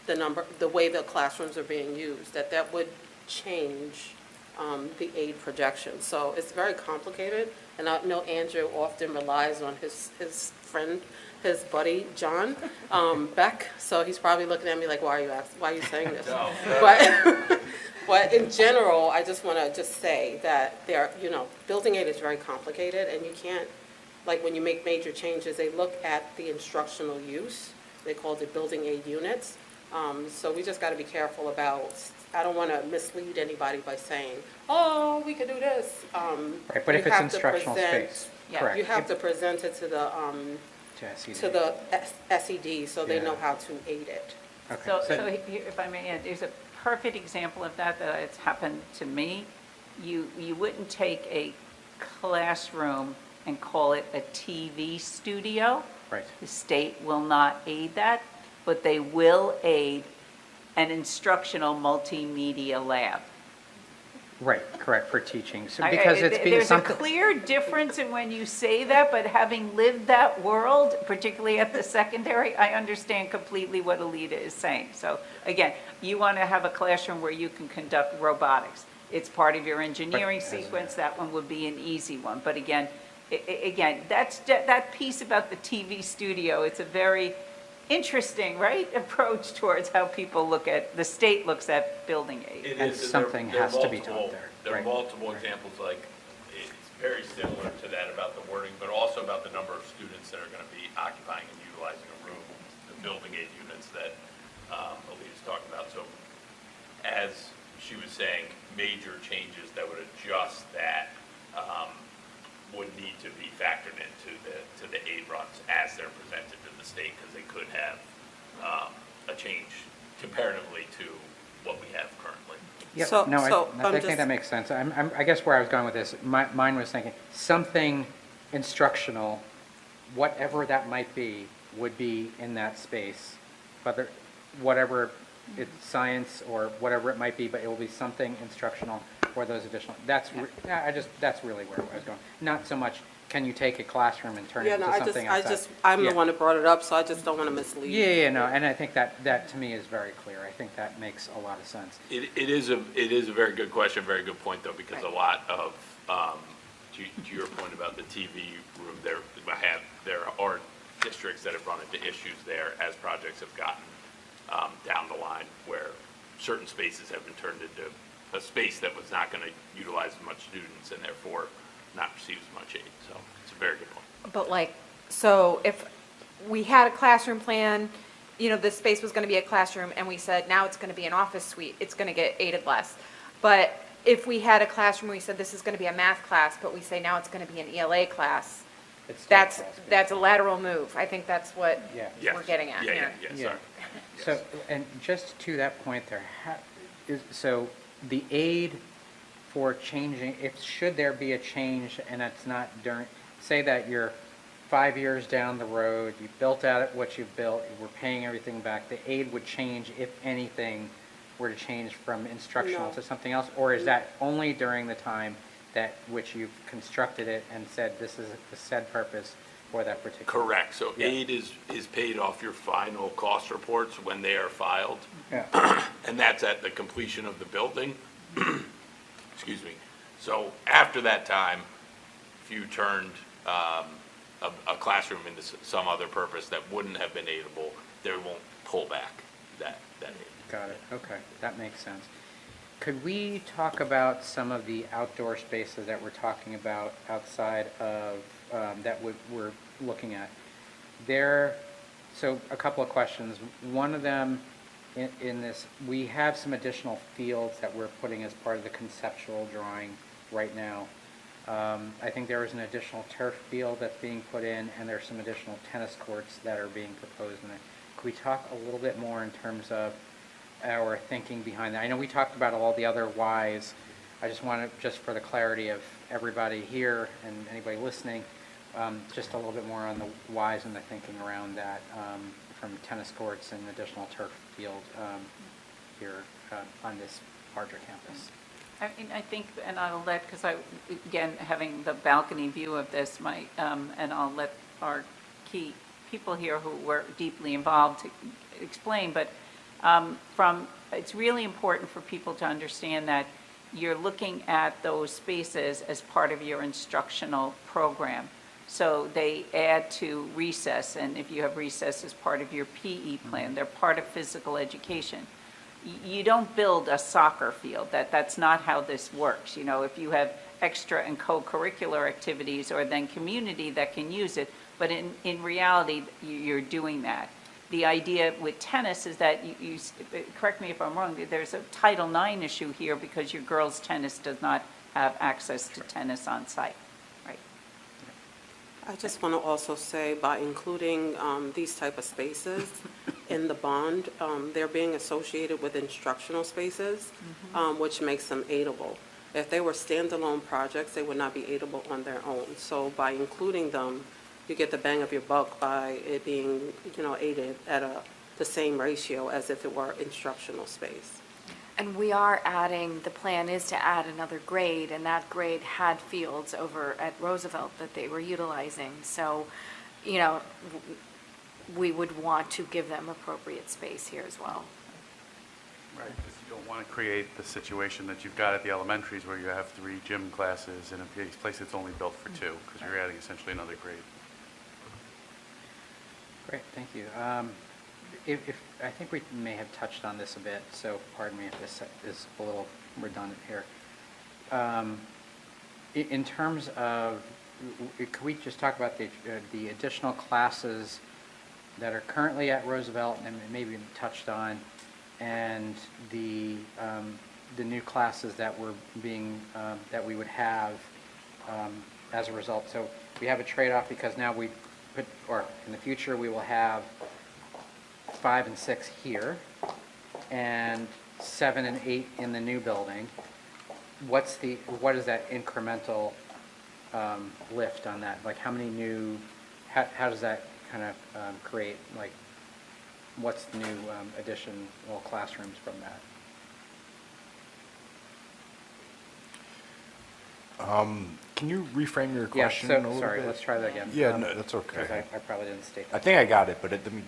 the way the classrooms are being used, that would change the aid projection. So it's very complicated, and I know Andrew often relies on his friend, his buddy, John Beck. So he's probably looking at me like, why are you saying this? But, but in general, I just want to just say that building aid is very complicated, and you can't, like when you make major changes, they look at the instructional use. They call it building aid units. So we just got to be careful about, I don't want to mislead anybody by saying, oh, we could do this. Right, but if You it's have to instructional present- space, Yeah. correct. You have to present it to the SED, so they Yeah. know how to aid it. Okay, So here, if I may add, there's a perfect example of that it's happened to me. You wouldn't take a classroom and call it a TV studio. Right. The state will not aid that, but they will aid an instructional multimedia lab. Right, correct, for teaching, so I- because it's being There's a something. clear difference in when you say that, but having lived that world, particularly at the secondary, I understand completely what Alita is saying. So again, you want to have a classroom where you can conduct robotics. It's part of your engineering sequence, that one would be an easy one. But again, that piece about the TV studio, it's a very interesting, right, approach towards how people the state looks at building aid. It And is, something there are has to be taught multiple- there, There are right. multiple examples, like, it's very similar to that about the wording, but also about the number of students that are going to be occupying and utilizing a room, the building aid units that Alita's talking about. So as she was saying, major changes that would adjust that would need to be factored into the aid runs as they're presented to the state, because they could have a change comparatively to what we have currently. Yeah, So- no, so I I'm think just- that makes sense. I guess where I was going with this, mine was thinking, something instructional, whatever that might be, would be in that space, whatever it's science or whatever it might be, but it will be something instructional for those additional, that's really where I was going. Not so much, can you take a classroom and turn it Yeah, into no, something outside? I'm the Yeah. one that brought it up, so I just don't want to mislead. Yeah, no, and I think that to me is very clear. I think that makes a lot of sense. It is a very good question, very good point, though, because a lot of, to your point about the TV room, there are districts that have run into issues there as projects have gotten down the line, where certain spaces have been turned into a space that was not going to utilize as much students and therefore not receive as much aid. So it's a very good point. But so if we had a classroom plan, this space was going to be a classroom, and we said, now it's going to be an office suite, it's going to get aided less. But if we had a classroom, we said this is going to be a math class, but we say now it's going to be an ELA class, It's still that's class. a lateral move. I think that's what Yeah. Yes. we're getting at Yeah, here. yeah, Yeah. sorry. So, and just to that point there, so the aid for changing, should there be a change and it's not during, say that you're 5 years down the road, you built out what you've built, we're paying everything back, the aid would change if anything were to change from instructional No. to something else? Or is that only during the time that which you've constructed it and said this is the said purpose for that particular? Correct. So Yeah. aid is paid off your final cost reports when they are filed. Yeah. And that's at the completion of the building. Excuse me. So after that time, if you turned a classroom into some other purpose that wouldn't have been aidable, they won't pull back that aid. Got it, okay, that makes sense. Could we talk about some of the outdoor spaces that we're talking about outside of, we're looking at? So a couple of questions. One of them, in this, we have some additional fields that we're putting as part of the conceptual drawing right now. I think there is an additional turf field that's being put in, and there's some additional tennis courts that are being proposed in it. Could we talk a little bit more in terms of our thinking behind that? I know we talked about all the other whys. I just want to, just for the clarity of everybody here and anybody listening, just a little bit more on the whys and the thinking around that, from tennis courts and additional turf field here on this larger campus. I mean, I think, and I'll let, because again, having the balcony view of this, and I'll let our key people here who were deeply involved to explain, but it's really important for people to understand that you're looking at those spaces as part of your instructional program. So they add to recess, and if you have recess as part of your PE plan, they're part of physical education. You don't build a soccer field. That's not how this works. You know, if you have extra and co-curricular activities or then community that can use it, but in reality, you're doing that. The idea with tennis is that you correct me if I'm wrong, there's a Title IX issue here because your girls' tennis does not have access to tennis on site, right? I just want to also say, by including these type of spaces in the bond, they're being associated with instructional spaces, which makes them aidable. If they were standalone projects, they would not be aidable on their own. So by including them, you get the bang of your buck by it being, aided at the same ratio as if it were instructional space. And we are adding, the plan is to add another grade, and that grade had fields over at Roosevelt that they were utilizing. So, we would want to give them appropriate space here as well. Right, because you don't want to create the situation that you've got at the elementaries where you have 3 gym classes in a place that's only built for 2, because you're adding essentially another grade. Great, thank you. I think we may have touched on this a bit, so pardon me if this is a little redundant here. In terms of, could we just talk about the additional classes that are currently at Roosevelt and maybe even touched on, and the new classes that were that we would have as a result? So we have a trade-off because now in the future we will have 5 and 6 here, and 7 and 8 in the new building. What is that incremental lift on that? Like, how many new? How does that kind of create? Like, what's the new additional classrooms from that? Can you reframe your Yeah. question? So sorry. Let's try that again. Yeah, no, that's okay. Because I probably didn't state that. I think I got it, but let me.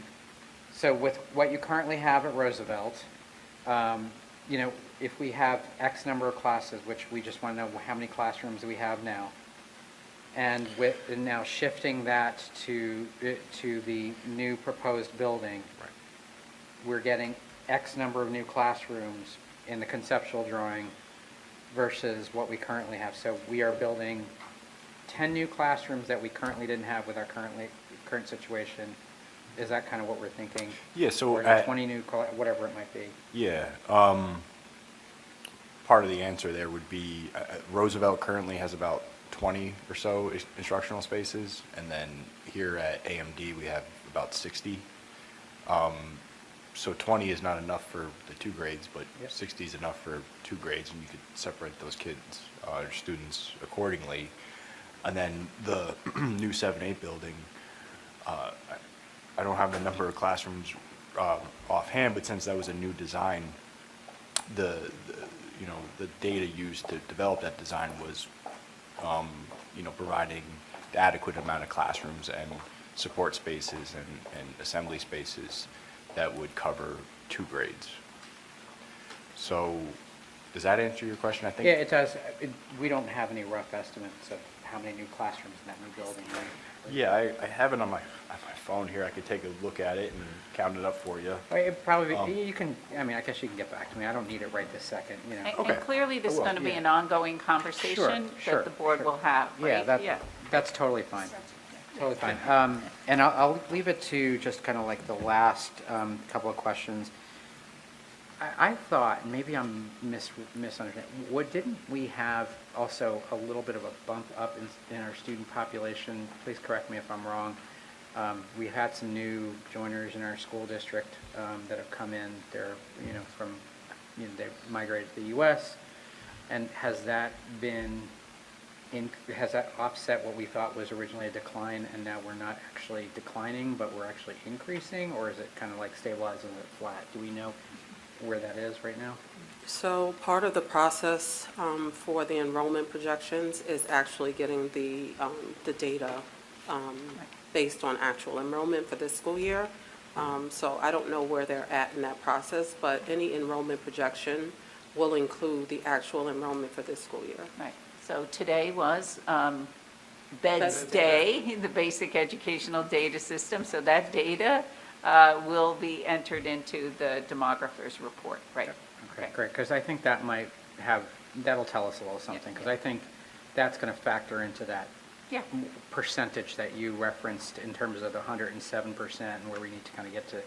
So with what you currently have at Roosevelt, if we have X number of classes, which we just want to know how many classrooms we have now, and now shifting that to the new proposed building, Right. we're getting X number of new classrooms in the conceptual drawing versus what we currently have. So we are building 10 new classrooms that we currently didn't have with our current situation. Is that kind of what we're thinking? Yeah, so Or 20 new, whatever it might be. Yeah. Part of the answer there would be Roosevelt currently has about 20 or so instructional spaces, and then here at AMD we have about 60. So 20 is not enough for the 2 grades, but Yep. 60 is enough for 2 grades, and you could separate those kids or students accordingly. And then the new 7-8 building, I don't have the number of classrooms offhand, but since that was a new design, the data used to develop that design was, providing the adequate amount of classrooms and support spaces and assembly spaces that would cover 2 grades. So, does that answer your question? I think. Yeah, it does. We don't have any rough estimates of how many new classrooms in that new building. Right? Yeah, I have it on my phone here. I could take a look at it and count it up for you. It probably, you can, I guess you can get back to me. I don't need it right this second, Okay. And clearly, this is I will. going to be Yeah. an ongoing conversation Sure, that the board sure. will have, Yeah, right? that's totally fine. Totally fine. And I'll leave it to just kind of like the last couple of questions. I thought, maybe I'm misunderstanding, didn't we have also a little bit of a bump up in our student population? Please correct me if I'm wrong. We had some new joiners in our school district that have come in. They're, they migrated to the U.S. And has that offset what we thought was originally a decline, and now we're not actually declining, but we're actually increasing? Or is it kind of like stabilizing it flat? Do we know where that is right now? So part of the process for the enrollment projections is actually getting the data based on actual enrollment for this school year. So I don't know where they're at in that process, but any enrollment projection will include the actual enrollment for this school year. Right. So today was Beds Day, the basic educational data system. So that data will be entered into the demographer's report, right? Okay, great, because I think that might that'll tell us a little something, because I think that's going to factor into that Yeah. percentage that you referenced in terms of the 107% and where we need to kind of get to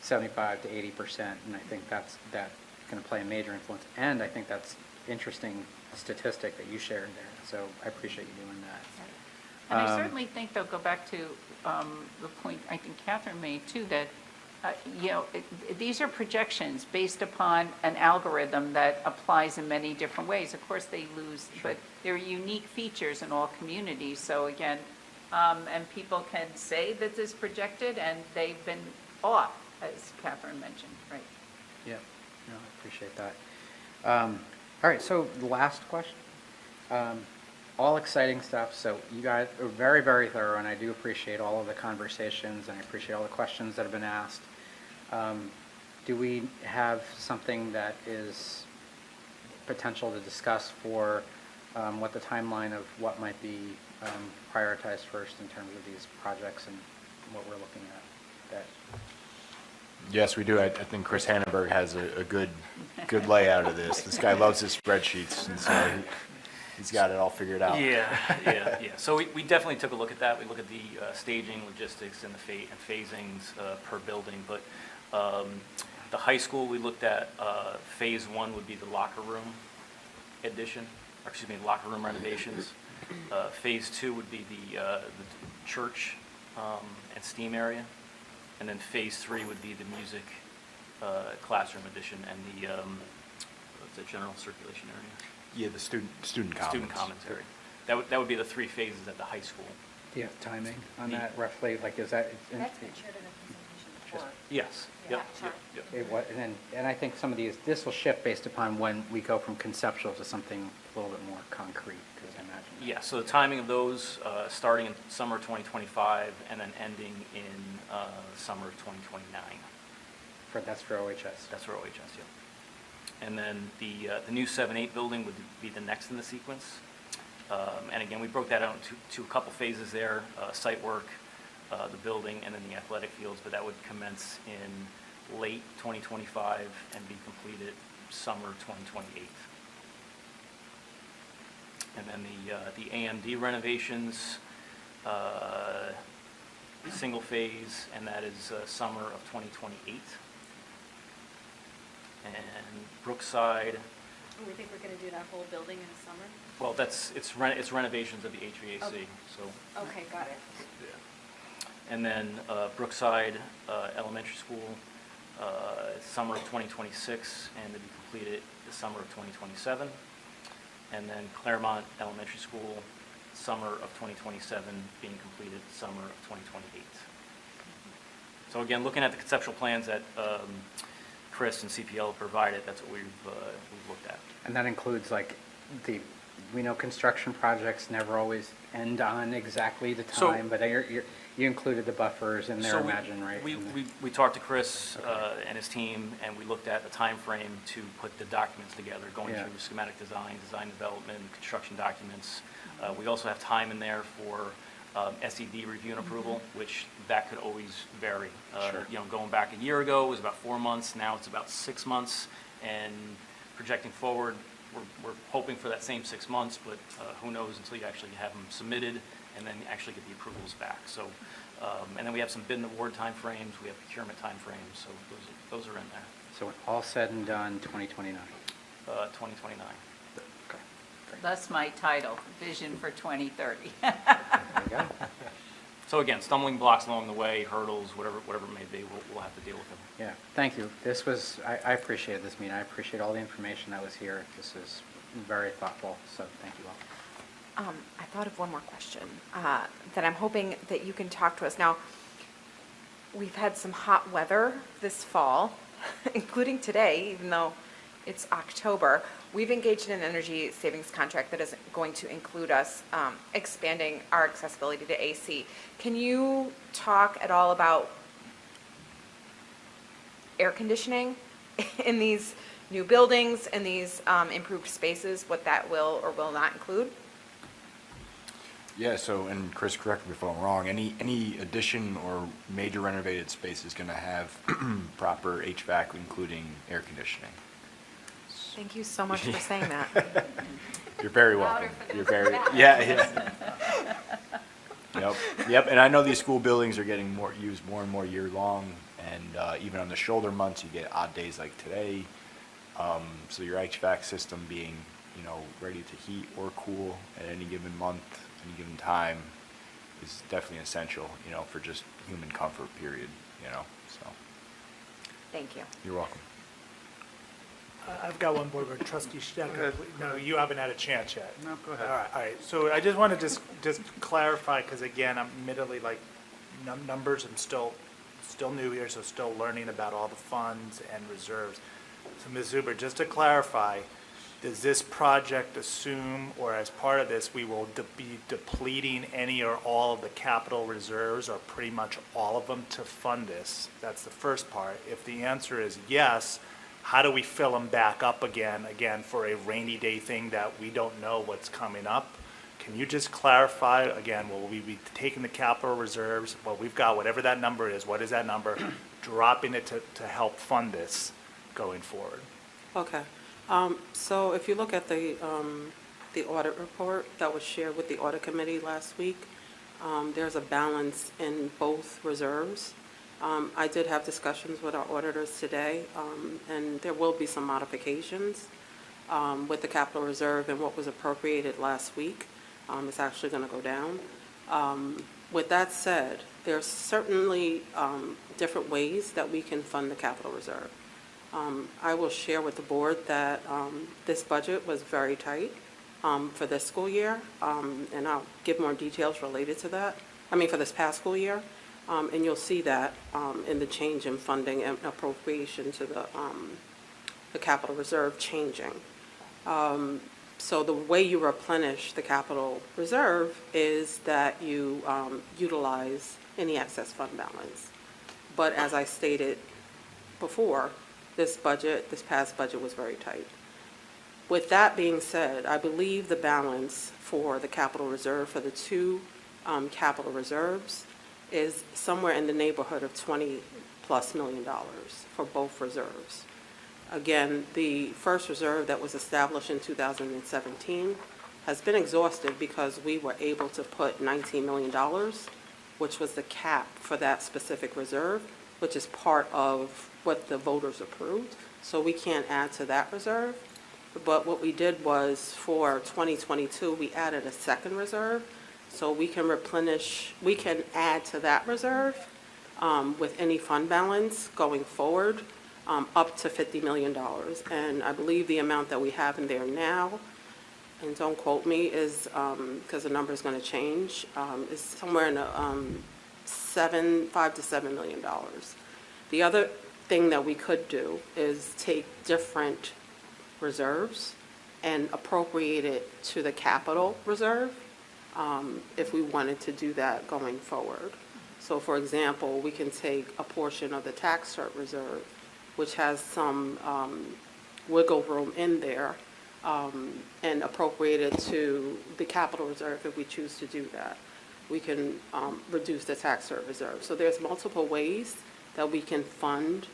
75 to 80%. And I think that's going to play a major influence. And I think that's interesting statistic that you shared there. So I appreciate you doing that. And I certainly think they'll go back to the point I think Catherine made too, that, these are projections based upon an algorithm that applies in many different ways. Of course, they lose, but there are unique features in all communities. So again, and people can say that this is projected and they've been off, as Catherine mentioned, right? Yeah, no, I appreciate that. All right, so the last question. All exciting stuff. So you guys are very, very thorough, and I do appreciate all of the conversations, and I appreciate all the questions that have been asked. Do we have something that is potential to discuss for what the timeline of what might be prioritized first in terms of these projects and what we're looking at? That Yes, we do. I think Chris Hannenberg has a good layout of this. This guy loves his spreadsheets, and so he's got it all figured out. Yeah. So we definitely took a look at that. We look at the staging, logistics, and the phasings per building. But the high school, we looked at phase one would be the locker room addition, or excuse me, locker room renovations. Phase two would be the church and STEAM area. And then phase three would be the music classroom addition and the general circulation area. Yeah, the student commons. Student commons area. That would be the three phases at the high school. do you have timing on that roughly? Like, is that? That's been shared in a presentation before. Yes. Yeah, Yep. And I think some of these, this will shift based upon when we go from conceptual to something a little bit more concrete, because I imagine. Yeah, so the timing of those, starting in summer of 2025 and then ending in summer of 2029. That's for OHS. That's for OHS, yeah. And then the new 7-8 building would be the next in the sequence. And again, we broke that out into a couple phases there, site work, the building, and then the athletic fields, but that would commence in late 2025 and be completed summer 2028. And then the AMD renovations, single phase, and that is summer of 2028. And Brookside, We think we're going to do that whole building in the summer? well, it's renovations of the HVAC, Okay. so. Okay, got it. And then Brookside Elementary School, summer of 2026, and to be completed the summer of 2027. And then Claremont Elementary School, summer of 2027, being completed summer of 2028. So again, looking at the conceptual plans that Chris and CPL provided, that's what we've looked at. And that includes like we know construction projects never always end on exactly the So- time, but you included the buffers in there, So imagine, right? we talked to Chris and his team, and we looked at the time frame to put the documents together, going Yeah. through schematic design, design development, construction documents. We also have time in there for SED review and approval, which that could always vary. Sure. Going back a year ago, it was about 4 months, now it's about 6 months, and projecting forward, we're hoping for that same 6 months, but who knows until you actually have them submitted and then actually get the approvals back. So, and then we have some bid and award timeframes, we have procurement timeframes, so those are in there. So when all said and done, 2029. 2029. Okay, great. That's my title, Vision for 2030. There you go. So again, stumbling blocks along the way, hurdles, whatever it may be, we'll have to deal with them. Yeah, thank you. This was, I appreciated this meeting. I appreciate all the information that was here. This is very thoughtful, so thank you all. I thought of one more question that I'm hoping that you can talk to us. Now, we've had some hot weather this fall, including today, even though it's October. We've engaged in an energy savings contract that is going to include us expanding our accessibility to AC. Can you talk at all about air conditioning in these new buildings and these improved spaces, what that will or will not include? Yeah, so, and Chris, correct me if I'm wrong, any addition or major renovated space is going to have proper HVAC, including air conditioning. Thank you so much for saying that. You're very welcome. You're very, yeah. Yep, and I know these school buildings are getting used more and more year-long, and even on the shoulder months, you get odd days like today. So your HVAC system being, ready to heat or cool at any given month, any given time is definitely essential, for just human comfort, period, so. Thank you. You're welcome. I've got one board member, trustee Stecker. No, you haven't had a chance yet. No, go ahead. All right. So I just want to just clarify, because again, I'm admittedly like numbers, I'm still new here, so still learning about all the funds and reserves. So Ms. Zuber, just to clarify, does this project assume, or as part of this, we will be depleting any or all of the capital reserves, or pretty much all of them, to fund this? That's the first part. If the answer is yes, how do we fill them back up again for a rainy day thing that we don't know what's coming up? Can you just clarify, again, will we be taking the capital reserves, well, we've got whatever that number is, what is that number, dropping it to help fund this going forward? Okay. So if you look at the audit report that was shared with the audit committee last week, there's a balance in both reserves. I did have discussions with our auditors today, and there will be some modifications with the capital reserve, and what was appropriated last week is actually going to go down. With that said, there's certainly different ways that we can fund the capital reserve. I will share with the board that this budget was very tight for this school year, and I'll give more details related to that. For this past school year. And you'll see that in the change in funding and appropriation to the capital reserve changing. So the way you replenish the capital reserve is that you utilize any excess fund balance. But as I stated before, this past budget was very tight. With that being said, I believe the balance for the capital reserve for the two capital reserves is somewhere in the neighborhood of $20+ million for both reserves. Again, the first reserve that was established in 2017 has been exhausted because we were able to put $19 million, which was the cap for that specific reserve, which is part of what the voters approved. So we can't add to that reserve. But what we did was for 2022, we added a second reserve. So we can add to that reserve with any fund balance going forward up to $50 million. And I believe the amount that we have in there now, and don't quote me, is, because the number is going to change, is somewhere in the $5 to $7 million. The other thing that we could do is take different reserves and appropriate it to the capital reserve if we wanted to do that going forward. So for example, we can take a portion of the tax cert reserve, which has some wiggle room in there, and appropriate it to the capital reserve if we choose to do that. We can reduce the tax cert reserve. So there's multiple ways that we can fund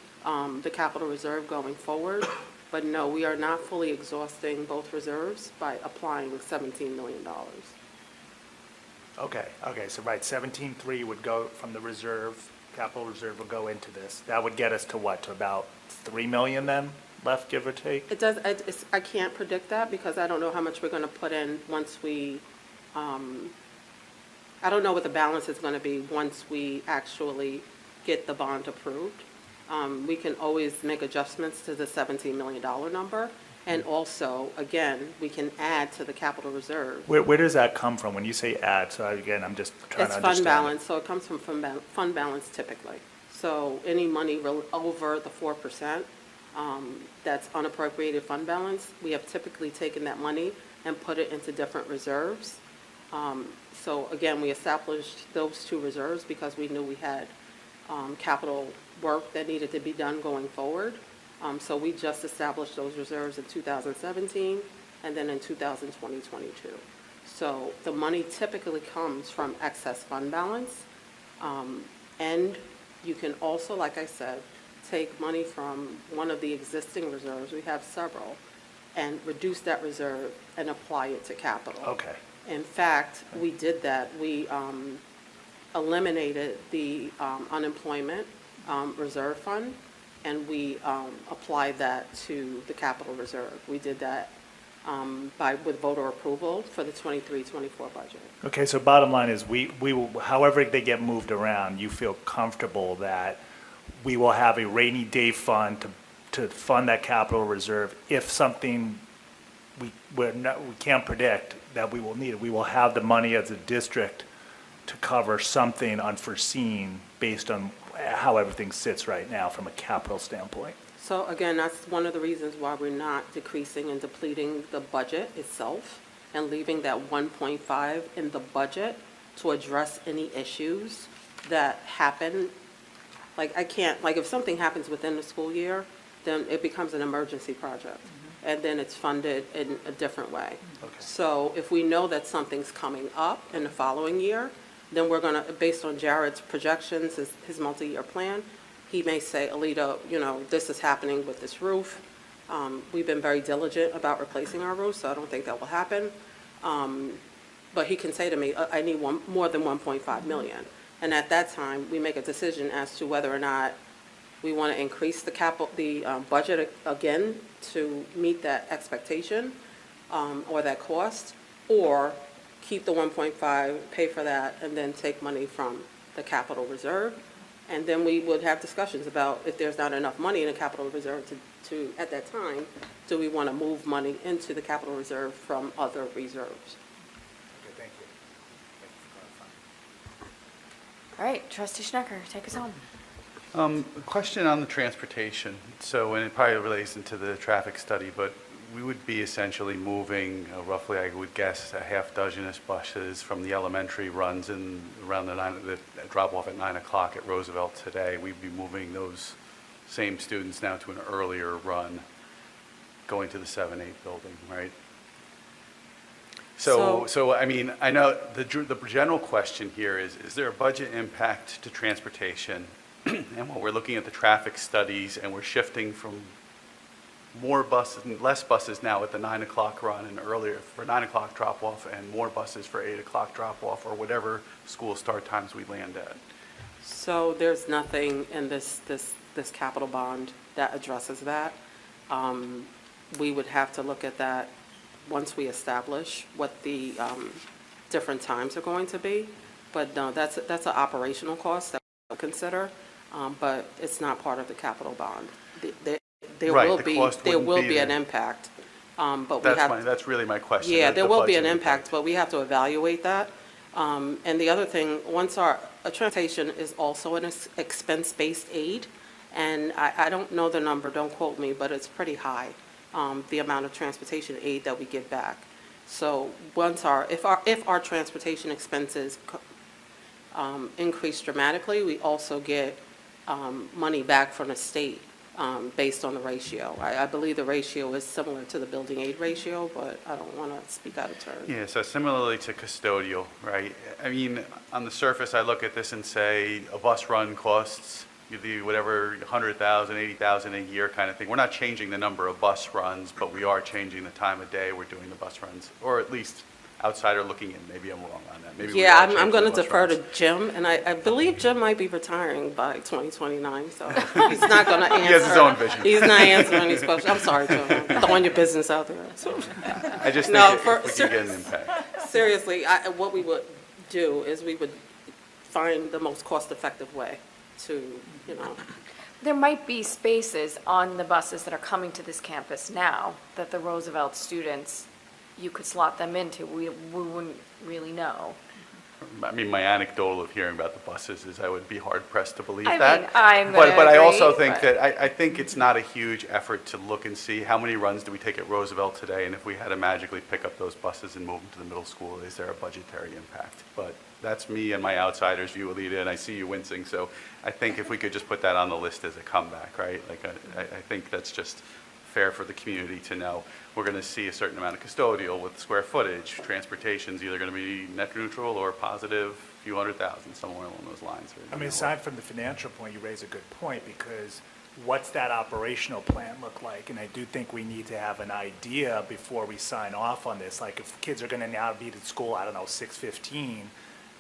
the capital reserve going forward. But no, we are not fully exhausting both reserves by applying $17 million. Okay, so right, 17.3 would go from the reserve, capital reserve would go into this. That would get us to what, to about 3 million then, left, give or take? It does, I can't predict that because I don't know how much we're going to put in once we, I don't know what the balance is going to be once we actually get the bond approved. We can always make adjustments to the $17 million number. And also, again, we can add to the capital reserve. Where does that come from when you say add? So again, I'm just trying to understand. It's fund balance, so it comes from fund balance typically. So any money over the 4%, that's unappropriated fund balance, we have typically taken that money and put it into different reserves. So again, we established those two reserves because we knew we had capital work that needed to be done going forward. So we just established those reserves in 2017 and then in 2022. So the money typically comes from excess fund balance. And you can also, like I said, take money from one of the existing reserves, we have several, and reduce that reserve and apply it to capital. Okay. In fact, we did that. We eliminated the unemployment reserve fund, and we applied that to the capital reserve. We did that with voter approval for the 23-24 budget. Okay, so bottom line is we will, however they get moved around, you feel comfortable that we will have a rainy day fund to fund that capital reserve if something we can't predict that we will need it. We will have the money as a district to cover something unforeseen based on how everything sits right now from a capital standpoint. So again, that's one of the reasons why we're not decreasing and depleting the budget itself and leaving that 1.5 in the budget to address any issues that happen. Like if something happens within the school year, then it becomes an emergency project. And then it's funded in a different way. Okay. So if we know that something's coming up in the following year, then we're going to, based on Jared's projections, his multi-year plan, he may say, Alita, this is happening with this roof. We've been very diligent about replacing our roof, so I don't think that will happen. But he can say to me, I need more than 1.5 million. And at that time, we make a decision as to whether or not we want to increase the budget again to meet that expectation or that cost, or keep the 1.5, pay for that, and then take money from the capital reserve. And then we would have discussions about if there's not enough money in the capital reserve to at that time, do we want to move money into the capital reserve from other reserves? Okay, thank you. Thank you for clarifying. All right, Trustee Schnecker, take us home. A question on the transportation. So, and it probably relates into the traffic study, but we would be essentially moving roughly, I would guess, a half dozen-ish buses from the elementary runs in around the drop off at 9 o'clock at Roosevelt today. We'd be moving those same students now to an earlier run, going to the 7-8 building, right? So I mean, I know the general question here is there a budget impact to transportation? And when we're looking at the traffic studies and we're shifting from more buses and less buses now at the 9 o'clock run and earlier for 9 o'clock drop off and more buses for 8 o'clock drop off or whatever school start times we land at. So there's nothing in this capital bond that addresses that. We would have to look at that once we establish what the different times are going to be. But no, that's an operational cost that we'll consider, but it's not part of the capital bond. There will be an impact, but we have. That's really my question. Yeah, there will be an impact, but we have to evaluate that. And the other thing, once our transportation is also an expense-based aid, and I don't know the number, don't quote me, but it's pretty high, the amount of transportation aid that we give back. So if our transportation expenses increase dramatically, we also get money back from the state based on the ratio. I believe the ratio is similar to the building aid ratio, but I don't want to speak out of turn. Yeah, so similarly to custodial, right? I mean, on the surface, I look at this and say a bus run costs whatever, 100,000, 80,000 a year kind of thing. We're not changing the number of bus runs, but we are changing the time of day we're doing the bus runs, or at least outsider looking in. Maybe I'm wrong on that. Maybe yeah, I'm going to defer to Jim, and I believe Jim might be retiring by 2029, so he's not going to answer. He has his own vision. He's not answering these questions. I'm sorry, Jim. I'm throwing your business out there. I just think if we can get an impact. Seriously, what we would do is we would find the most cost-effective way to, There might be spaces on the buses that are coming to this campus now that the Roosevelt students, you could slot them into. We wouldn't really know. I mean, my anecdotal of hearing about the buses is I would be hard pressed to believe I that. mean, I'm gonna but I also agree, think that I think it's not a huge effort to look and see how many runs do we take at Roosevelt today, and if we had to magically pick up those buses and move them to the middle school, is there a budgetary impact? But that's me and my outsider's view, Alita, and I see you wincing. So I think if we could just put that on the list as a comeback, right? Like I think that's just fair for the community to know we're going to see a certain amount of custodial with square footage. Transportation's either going to be net neutral or positive, a few $100,000, somewhere along those lines. I mean, aside from the financial point, you raise a good point, because what's that operational plan look like? And I do think we need to have an idea before we sign off on this. Like, if kids are gonna now be at school, I don't know, 6:15,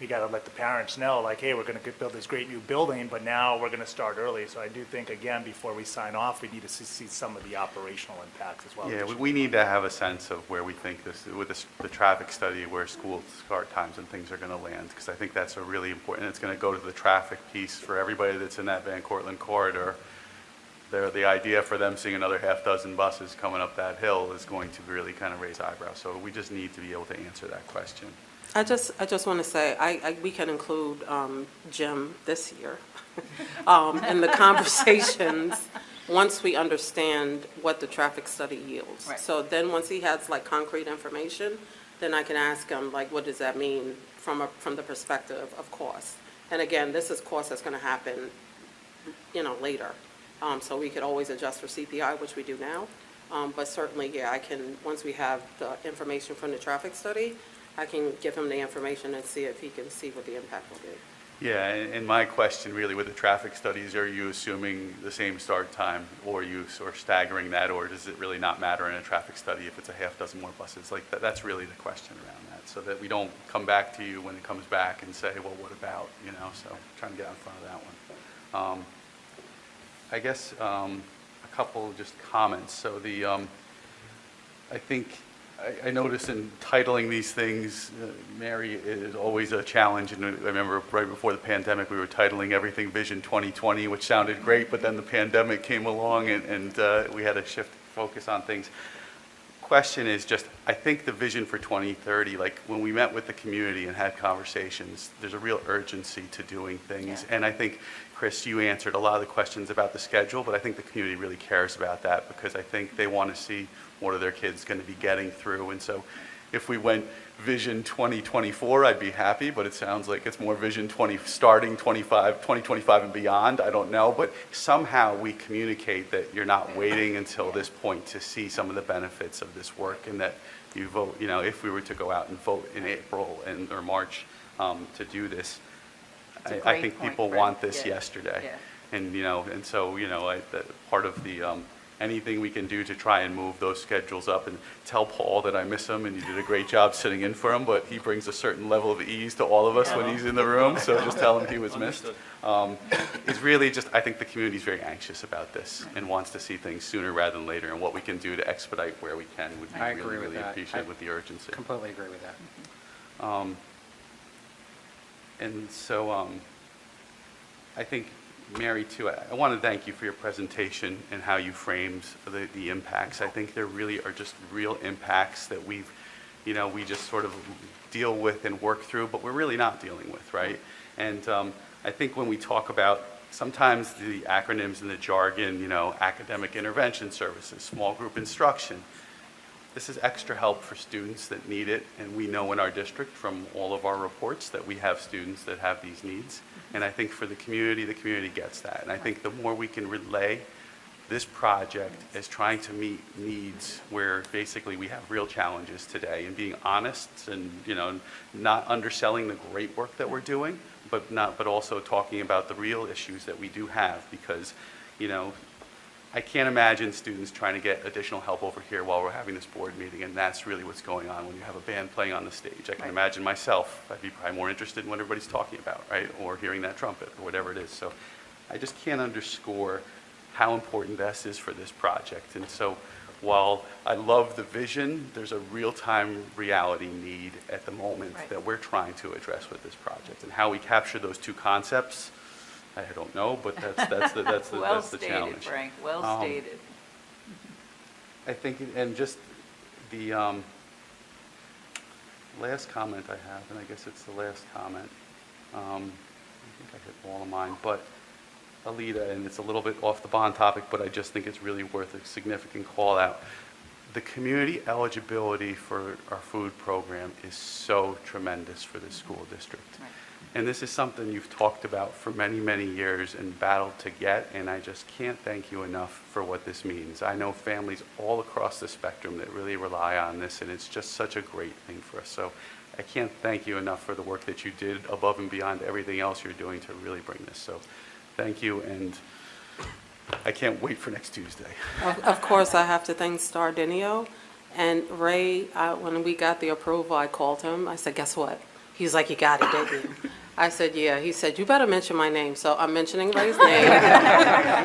we gotta let the parents know, like, hey, we're gonna build this great new building, but now we're gonna start early. So I do think, again, before we sign off, we need to see some of the operational impacts as well. Yeah, we need to have a sense of where we think this, with the traffic study, where school start times and things are going to land, because I think that's a really important, it's going to go to the traffic piece for everybody that's in that Van Cortlandt corridor. The idea for them seeing another half dozen buses coming up that hill is going to really kind of raise eyebrows. So we just need to be able to answer that question. I just want to say, we can include Jim this year in the conversations once we understand what the traffic study yields. Right. So then once he has like concrete information, then I can ask him, like, what does that mean from the perspective of cost? And again, this is cost that's going to happen, later. So we could always adjust for CPI, which we do now. But certainly, yeah, I can, once we have the information from the traffic study, I can give him the information and see if he can see what the impact will be. Yeah, and my question really with the traffic studies, are you assuming the same start time or staggering that, or does it really not matter in a traffic study if it's a half dozen more buses? Like that's really the question around that, so that we don't come back to you when it comes back and say, well, what about, so trying to get in front of that one. I guess a couple just comments. So I think I notice in titling these things, Mary, is always a challenge. And I remember right before the pandemic, we were titling everything Vision 2020, which sounded great, but then the pandemic came along and we had to shift focus on things. Question is just, I think the vision for 2030, like when we met with the community and had conversations, there's a real urgency to doing things. Yeah. And I think, Chris, you answered a lot of the questions about the schedule, but I think the community really cares about that because I think they want to see what are their kids going to be getting through. And so if we went Vision 2024, I'd be happy, but it sounds like it's more Vision 2025 and beyond. I don't know, but somehow we communicate that you're not waiting until this point to see some of the benefits of this work, and that you vote, if we were to go out and vote in April or March to do this, I think people want this yesterday. Yeah. And so part of the anything we can do to try and move those schedules up, and tell Paul that I miss him and you did a great job sitting in for him, but he brings a certain level of ease to all of us when he's in the room, so just tell him he was missed. It's really just, I think the community's very anxious about this and wants to see things sooner rather than later, and what we can do to expedite where we can would be I agree really, with really that. appreciated with the urgency. Completely agree with that. And so I think, Mary, too, I want to thank you for your presentation and how you framed the impacts. I think there really are just real impacts that we just sort of deal with and work through, but we're really not dealing with, right? And I think when we talk about sometimes the acronyms and the jargon, academic intervention services, small group instruction, this is extra help for students that need it, and we know in our district from all of our reports that we have students that have these needs. And I think for the community gets that. And I think the more we can relay this project as trying to meet needs where basically we have real challenges today, and being honest and, not underselling the great work that we're doing, but also talking about the real issues that we do have, because, I can't imagine students trying to get additional help over here while we're having this board meeting, and that's really what's going on when you have a band playing on the stage. I can imagine myself, I'd be probably more interested in what everybody's talking about, right? Or hearing that trumpet, or whatever it is. So I just can't underscore how important this is for this project. And so while I love the vision, there's a real-time reality need at the moment that we're trying to address with this project. And how we capture those two concepts, I don't know, but that's the challenge. Well stated, Frank, well stated. I think, and just the last comment I have, and I guess it's the last comment, I think I hit all of mine, but Alita, and it's a little bit off the bond topic, but I just think it's really worth a significant call out. The community eligibility for our food program is so tremendous for this school district. Right. And this is something you've talked about for many, many years and battled to get, and I just can't thank you enough for what this means. I know families all across the spectrum that really rely on this, and it's just such a great thing for us. So I can't thank you enough for the work that you did above and beyond everything else you're doing to really bring this. So thank you, and I can't wait for next Tuesday. Of course, I have to thank Stardinio. And Ray, when we got the approval, I called him. I said, guess what? He was like, you got it, didn't you? I said, yeah. He said, you better mention my name. So I'm mentioning Ray's name.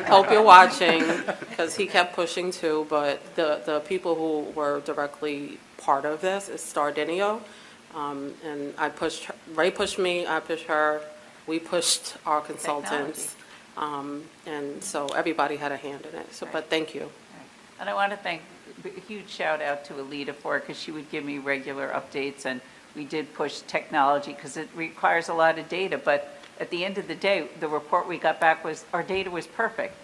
Hope you're watching, because he kept pushing too. But the people who were directly part of this is Stardinio. And I pushed her, Ray pushed me, I pushed her, we pushed our consultants. And so everybody had a hand in it. So, but thank you. And I want to thank, a huge shout out to Alita for it, because she would give me regular updates, and we did push technology because it requires a lot of data, but at the end of the day, the report we got back was our data was perfect.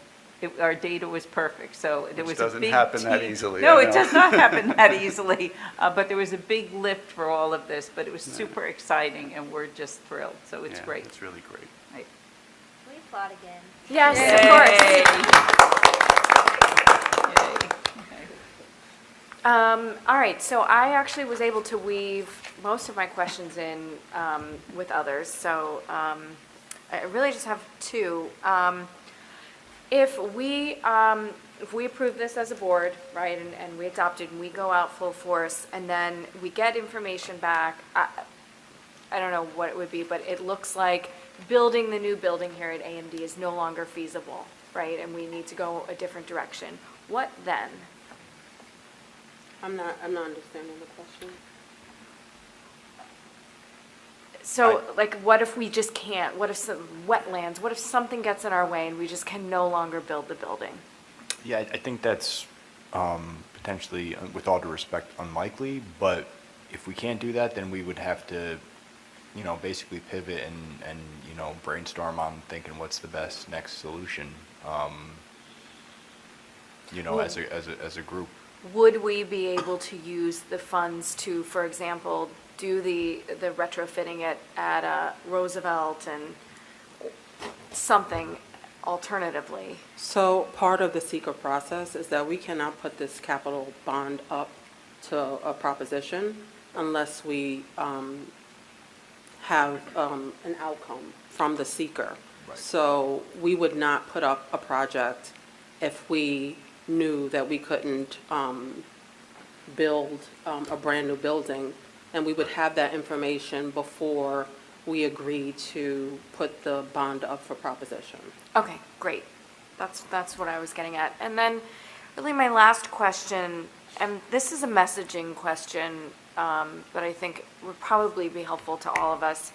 Our data was perfect, so there was a big doesn't happen that team. easily, No, I it know. does not happen that easily, but there was a big lift for all of this, but it was super exciting, and we're just thrilled, so it's Yeah, great. It's really great. Right. Can we applaud again? Yes, Yay. of course. All right, so I actually was able to weave most of my questions in with others, so I really just have two. If we approve this as a board, right, and we adopt it, and we go out full force, and then we get information back, I don't know what it would be, but it looks like building the new building here at AMD is no longer feasible, right, and we need to go a different direction. What then? I'm not understanding the question. So, like, what if we just can't? What if some wetlands? What if something gets in our way and we just can no longer build the building? Yeah, I think that's potentially, with all due respect, unlikely, but if we can't do that, then we would have to, basically pivot and brainstorm on thinking what's the best next solution, as a group. Would we be able to use the funds to, for example, do the retrofitting at Roosevelt and something alternatively? So part of the seeker process is that we cannot put this capital bond up to a proposition unless we have an outcome from the seeker. Right. So we would not put up a project if we knew that we couldn't build a brand-new building, and we would have that information before we agree to put the bond up for proposition. Okay, great. That's what I was getting at. And then really my last question, and this is a messaging question that I think would probably be helpful to all of us.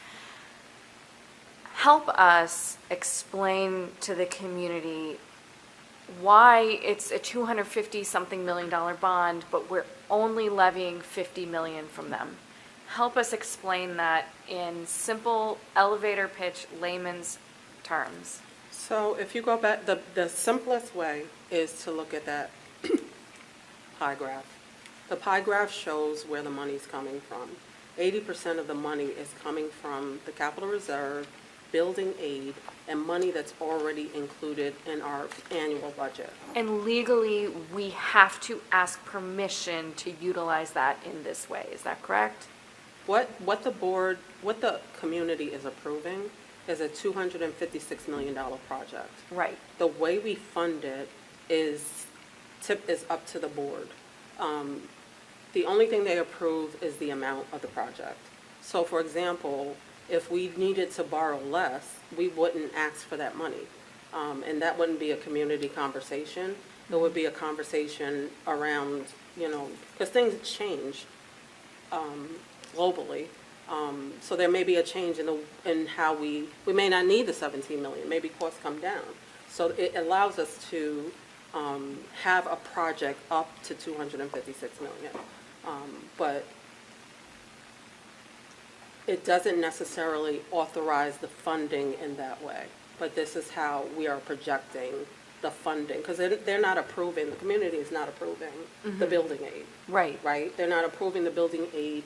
Help us explain to the community why it's a $250-something million bond, but we're only levying $50 million from them. Help us explain that in simple elevator pitch layman's terms. So if you go back, the simplest way is to look at that pie graph. The pie graph shows where the money's coming from. 80% of the money is coming from the capital reserve, building aid, and money that's already included in our annual budget. And legally, we have to ask permission to utilize that in this way. Is that correct? What the community is approving is a $256 million project. Right. The way we fund it is up to the board. The only thing they approve is the amount of the project. So for example, if we needed to borrow less, we wouldn't ask for that money. And that wouldn't be a community conversation. It would be a conversation around, because things change globally. So there may be a change in how we may not need the 17 million, maybe costs come down. So it allows us to have a project up to 256 million. But it doesn't necessarily authorize the funding in that way. But this is how we are projecting the funding, because they're not approving, the community is not approving the building aid. Right. Right? They're not approving the building aid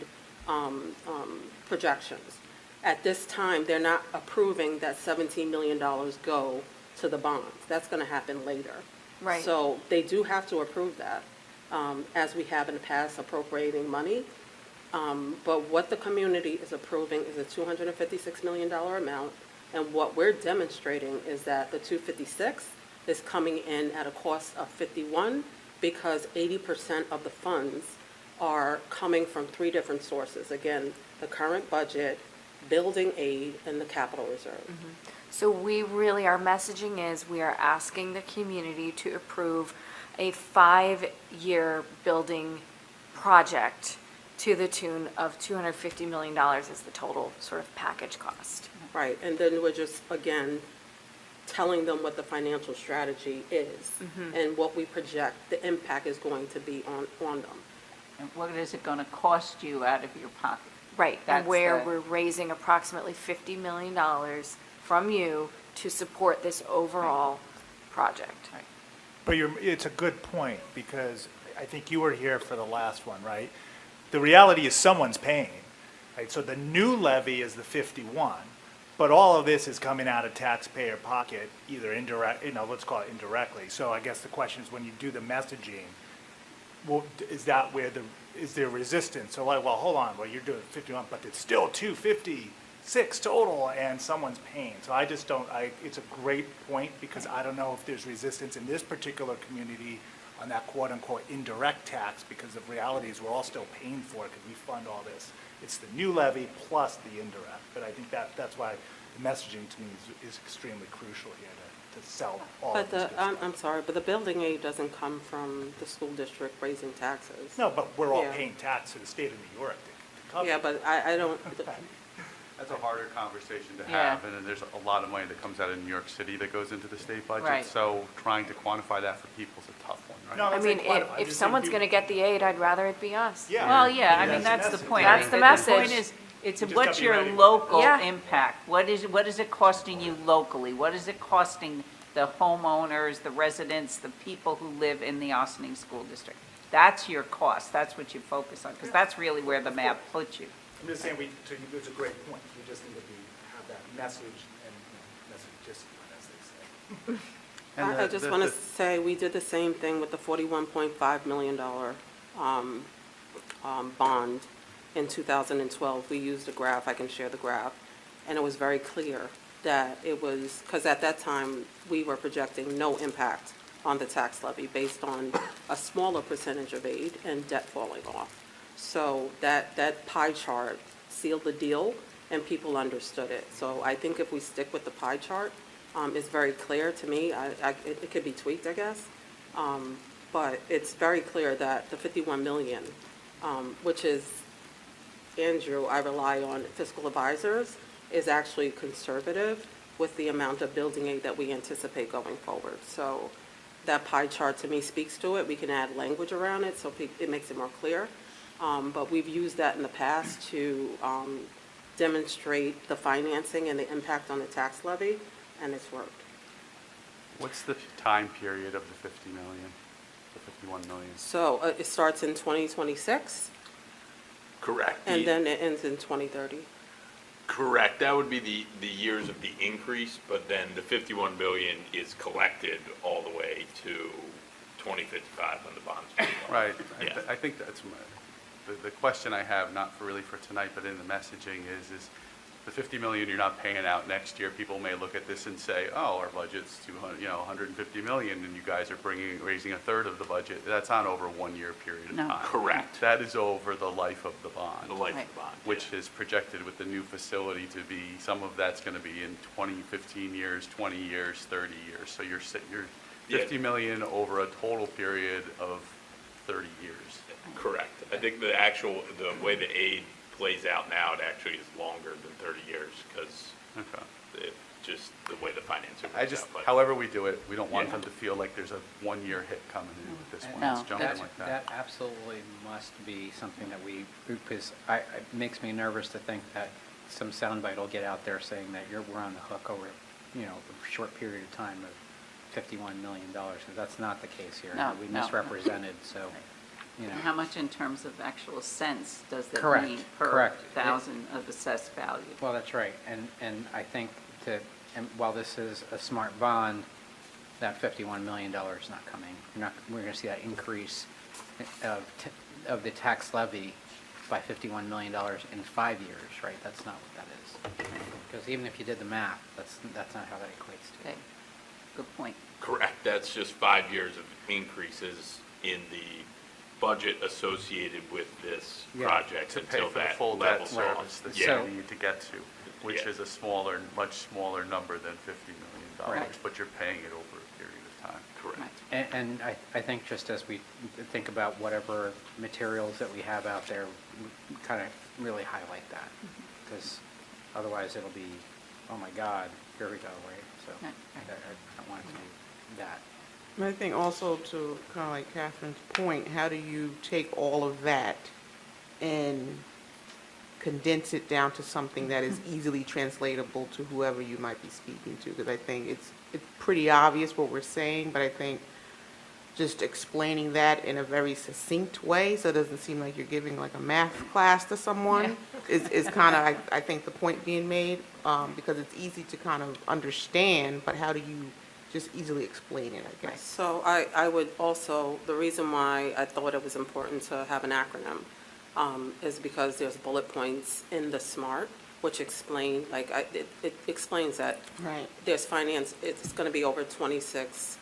projections. At this time, they're not approving that $17 million go to the bonds. That's going to happen later. Right. So they do have to approve that, as we have in the past appropriating money. But what the community is approving is a $256 million amount. And what we're demonstrating is that the 256 is coming in at a cost of 51 because 80% of the funds are coming from three different sources. Again, the current budget, building aid, and the capital reserve. So we really, our messaging is we are asking the community to approve a 5-year building project to the tune of $250 million as the total sort of package cost. Right, and then we're just, again, telling them what the financial strategy is and what we project the impact is going to be on them. And what is it going to cost you out of your pocket? Right, and That's where the- we're raising approximately $50 million from you to support this overall project. But it's a good point, because I think you were here for the last one, right? The reality is someone's paying, right? So the new levy is the 51, but all of this is coming out of taxpayer pocket, either indirect, let's call it indirectly. So I guess the question is, when you do the messaging, well, is there resistance? So like, well, hold on, well, you're doing 51, but it's still 256 total, and someone's paying. So I just don't, it's a great point, because I don't know if there's resistance in this particular community on that quote-unquote indirect tax, because the reality is we're all still paying for it because we fund all this. It's the new levy plus the indirect, but I think that's why the messaging to me is extremely crucial here to sell all But of this good stuff. I'm sorry, but the building aid doesn't come from the school district raising taxes. No, but we're all Yeah. paying tax to the state of New York to cover Yeah, it. but I don't, That's a harder conversation to Yeah. have, and then there's a lot of money that comes out of New York City that goes into the state budget. Right. So trying to quantify that for people is a tough one, right? No, I that's mean, like quantify. if Just someo's say going to get the aid, I'd rather it be us. Yeah. Well, yeah, I mean, that's the message. point. That's the The message. point is, it's You just what's gotta be your ready. local Yeah. impact? What is it costing you locally? What is it costing the homeowners, the residents, the people who live in the Ossining School District? That's your cost. That's what you focus on, because that's really where the map puts you. I'm just saying, it's a great point. We just need to have that message and message discipline, as they say. And I just want to say, we did the same thing with the $41.5 million bond in 2012. We used a graph, I can share the graph, and it was very clear that it was, because at that time, we were projecting no impact on the tax levy based on a smaller percentage of aid and debt falling off. So that pie chart sealed the deal, and people understood it. So I think if we stick with the pie chart, it's very clear to me. It could be tweaked, I guess. But it's very clear that the 51 million, which is, Andrew, I rely on fiscal advisors, is actually conservative with the amount of building aid that we anticipate going forward. So that pie chart to me speaks to it. We can add language around it so it makes it more clear. But we've used that in the past to demonstrate the financing and the impact on the tax levy, and it's worked. What's the time period of the 50 million, the 51 million? So it starts in 2026, Correct. and then it ends in 2030. Correct. That would be the years of the increase, but then the 51 billion is collected all the way to 2055 when the bonds. Right. Yeah. I think that's the question I have, not really for tonight, but in the messaging is the 50 million you're not paying out next year. People may look at this and say, oh, our budget's 150 million, and you guys are raising a third of the budget. That's not over a 1-year period of No. time. Correct. That is over the life of the bond. The life Right. of the bond. Which is projected with the new facility to be, some of that's going to be in 20, 15 years, 20 years, 30 years. So you're Yeah. 50 million over a total period of 30 years. Correct. I think the way the aid plays out now, it actually is longer than 30 years because Okay. just the way the financing I works just, out. But however we do it, we don't want Yeah. them to feel like there's a 1-year hit coming in with this one. No. It's jumping That like that. absolutely must be something that because it makes me nervous to think that some soundbite will get out there saying that we're on the hook over, a short period of time of $51 million. That's not the case here. No, We no. misrepresented, so. you know. And how much in terms of actual cents does that Correct, mean per correct. thousand of assessed value? Well, that's right, and I think and while this is a smart bond, that $51 million is not coming. We're going to see that increase of the tax levy by $51 million in 5 years, right? That's not what that is. Because even if you did the math, that's not how that equates to. Okay, good point. Correct, that's just 5 years of increases in the budget associated with this Yeah, project To pay until for the that full debt levels service off. that Yeah. you need to get to, which Yeah. is a smaller, much smaller number than $50 million, Right. but you're paying it over a period of time. Correct. And I think just as we think about whatever materials that we have out there, we kind of really highlight that. Because otherwise it'll be, oh my God, here we go, right? So Right, I right. don't want it to be that. I think also to kind of like Catherine's point, how do you take all of that and condense it down to something that is easily translatable to whoever you might be speaking to? Because I think it's pretty obvious what we're saying, but I think just explaining that in a very succinct way, so it doesn't seem like you're giving like a math class to someone, is kind of, I think, the point being made, because it's easy to kind of understand, but how do you just easily explain it, I guess? So I would also, the reason why I thought it was important to have an acronym is because there's bullet points in the SMART, which explain, like, it explains that Right. there's finance, it's going to be over 2026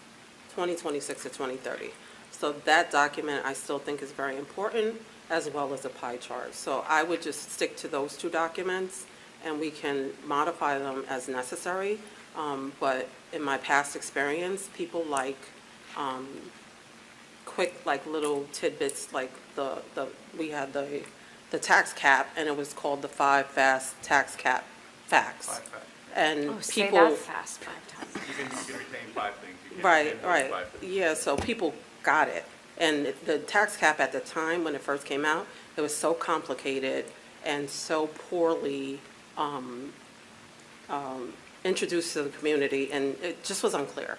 to 2030. So that document I still think is very important, as well as a pie chart. So I would just stick to those two documents, and we can modify them as necessary. But in my past experience, people like quick, like little tidbits, like we had the tax cap, and it was called the 5 fast tax cap facts. 5 facts. And Oh, say people. that fast 5 times. You can retain 5 things. You can't Right, retain those right. 5 things. Yeah, so people got it. And the tax cap at the time, when it first came out, it was so complicated and so poorly introduced to the community, and it just was unclear.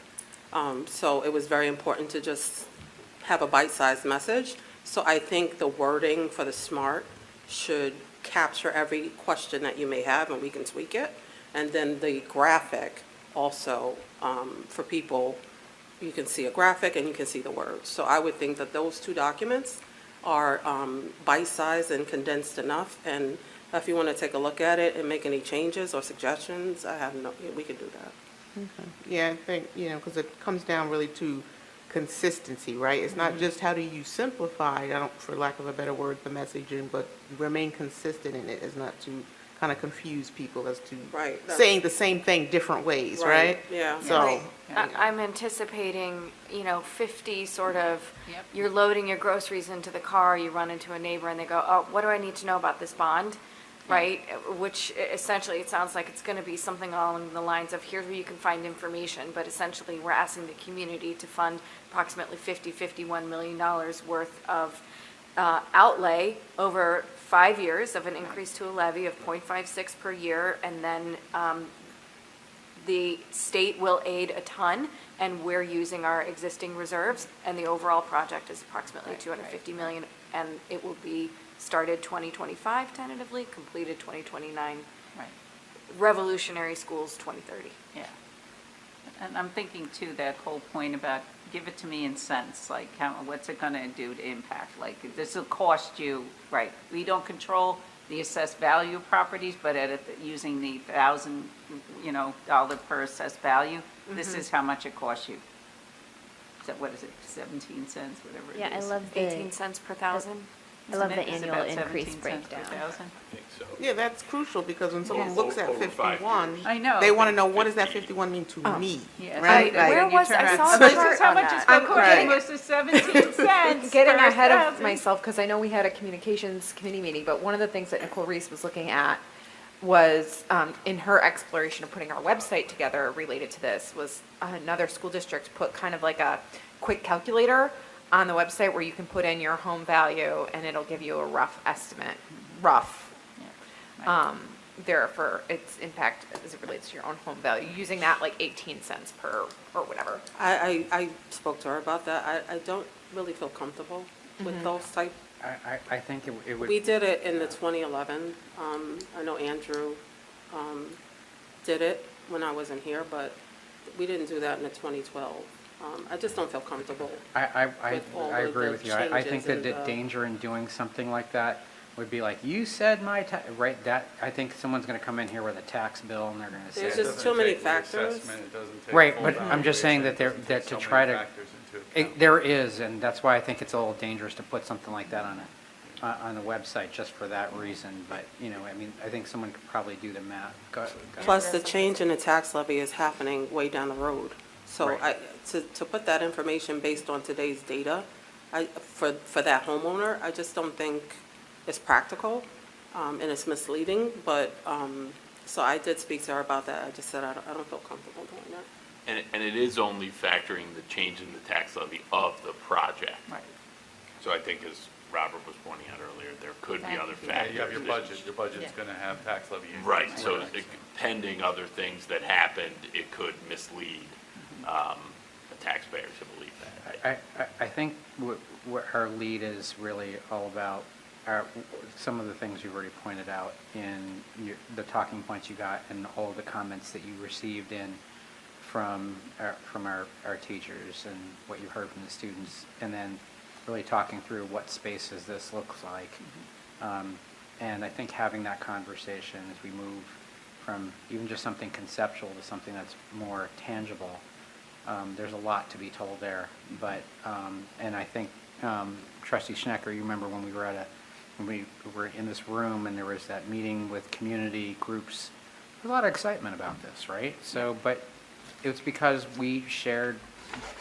So it was very important to just have a bite-sized message. So I think the wording for the SMART should capture every question that you may have, and we can tweak it. And then the graphic also, for people, you can see a graphic and you can see the words. So I would think that those two documents are bite-sized and condensed enough. And if you want to take a look at it and make any changes or suggestions, we can do that. Yeah, I think, because it comes down really to consistency, right? It's not just how do you simplify, for lack of a better word, the messaging, but remain consistent in it, is not to kind of confuse people as to Right. saying the same thing different ways, right? Yeah. So, I'm anticipating, 50 sort of, Yep. you're loading your groceries into the car, you run into a neighbor and they go, oh, what do I need to know about this bond? Right? Which essentially, it sounds like it's going to be something along the lines of, here's where you can find information, but essentially, we're asking the community to fund approximately $51 million worth of outlay over 5 years of an increase to a levy of 0.56 per year, and then the state will aid a ton, and we're using our existing reserves, and the overall project is approximately $250 million, and it will be started 2025 tentatively, completed 2029, Right, revolutionary schools 2030. yeah. And I'm thinking too, that whole point about give it to me in cents, like what's it gonna do to impact? Like, this will cost you, right, we don't control the assessed value of properties, but using the $1,000, dollar per assessed value, this is how much it costs you. What is it, 17 cents, whatever it is? Yeah, I love 18 cents per thousand? I love Isn't the it? It's annual about increase 17 cents per breakdown. thousand? I think so. yeah, that's crucial, because when someone Yes. looks at Over 5 51, I know. they want to know, what does that 51 mean to me? Yeah. Right? So Like- Where then you was- turn I around, saw a this chart is how on much that. it's going to cost Right. you, was the 17 cents. Getting per ahead of 1,000. myself, because I know we had a communications committee meeting, but one of the things that Nicole Reese was looking at was, in her exploration of putting our website together related to this, was another school district put kind of like a quick calculator on the website where you can put in your home value and it'll give you a rough estimate, Yeah, right. there for its impact as it relates to your own home value, using that like 18 cents per, or whatever. I spoke to her about that. I don't really feel comfortable with those type. I think it would. We did it in the 2011. I know Andrew did it when I wasn't here, but we didn't do that in the 2012. I just don't feel comfortable. I with all I of agree the with you. I think changes that and the the- danger in doing something like that would be like, you said right, that, I think someone's going to come in here with a tax bill and they're going to say. There's just too many factors. Right, but I'm just saying that that to try to, there is, and that's why I think it's a little dangerous to put something like that on the website just for that reason. But, you know, I mean, I think someone could probably do the math. Go ahead. Plus, the change in the tax levy is happening way down the road. So Right. to put that information based on today's data, for that homeowner, I just don't think it's practical, and it's misleading. But, so I did speak to her about that. I just said, I don't feel comfortable doing that. And it is only factoring the change in the tax levy of the project. Right. So I think, as Robert was pointing out earlier, there could be other Yeah, factors. you have your budget's going to have tax levy increase. Right, so pending other things that happened, it could mislead a taxpayer to believe that. I think what our lead is really all about are some of the things you've already pointed out in the talking points you got and all of the comments that you received from our teachers and what you heard from the students, and then really talking through what spaces this looks like. And I think having that conversation as we move from even just something conceptual to something that's more tangible, there's a lot to be told there. But, and I think Trustee Schnecker, you remember when we were in this room and there was that meeting with community groups, there's a lot of excitement about this, right? So, but it was because we shared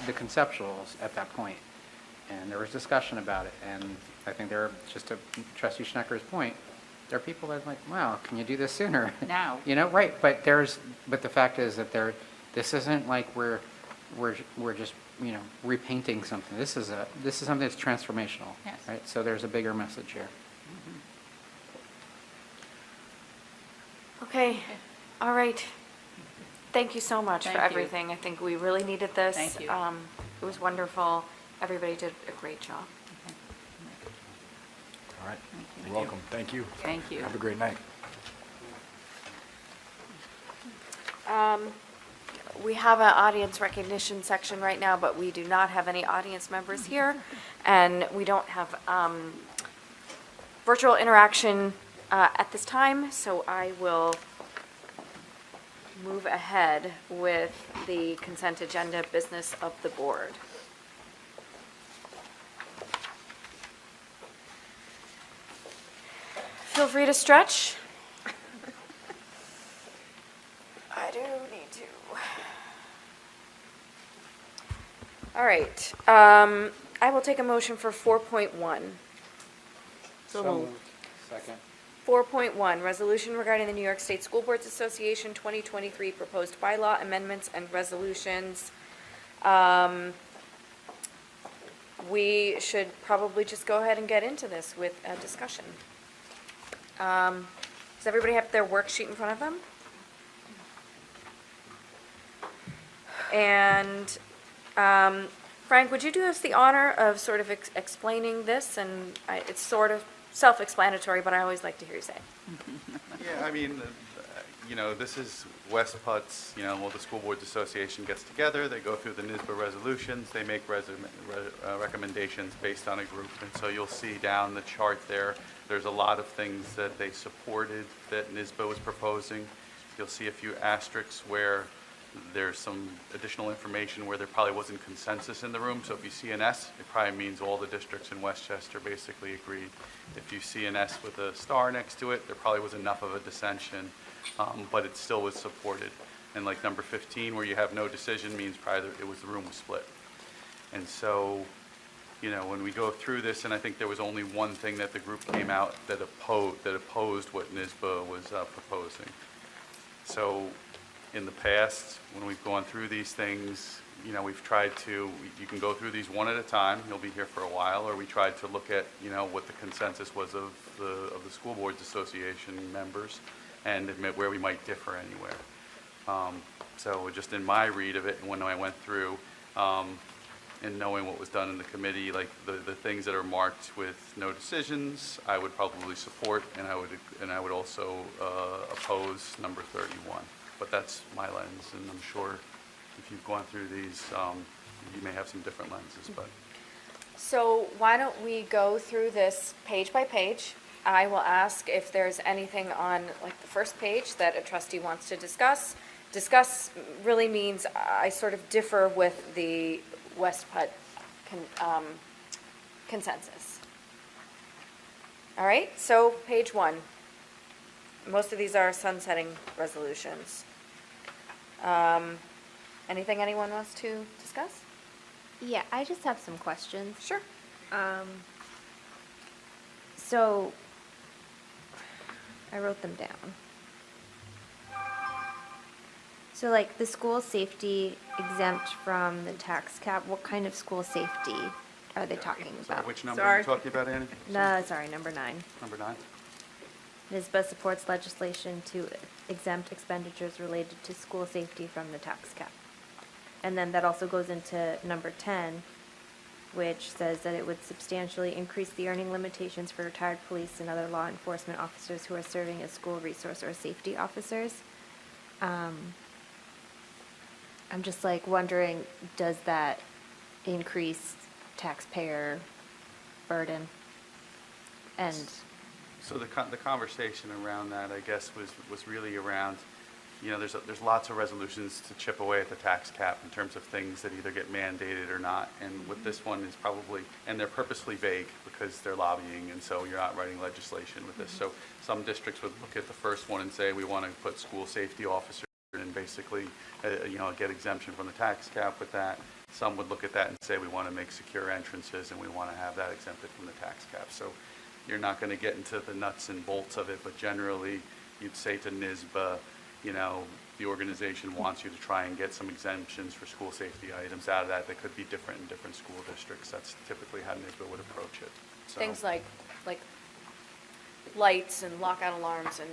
the conceptuals at that point, and there was discussion about it. And I think there are, just to Trustee Schnecker's point, there are people that are like, wow, can you do this sooner? Now. You know, right, but the fact is that this isn't like we're just, you know, repainting something. This is something that's transformational. Yes. Right, so there's a bigger message here. Okay, all right. Thank you so much for Thank you. everything. I think we really needed this. Thank you. It was wonderful. Everybody did a great job. All right, you're welcome. Thank you. Thank you. Have a great night. We have an audience recognition section right now, but we do not have any audience members here, and we don't have virtual interaction at this time, so I will move ahead with the consent agenda business of the board. Feel free to stretch. I do need to. All right, I will take a motion for 4.1. So moved. Second. 4.1, resolution regarding the New York State School Boards Association 2023 proposed bylaw amendments and resolutions. We should probably just go ahead and get into this with a discussion. Does everybody have their worksheet in front of them? And Frank, would you do us the honor of sort of explaining this? And it's sort of self-explanatory, but I always like to hear you say it. Yeah, I mean, you know, this is West Putz, you know, well, the School Boards Association gets together, they go through the NYSBA resolutions, they make recommendations based on a group. And so you'll see down the chart there, there's a lot of things that they supported that NYSBA was proposing. You'll see a few asterisks where there's some additional information where there probably wasn't consensus in the room. So if you see an S, it probably means all the districts in Westchester basically agreed. If you see an S with a star next to it, there probably was enough of a dissension, but it still was supported. And like number 15, where you have no decision, means probably the room was split. And so, you know, when we go through this, and I think there was only one thing that the group came out that opposed what NYSBA was proposing. So in the past, when we've gone through these things, you know, we've tried to, you can go through these one at a time, you'll be here for a while, or we tried to look at, you know, what the consensus was of the School Boards Association members and admit where we might differ anywhere. So just in my read of it, and when I went through, and knowing what was done in the committee, like the things that are marked with no decisions, I would probably support, and I would also oppose number 31. But that's my lens, and I'm sure if you've gone through these, you may have some different lenses, but. So why don't we go through this page by page? I will ask if there's anything on, like, the first page that a trustee wants to discuss. Discuss really means I sort of differ with the West Putt consensus. All right, so page 1. Most of these are sunsetting resolutions. Anything anyone wants to discuss? Yeah, I just have some questions. Sure. So, I wrote them down. So like the school safety exempt from the tax cap, what kind of school safety are they talking Sorry, about? which number are you talking about, Annie? No, sorry, number 9. Number 9? NISBA supports legislation to exempt expenditures related to school safety from the tax cap. And then that also goes into number 10, which says that it would substantially increase the earning limitations for retired police and other law enforcement officers who are serving as school resource or safety officers. I'm just like wondering, does that increase taxpayer burden? And So the conversation around that, I guess, was really around, you know, there's lots of resolutions to chip away at the tax cap in terms of things that either get mandated or not. And with this one is probably, and they're purposely vague because they're lobbying, and so you're not writing legislation with this. So some districts would look at the first one and say, we want to put school safety officers and basically, you know, get exemption from the tax cap with that. Some would look at that and say, we want to make secure entrances and we want to have that exempted from the tax cap. So you're not going to get into the nuts and bolts of it, but generally you'd say to NISBA, you know, the organization wants you to try and get some exemptions for school safety items out of that that could be different in different school districts. That's typically how NISBA would approach it. So, Things like lights and lockout alarms and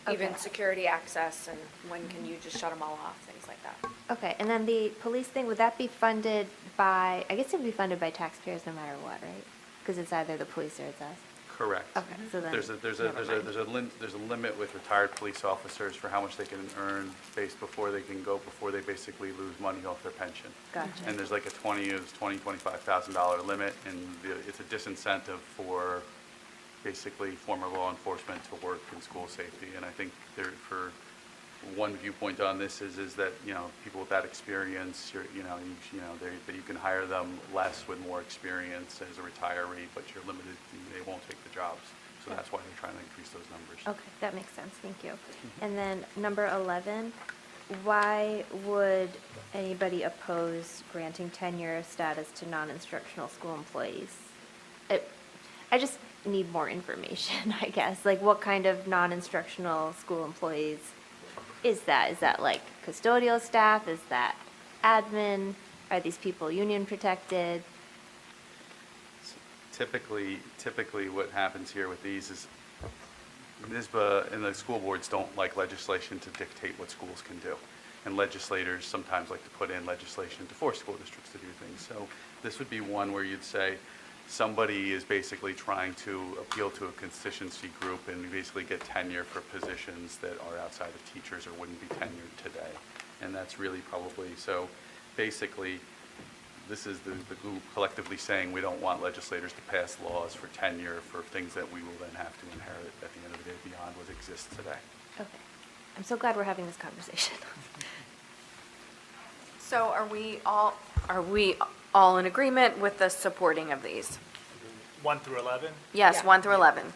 even Okay. security access and when can you just shut them all off, things like that. okay, and then the police thing, would that be funded by, I guess it would be funded by taxpayers no matter what, right? Because it's either the police or it's us. correct. Okay, so then. There's a limit with retired police officers for how much they can earn before they basically lose money off their pension. Gotcha. And there's like a $25,000 limit, and it's a disincentive for basically former law enforcement to work in school safety. And I think for one viewpoint on this is that, you know, people with that experience, that you can hire them less with more experience as a retiree, but you're limited, they won't take the jobs. So that's why they're trying to increase those numbers. Okay, that makes sense, thank you. And then number 11, why would anybody oppose granting tenure status to non-instructional school employees? I just need more information, I guess. Like, what kind of non-instructional school employees is that? Is that like custodial staff? Is that admin? Are these people union protected? Typically what happens here with these is NISBA and the school boards don't like legislation to dictate what schools can do. And legislators sometimes like to put in legislation to force school districts to do things. So this would be one where you'd say somebody is basically trying to appeal to a constituency group and basically get tenure for positions that are outside of teachers or wouldn't be tenured today. And that's really probably, so basically, this is the group collectively saying we don't want legislators to pass laws for tenure for things that we will then have to inherit at the end of the day beyond what exists today. Okay, I'm so glad we're having this conversation. So are we all in agreement with the supporting of these? 1 through 11? Yes, Yeah. 1 through 11.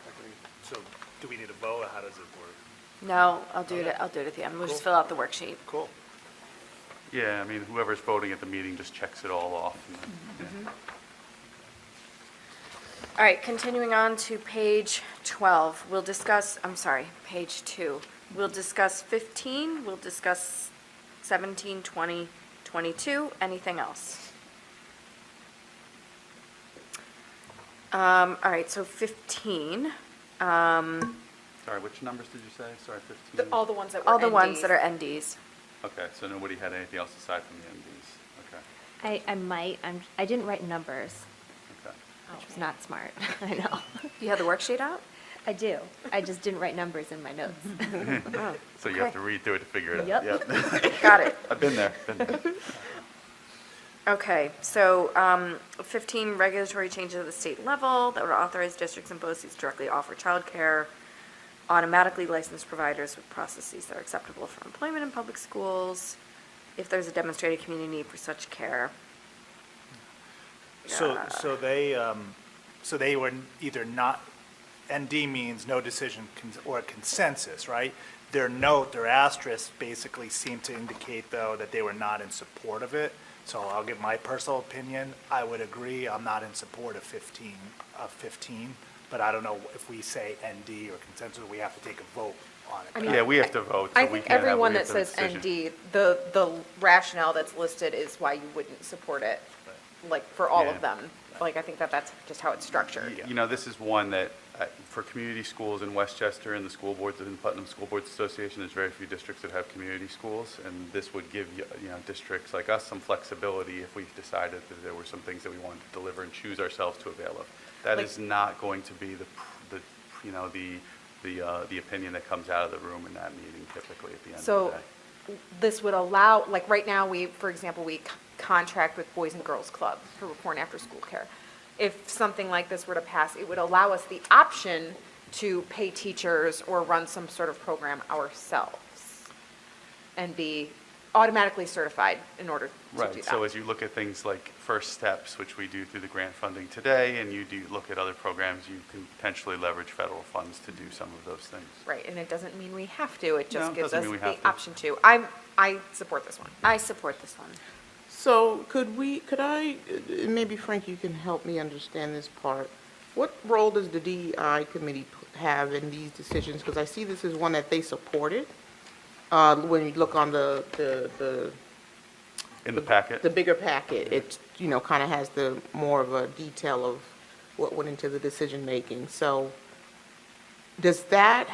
So do we need a vote, or how does it work? No, I'll do it at the end. We'll just fill out the worksheet. Cool. Yeah, I mean, whoever's voting at the meeting just checks it all off. And then, All right, continuing on to page 12, page 2. We'll discuss 15, we'll discuss 17, 20, 22, anything else? All right, so 15. Sorry, which numbers did you say? Sorry, 15? All the ones that were All the ones NDs. that are NDs. Okay, so nobody had anything else aside from the MDs. Okay. I might, I didn't write numbers, Okay. which was not smart, I know. You have the worksheet out? I do, I just didn't write numbers in my notes. So you have to read through it to figure it out. Yep. Got it. I've been there, been there. Okay, so 15 regulatory changes at the state level that would authorize districts and BOCES directly offer childcare, automatically licensed providers with processes that are acceptable for employment in public schools, if there's a demonstrated community need for such care. So they were either not, ND means no decision or consensus, right? Their note, their asterisk basically seemed to indicate, though, that they were not in support of it. So I'll give my personal opinion. I would agree, I'm not in support of 15, but I don't know if we say ND or consensus, we have to take a vote on it. I mean, Yeah, we have to vote, I so we think can't have, everyone we that have to says decision. ND, the rationale that's listed is why you wouldn't support it, like, for all of Yeah. them. Like, I think that that's just how it's structured. You know, this is one that, for community schools in Westchester and the school boards in Putnam School Boards Association, there's very few districts that have community schools, and this would give, districts like us some flexibility if we decided that there were some things that we wanted to deliver and choose ourselves to avail of. That Like- is not going to be the opinion that comes out of the room in that meeting typically at the end of the So day. this would allow, like, right now, for example, we contract with Boys and Girls Club for before and after school care. If something like this were to pass, it would allow us the option to pay teachers or run some sort of program ourselves and be automatically certified in order to do that. Right, so as you look at things like First Steps, which we do through the grant funding today, and you do look at other programs, you can potentially leverage federal funds to do some of those things. Right, and it doesn't mean we have to, it No, just it gives doesn't us mean we the have to. option to. I support this one. I support this one. So maybe Frank, you can help me understand this part. What role does the DEI committee have in these decisions? Because I see this is one that they supported. When you look on the In the packet? the bigger packet, it, kind of has the more of a detail of what went into the decision-making. So does that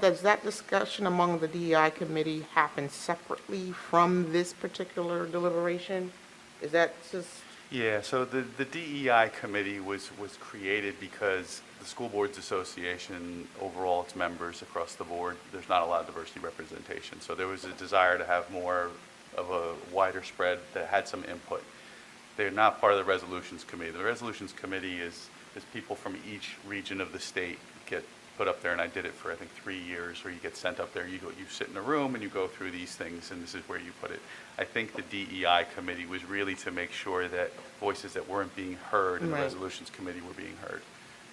does that discussion among the DEI committee happen separately from this particular deliberation? Is that just, Yeah, so the DEI committee was created because the School Boards Association, overall, its members across the board, there's not a lot of diversity representation. So there was a desire to have more of a wider spread that had some input. They're not part of the Resolutions Committee. The Resolutions Committee is people from each region of the state get put up there, and I did it for, I think, 3 years, where you get sent up there, you sit in a room and you go through these things, and this is where you put it. I think the DEI committee was really to make sure that voices that weren't being heard in the Right. Resolutions Committee were being heard.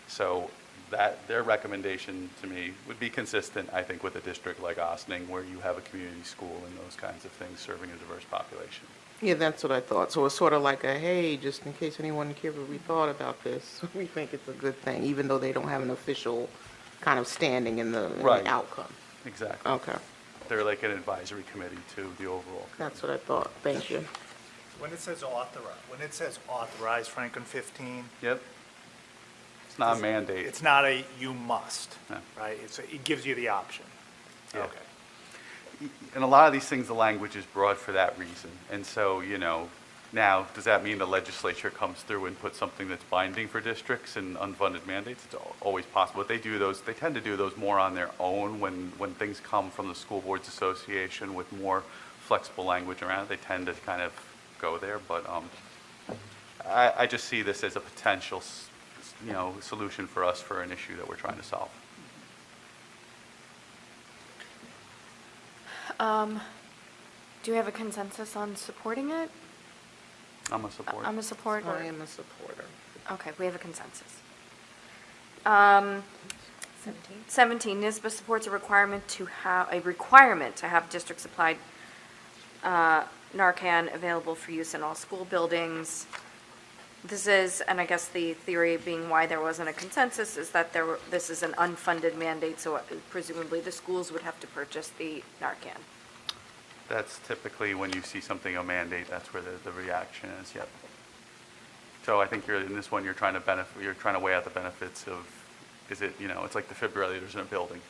So that, their recommendation to me would be consistent, I think, with a district like Ossining, where you have a community school and those kinds of things serving a diverse population. yeah, that's what I thought. So it's sort of like a, hey, just in case anyone cared what we thought about this, we think it's a good thing, even though they don't have an official kind of standing in the Right. outcome. Exactly. Okay, They're like an advisory committee to the overall. that's what I thought. Thank you. When it says authorize, Frank, on 15, Yep. It's not a mandate. it's not a you must, No. right? It gives you the option. Yeah. Okay. And a lot of these things, the language is broad for that reason. And so, now, does that mean the legislature comes through and puts something that's binding for districts and unfunded mandates? It's always possible. But they tend to do those more on their own when things come from the School Boards Association with more flexible language around it. They tend to kind of go there. But I just see this as a potential, solution for us for an issue that we're trying to solve. Do you have a consensus on supporting it? I'm a supporter. I'm a supporter. I am a supporter. Okay, we have a consensus. 17. 17, NISBA supports a requirement to have district-supplied Narcan available for use in all school buildings. This is, and I guess the theory being why there wasn't a consensus, is that this is an unfunded mandate, so presumably the schools would have to purchase the Narcan. That's typically when you see something, a mandate, that's where the reaction is, yep. So I think in this one, you're trying to weigh out the benefits of, is it, it's like defibrillators in a building.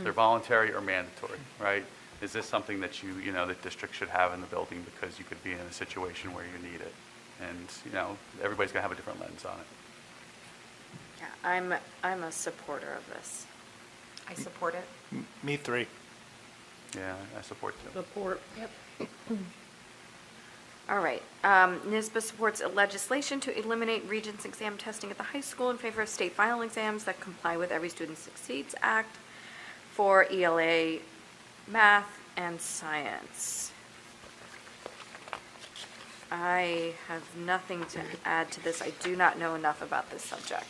They're voluntary or mandatory, right? is this something that the district should have in the building because you could be in a situation where you need it? And, everybody's going to have a different lens on it. Yeah, I'm a supporter of this. I support it. Me three. Yeah, I support too. Support. All right. NISBA supports legislation to eliminate Regents exam testing at the high school in favor of state final exams that comply with Every Student Succeeds Act for ELA, math, and science. I have nothing to add to this. I do not know enough about this subject.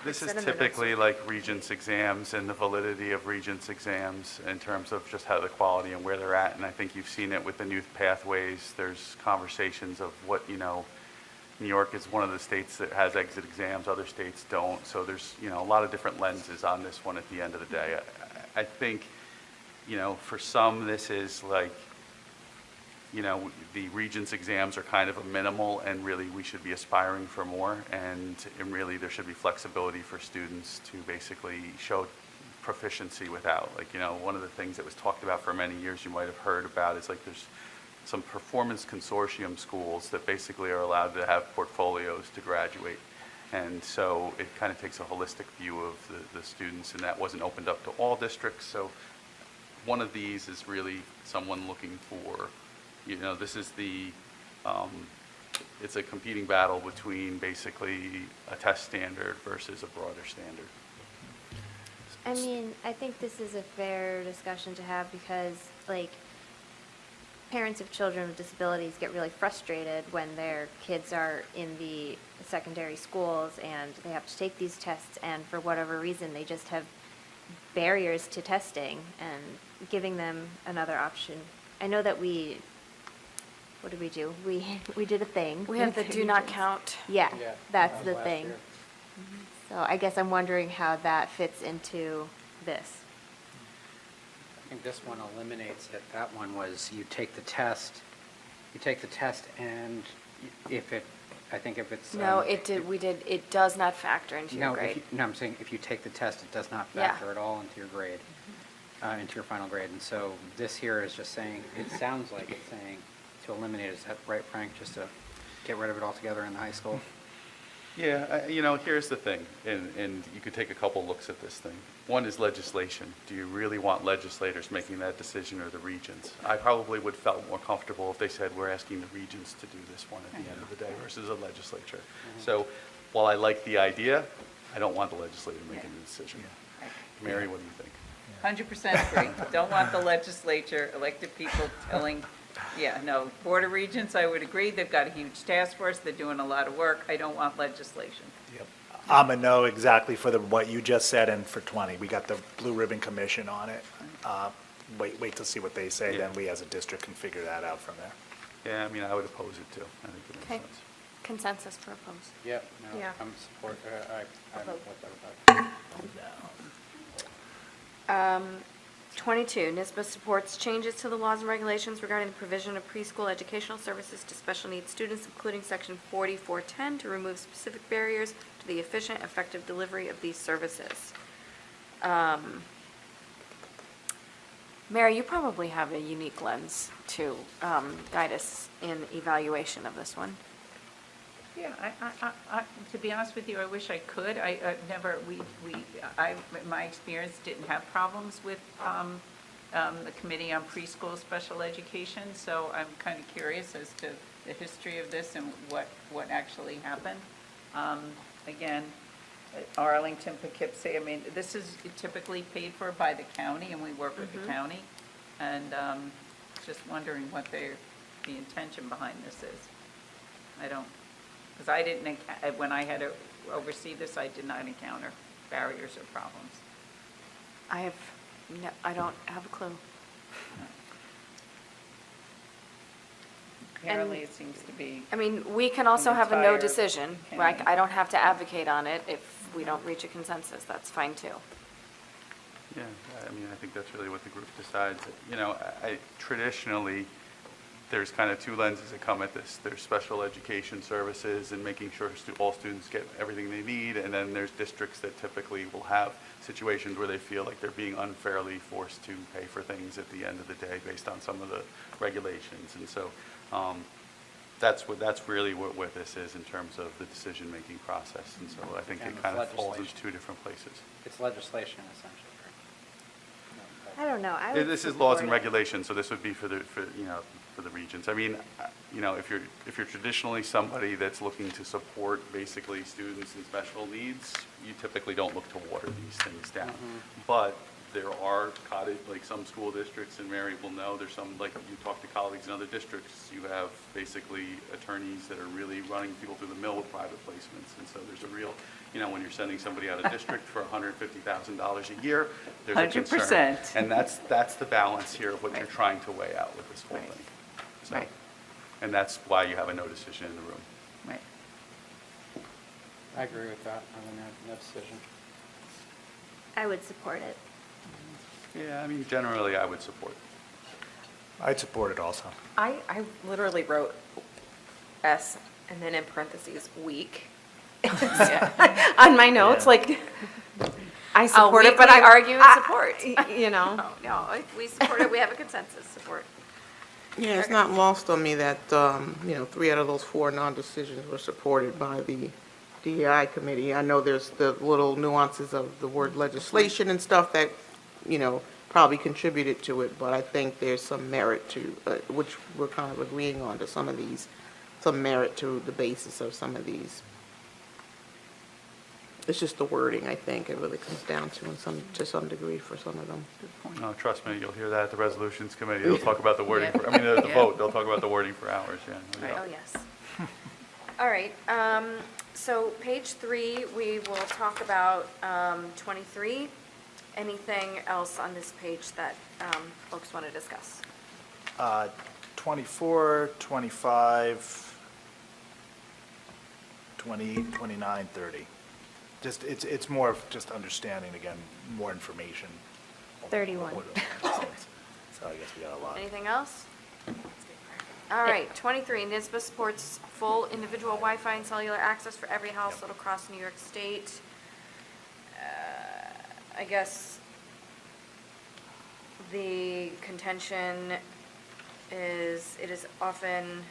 This is Said in the notes. typically like Regents exams and the validity of Regents exams in terms of just how the quality and where they're at. And I think you've seen it with the youth pathways. There's conversations of what, New York is one of the states that has exit exams, other states don't. So there's, a lot of different lenses on this one at the end of the day. I think, for some, this is like, the Regents exams are kind of a minimal, and really we should be aspiring for more, and really there should be flexibility for students to basically show proficiency without. Like, one of the things that was talked about for many years you might have heard about is like there's some performance consortium schools that basically are allowed to have portfolios to graduate. And so it kind of takes a holistic view of the students, and that wasn't opened up to all districts. So one of these is really someone looking for, this is it's a competing battle between basically a test standard versus a broader standard. I mean, I think this is a fair discussion to have because, like, parents of children with disabilities get really frustrated when their kids are in the secondary schools and they have to take these tests, and for whatever reason, they just have barriers to testing, and giving them another option. I know that what did we do? We did a thing. We have the with do not Regents. count. Yeah, Yeah, that's that was the last thing. year. So I guess I'm wondering how that fits into this. I think this one eliminates it. That one was you take the test, and I think if it's. No, it does not factor into your No, grade. I'm saying if you take the test, it does not Yeah. factor at all into your grade, into your final grade. And so this here is just saying, it sounds like it's saying to eliminate it. Is that right, Frank? Just to get rid of it altogether in the high school? Yeah, here's the thing, and you could take a couple looks at this thing. One is legislation. Do you really want legislators making that decision, or the regents? I probably would felt more comfortable if they said, we're asking the regents to do this one at the end of the day versus a legislature. So while I like the idea, I don't want the legislator making the decision. Mary, what do you think? 100% agree. Don't want the legislature, elected people telling, Board of Regents, I would agree, they've got a huge task force, they're doing a lot of work, I don't want legislation. Yep. I'm a no exactly for what you just said, and for 20. We got the Blue Ribbon Commission on it. Wait to see what they say, then we as a district can figure that out from there. Yeah, I would oppose it too. I think it makes Okay. sense. Consensus for opposed. Yep, no, Yeah. I'm support, I'm vote. with everybody. 22, NISBA supports changes to the laws and regulations regarding the provision of preschool educational services to special needs students, including Section 4410, to remove specific barriers to the efficient, effective delivery of these services. Mary, you probably have a unique lens to guide us in evaluation of this one. Yeah, to be honest with you, I wish I could. In my experience, didn't have problems with the Committee on Preschool Special Education, so I'm kind of curious as to the history of this and what actually happened. Again, Arlington, Poughkeepsie, this is typically paid for by the county, and we work with the county, and just wondering what the intention behind this is. I don't. Because I didn't, when I had to oversee this, I did not encounter barriers or problems. I don't have a clue. Apparently, it seems to be, We can also An have a no entire decision. county. Like, I don't have to advocate on it if we don't reach a consensus. That's fine, too. Yeah, I think that's really what the group decides. Traditionally, there's kind of two lenses that come at this. There's special education services and making sure all students get everything they need, and then there's districts that typically will have situations where they feel like they're being unfairly forced to pay for things at the end of the day based on some of the regulations. And so that's really what this is in terms of the decision-making process. And so I think And it it's kind of falls into legislation. two different places. It's legislation essentially, I don't know. I would This is laws and support it. regulations, so this would be for the regions. I mean, if you're traditionally somebody that's looking to support basically students in special needs, you typically don't look to water these things down. But there are like some school districts, and Mary will know, there's some, like you talk to colleagues in other districts, you have basically attorneys that are really running people through the mill with private placements. And so there's a real, when you're sending somebody out of district for $150,000 a year, there's a concern. 100%. And that's the balance here of what you're trying to weigh out with this whole Right. thing. So, Right. and that's why you have a no decision in the room. Right. I agree with that, on the no decision. I would support it. Yeah, I mean, generally, I would support it. I'd support it also. I literally wrote S and then in parentheses, weak, on my notes, Yeah. like, I support it, weak but we I argue and support. No, if we support it, we have a consensus support. Yeah, it's not lost on me that, 3 out of those 4 non-decisions were supported by the DEI committee. I know there's the little nuances of the word legislation and stuff that, probably contributed to it, but I think there's some merit to, which we're kind of agreeing on to some of these, some merit to the basis of some of these. It's just the wording, I think, it really comes down to some degree for some of them. No, trust me, you'll hear that at the resolutions committee. They'll talk about the wording, Yeah. the Yeah. vote, they'll talk about the wording for hours, yeah. no doubt. Oh, yes. All right, so page 3, we will talk about 23. Anything else on this page that folks want to discuss? 24, 25, 28, 29, 30. Just, it's more of just understanding, again, more information. 31. So I guess we got a lot. Anything else? All right, 23, NISBA supports full individual Wi-Fi and cellular access for every household across New York State. I guess the contention is, it is often,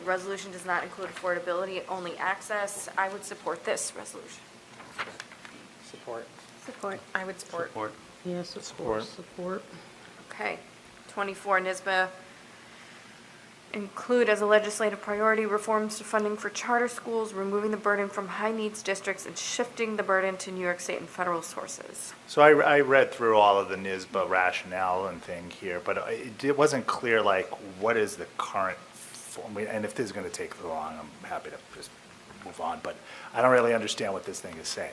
resolution does not include affordability, only access. I would support this resolution. Support. Support. I would support. Support. Yes, support. Okay, 24, NISBA include as a legislative priority reforms to funding for charter schools, removing the burden from high-needs districts and shifting the burden to New York State and federal sources. So I read through all of the NISBA rationale and thing here, but it wasn't clear, like, what is the current form? And if this is going to take too long, I'm happy to just move on, but I don't really understand what this thing is saying.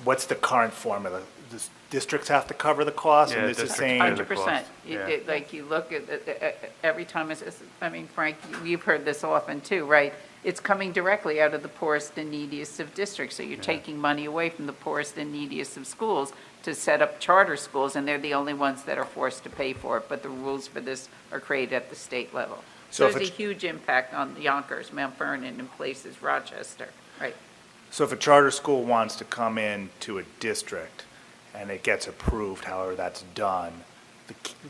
What's the current formula? Does districts have to cover the cost? Yeah, And it's the districts same. pay the 100%. cost, yeah. Like you look at, every time, Frank, you've heard this often too, right? It's coming directly out of the poorest and neediest of districts. So you're taking money away from the poorest and neediest of schools to set up charter schools, and they're the only ones that are forced to pay for it. But the rules for this are created at the state level. So So if there's a it's- huge impact on Yonkers, Mount Vernon, and places, Rochester, right? So if a charter school wants to come in to a district and it gets approved, however that's done,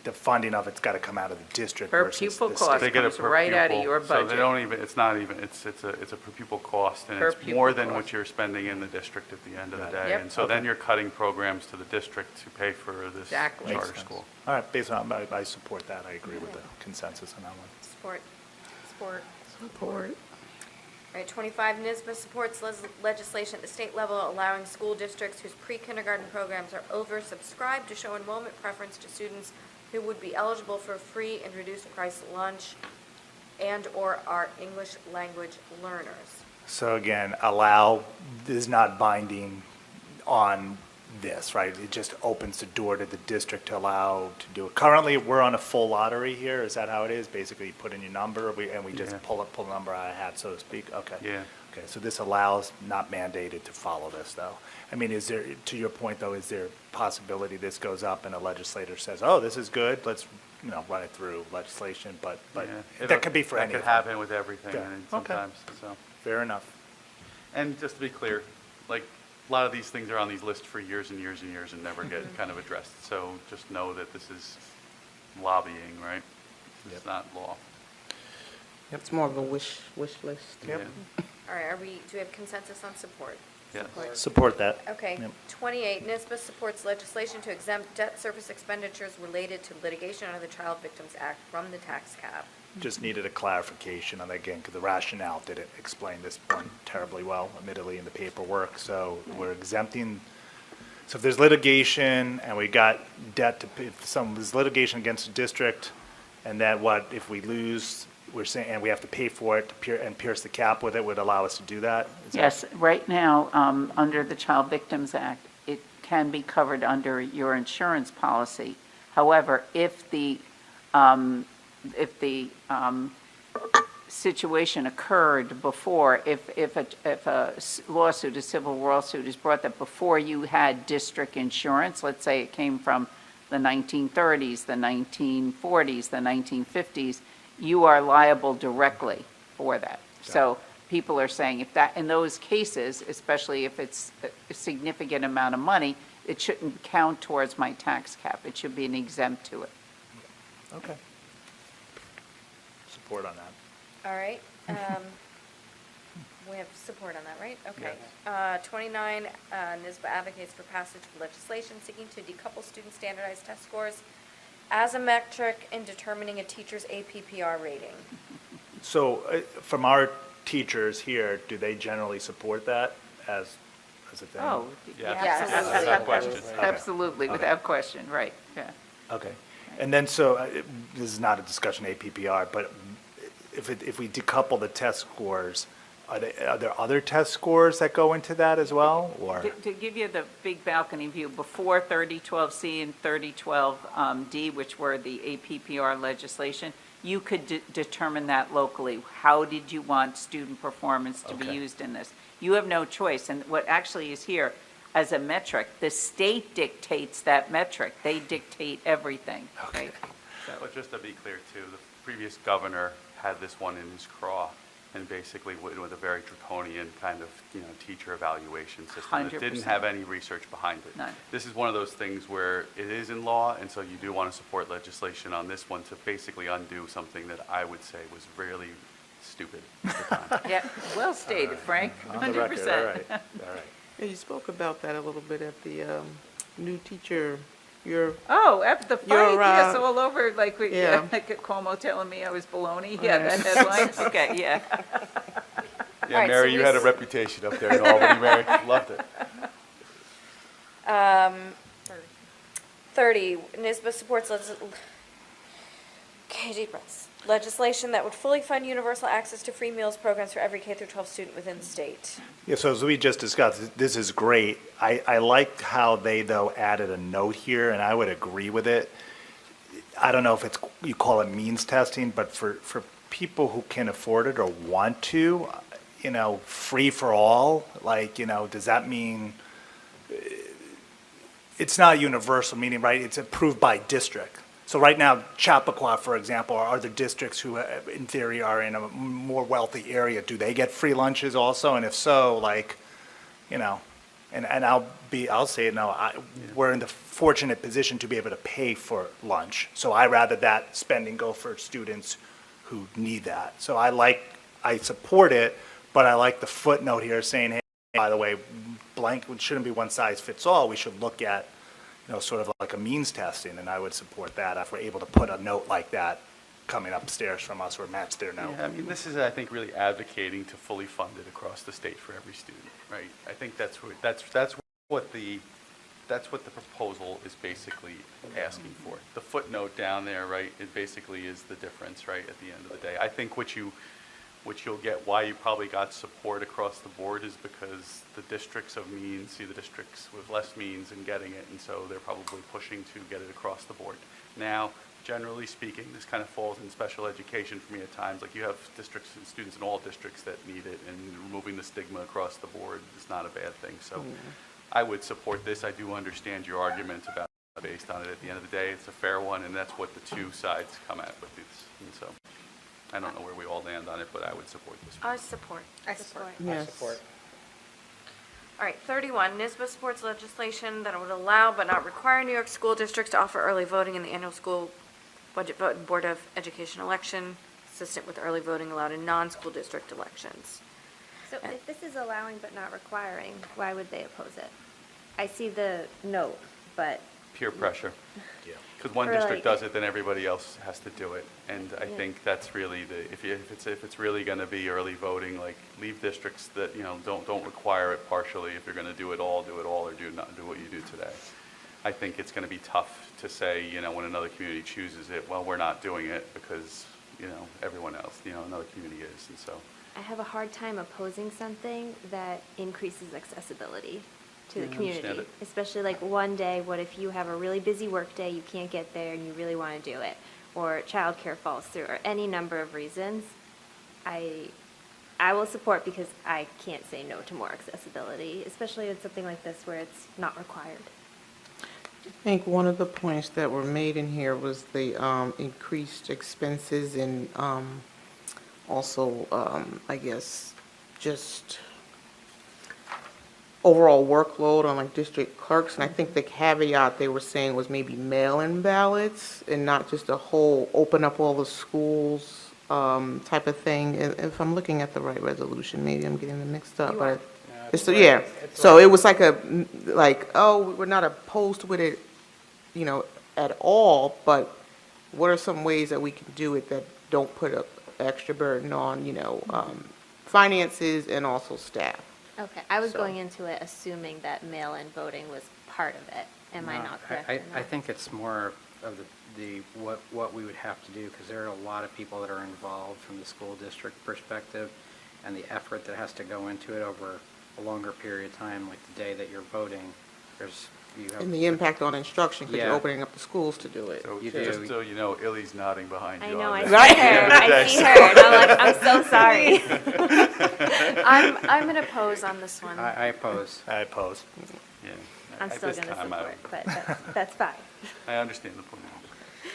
the funding of it's got to come out of the district Per versus pupil the cost. They get a comes per right out of pupil, your So budget. they don't even, it's not even, it's a per pupil cost, and Per it's more pupil than what cost. you're spending in the district at the end of the Got it. day. Yep. And so then you're cutting programs to the district to pay for this Exactly. Makes charter sense. school. All right, based on, I support that. I agree with the consensus on that one. Support. Support. All right, 25, NISBA supports legislation at the state level allowing school districts whose pre-kindergarten programs are oversubscribed to show enrollment preference to students who would be eligible for a free and reduced price lunch and/or are English language learners. So again, allow is not binding on this, right? It just opens the door to the district to allow to do it. Currently, we're on a full lottery here. Is that how it is? Basically, you put in your number, and we just Yeah. pull the number out of a hat, so to speak? Okay. Yeah. Okay, so this allows, not mandated to follow this, though. I mean, is there, to your point, though, is there possibility this goes up and a legislator says, oh, this is good, let's run it through legislation, but Yeah, that could be for that anything. could happen with everything, Yeah. and Okay. sometimes, so. Fair enough. And just to be clear, like, a lot of these things are on these lists for years and years and years and never get kind of addressed. So just know that this is lobbying, right? It's not law. It's more of a wish list. Yep. Yeah. All right, do we have consensus on support? Yes. Support that. Okay. Yep. 28, NISBA supports legislation to exempt debt service expenditures related to litigation under the Child Victims Act from the tax cap. Just needed a clarification on that again, because the rationale didn't explain this one terribly well, admittedly, in the paperwork. So we're exempting, so if there's litigation and we got debt to pay, if there's litigation against the district, and then what, if we lose, we're saying, and we have to pay for it and pierce the cap with it, would allow us to do that? Is that- Yes, right now, under the Child Victims Act, it can be covered under your insurance policy. However, if the situation occurred before, if a lawsuit, a civil lawsuit is brought that before you had district insurance, let's say it came from the 1930s, the 1940s, the 1950s, you are liable directly for that. So people are saying if that, in those cases, especially if it's a significant amount of money, it shouldn't count towards my tax cap. It should be an exempt to it. Okay. Support on that. All right. We have support on that, right? Okay. 29, NISBA advocates for passage of legislation seeking to decouple student standardized test scores as a metric in determining a teacher's APPR rating. So from our teachers here, do they generally support that as a thing? Oh, Yeah. Yes. Without question. Absolutely, without question, right, yeah. Okay. And then, so, this is not a discussion APPR, but if we decouple the test scores, are there other test scores that go into that as well, or? To give you the big balcony view, before 3012C and 3012D, which were the APPR legislation, you could determine that locally. How did you want student performance to be Okay. used in this? You have no choice, and what actually is here, as a metric, the state dictates that metric. They dictate everything, right? But just to be clear too, the previous governor had this one in his craw, and basically went with a very draconian kind of, teacher evaluation system that didn't 100%. have any research behind it. None. This is one of those things where it is in law, and so you do want to support legislation on this one to basically undo something that I would say was really stupid at the time. Yeah, well stated, Frank, On the record, 100%. all right, all right. Yeah, you spoke about that a little bit at the new teacher, Oh, at the fight, You're, yes, all over, like, yeah. like Cuomo telling me I was baloney, yeah, that headline, okay, yeah. Yeah, right, Mary, so you we had a s- reputation up there in Albany, Mary. Loved it. 30, NISBA supports okay, deep breaths. Legislation that would fully fund universal access to free meals programs for every K through 12 student within the state. Yeah, so as we just discussed, this is great. I like how they, though, added a note here, and I would agree with it. I don't know if it's, you call it means testing, but for people who can afford it or want to, free for all, does that mean, it's not universal, meaning, right, it's approved by district. So right now, Chappaqua, for example, or other districts who, in theory, are in a more wealthy area, do they get free lunches also? And if so, and I'll say it now, we're in the fortunate position to be able to pay for lunch. So I rather that spending go for students who need that. So I support it, but I like the footnote here saying, hey, by the way, blank, it shouldn't be one size fits all. We should look at, sort of like a means testing, and I would support that if we're able to put a note like that coming upstairs from us or match their note. Yeah, I mean, this is, I think, really advocating to fully fund it across the state for every student, right? I think that's what the proposal is basically asking for. The footnote down there, right, it basically is the difference, right, at the end of the day. I think what you'll get, why you probably got support across the board is because the districts of means see the districts with less means in getting it, and so they're probably pushing to get it across the board. Now, generally speaking, this kind of falls in special education for me at times. Like, you have districts and students in all districts that need it, and removing the stigma across the board is not a bad thing. So I would support this. I do understand your argument about based on it. At the end of the day, it's a fair one, and that's what the two sides come at with this. And so I don't know where we all land on it, but I would support this. I support. Yes. All right, 31, NISBA supports legislation that would allow but not require New York school districts to offer early voting in the annual school budget vote and Board of Education election, consistent with early voting allowed in non-school district elections. So if this is allowing but not requiring, why would they oppose it? I see the note, but Peer pressure. Because one Or district like- does it, then everybody else has to do it. And I Yeah. think that's really if it's really going to be early voting, like leave districts that, don't require it partially. If you're going to do it all, or do not do what you do today. I think it's going to be tough to say, when another community chooses it, well, we're not doing it because, everyone else, another community is. And so, I have a hard time opposing something that increases accessibility to the Yeah, I understand community. it. Especially like one day, what if you have a really busy work day, you can't get there and you really want to do it? Or childcare falls through, or any number of reasons. I will support because I can't say no to more accessibility, especially with something like this where it's not required. I think one of the points that were made in here was the increased expenses and also, I guess, just overall workload on like district clerks. And I think the caveat they were saying was maybe mail-in ballots and not just a whole open up all the schools type of thing. If I'm looking at the right resolution, maybe I'm getting them mixed up. You But are. it's, yeah, so it was like, oh, we're not opposed with it, at all, but what are some ways that we can do it that don't put a extra burden on, finances and also staff? Okay, I was So- going into it assuming that mail-in voting was part of it. Am I No, not correct? I in that? think it's more of what we would have to do, because there are a lot of people that are involved from the school district perspective, and the effort that has to go into it over a longer period of time, like the day that you're voting, you have. And the impact on instruction, because you're Yeah. opening up the schools to do it. so You just do. so you know, Illy's nodding behind you. I know, on I see that. her, I see her, and I'm like, I'm so sorry. I'm going to oppose on this one. I oppose. I oppose. Yeah. I'm At still this going to time, support, but that's fine. I understand the point.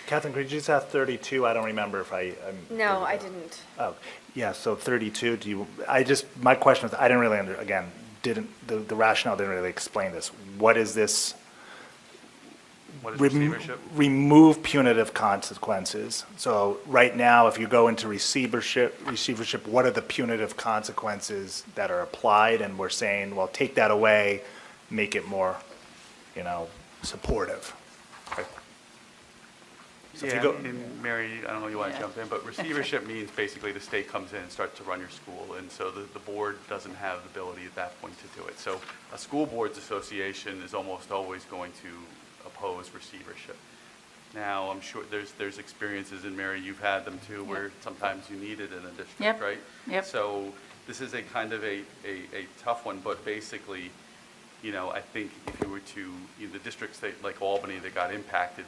Catherine, could you just have 32? I don't remember if I'm. No, I didn't. Oh, yeah, so 32, my question was, I didn't really the rationale didn't really explain this. What is this? What is receivership? Remove punitive consequences. So right now, if you go into receivership, what are the punitive consequences that are applied? And we're saying, well, take that away, make it more, supportive. So if you Yeah, go- and Mary, I don't know if you want to Yeah. jump in, but receivership means basically the state comes in and starts to run your school, and so the board doesn't have the ability at that point to do it. So a school boards association is almost always going to oppose receivership. Now, I'm sure there's experiences, and Mary, you've had them too, where sometimes you need it in a district, Yep, right? yep. So this is a kind of a tough one, but basically, I think if you were to, the districts like Albany that got impacted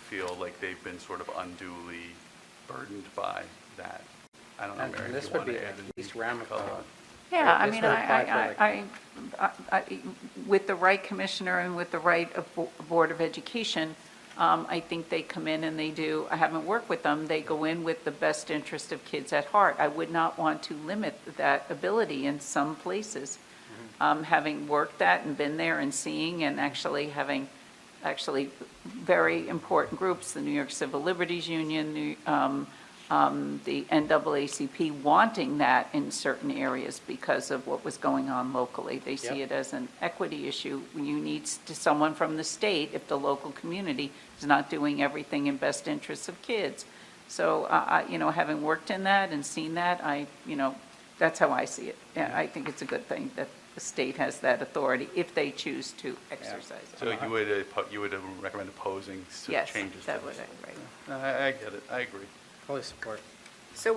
feel like they've been sort of unduly burdened by that. I don't know, And Mary, this if you would want be to add at any least color. ramified. Yeah, I This mean, would apply for, with the right commissioner and with the right Board of Education, I think they come in and they do, I haven't worked with them, they go in with the best interest of kids at heart. I would not want to limit that ability in some places. Having worked that and been there and seeing and actually having very important groups, the New York Civil Liberties Union, the NAACP wanting that in certain areas because of what was going on locally. They see Yep. it as an equity issue. You need someone from the state if the local community is not doing everything in best interests of kids. So, having worked in that and seen that, that's how I see it. Yeah, I think it's a good thing that the state has that authority if they choose to exercise it. So you would recommend opposing Yes, changes to that this? would, right. No, I get it, I agree. Fully support. So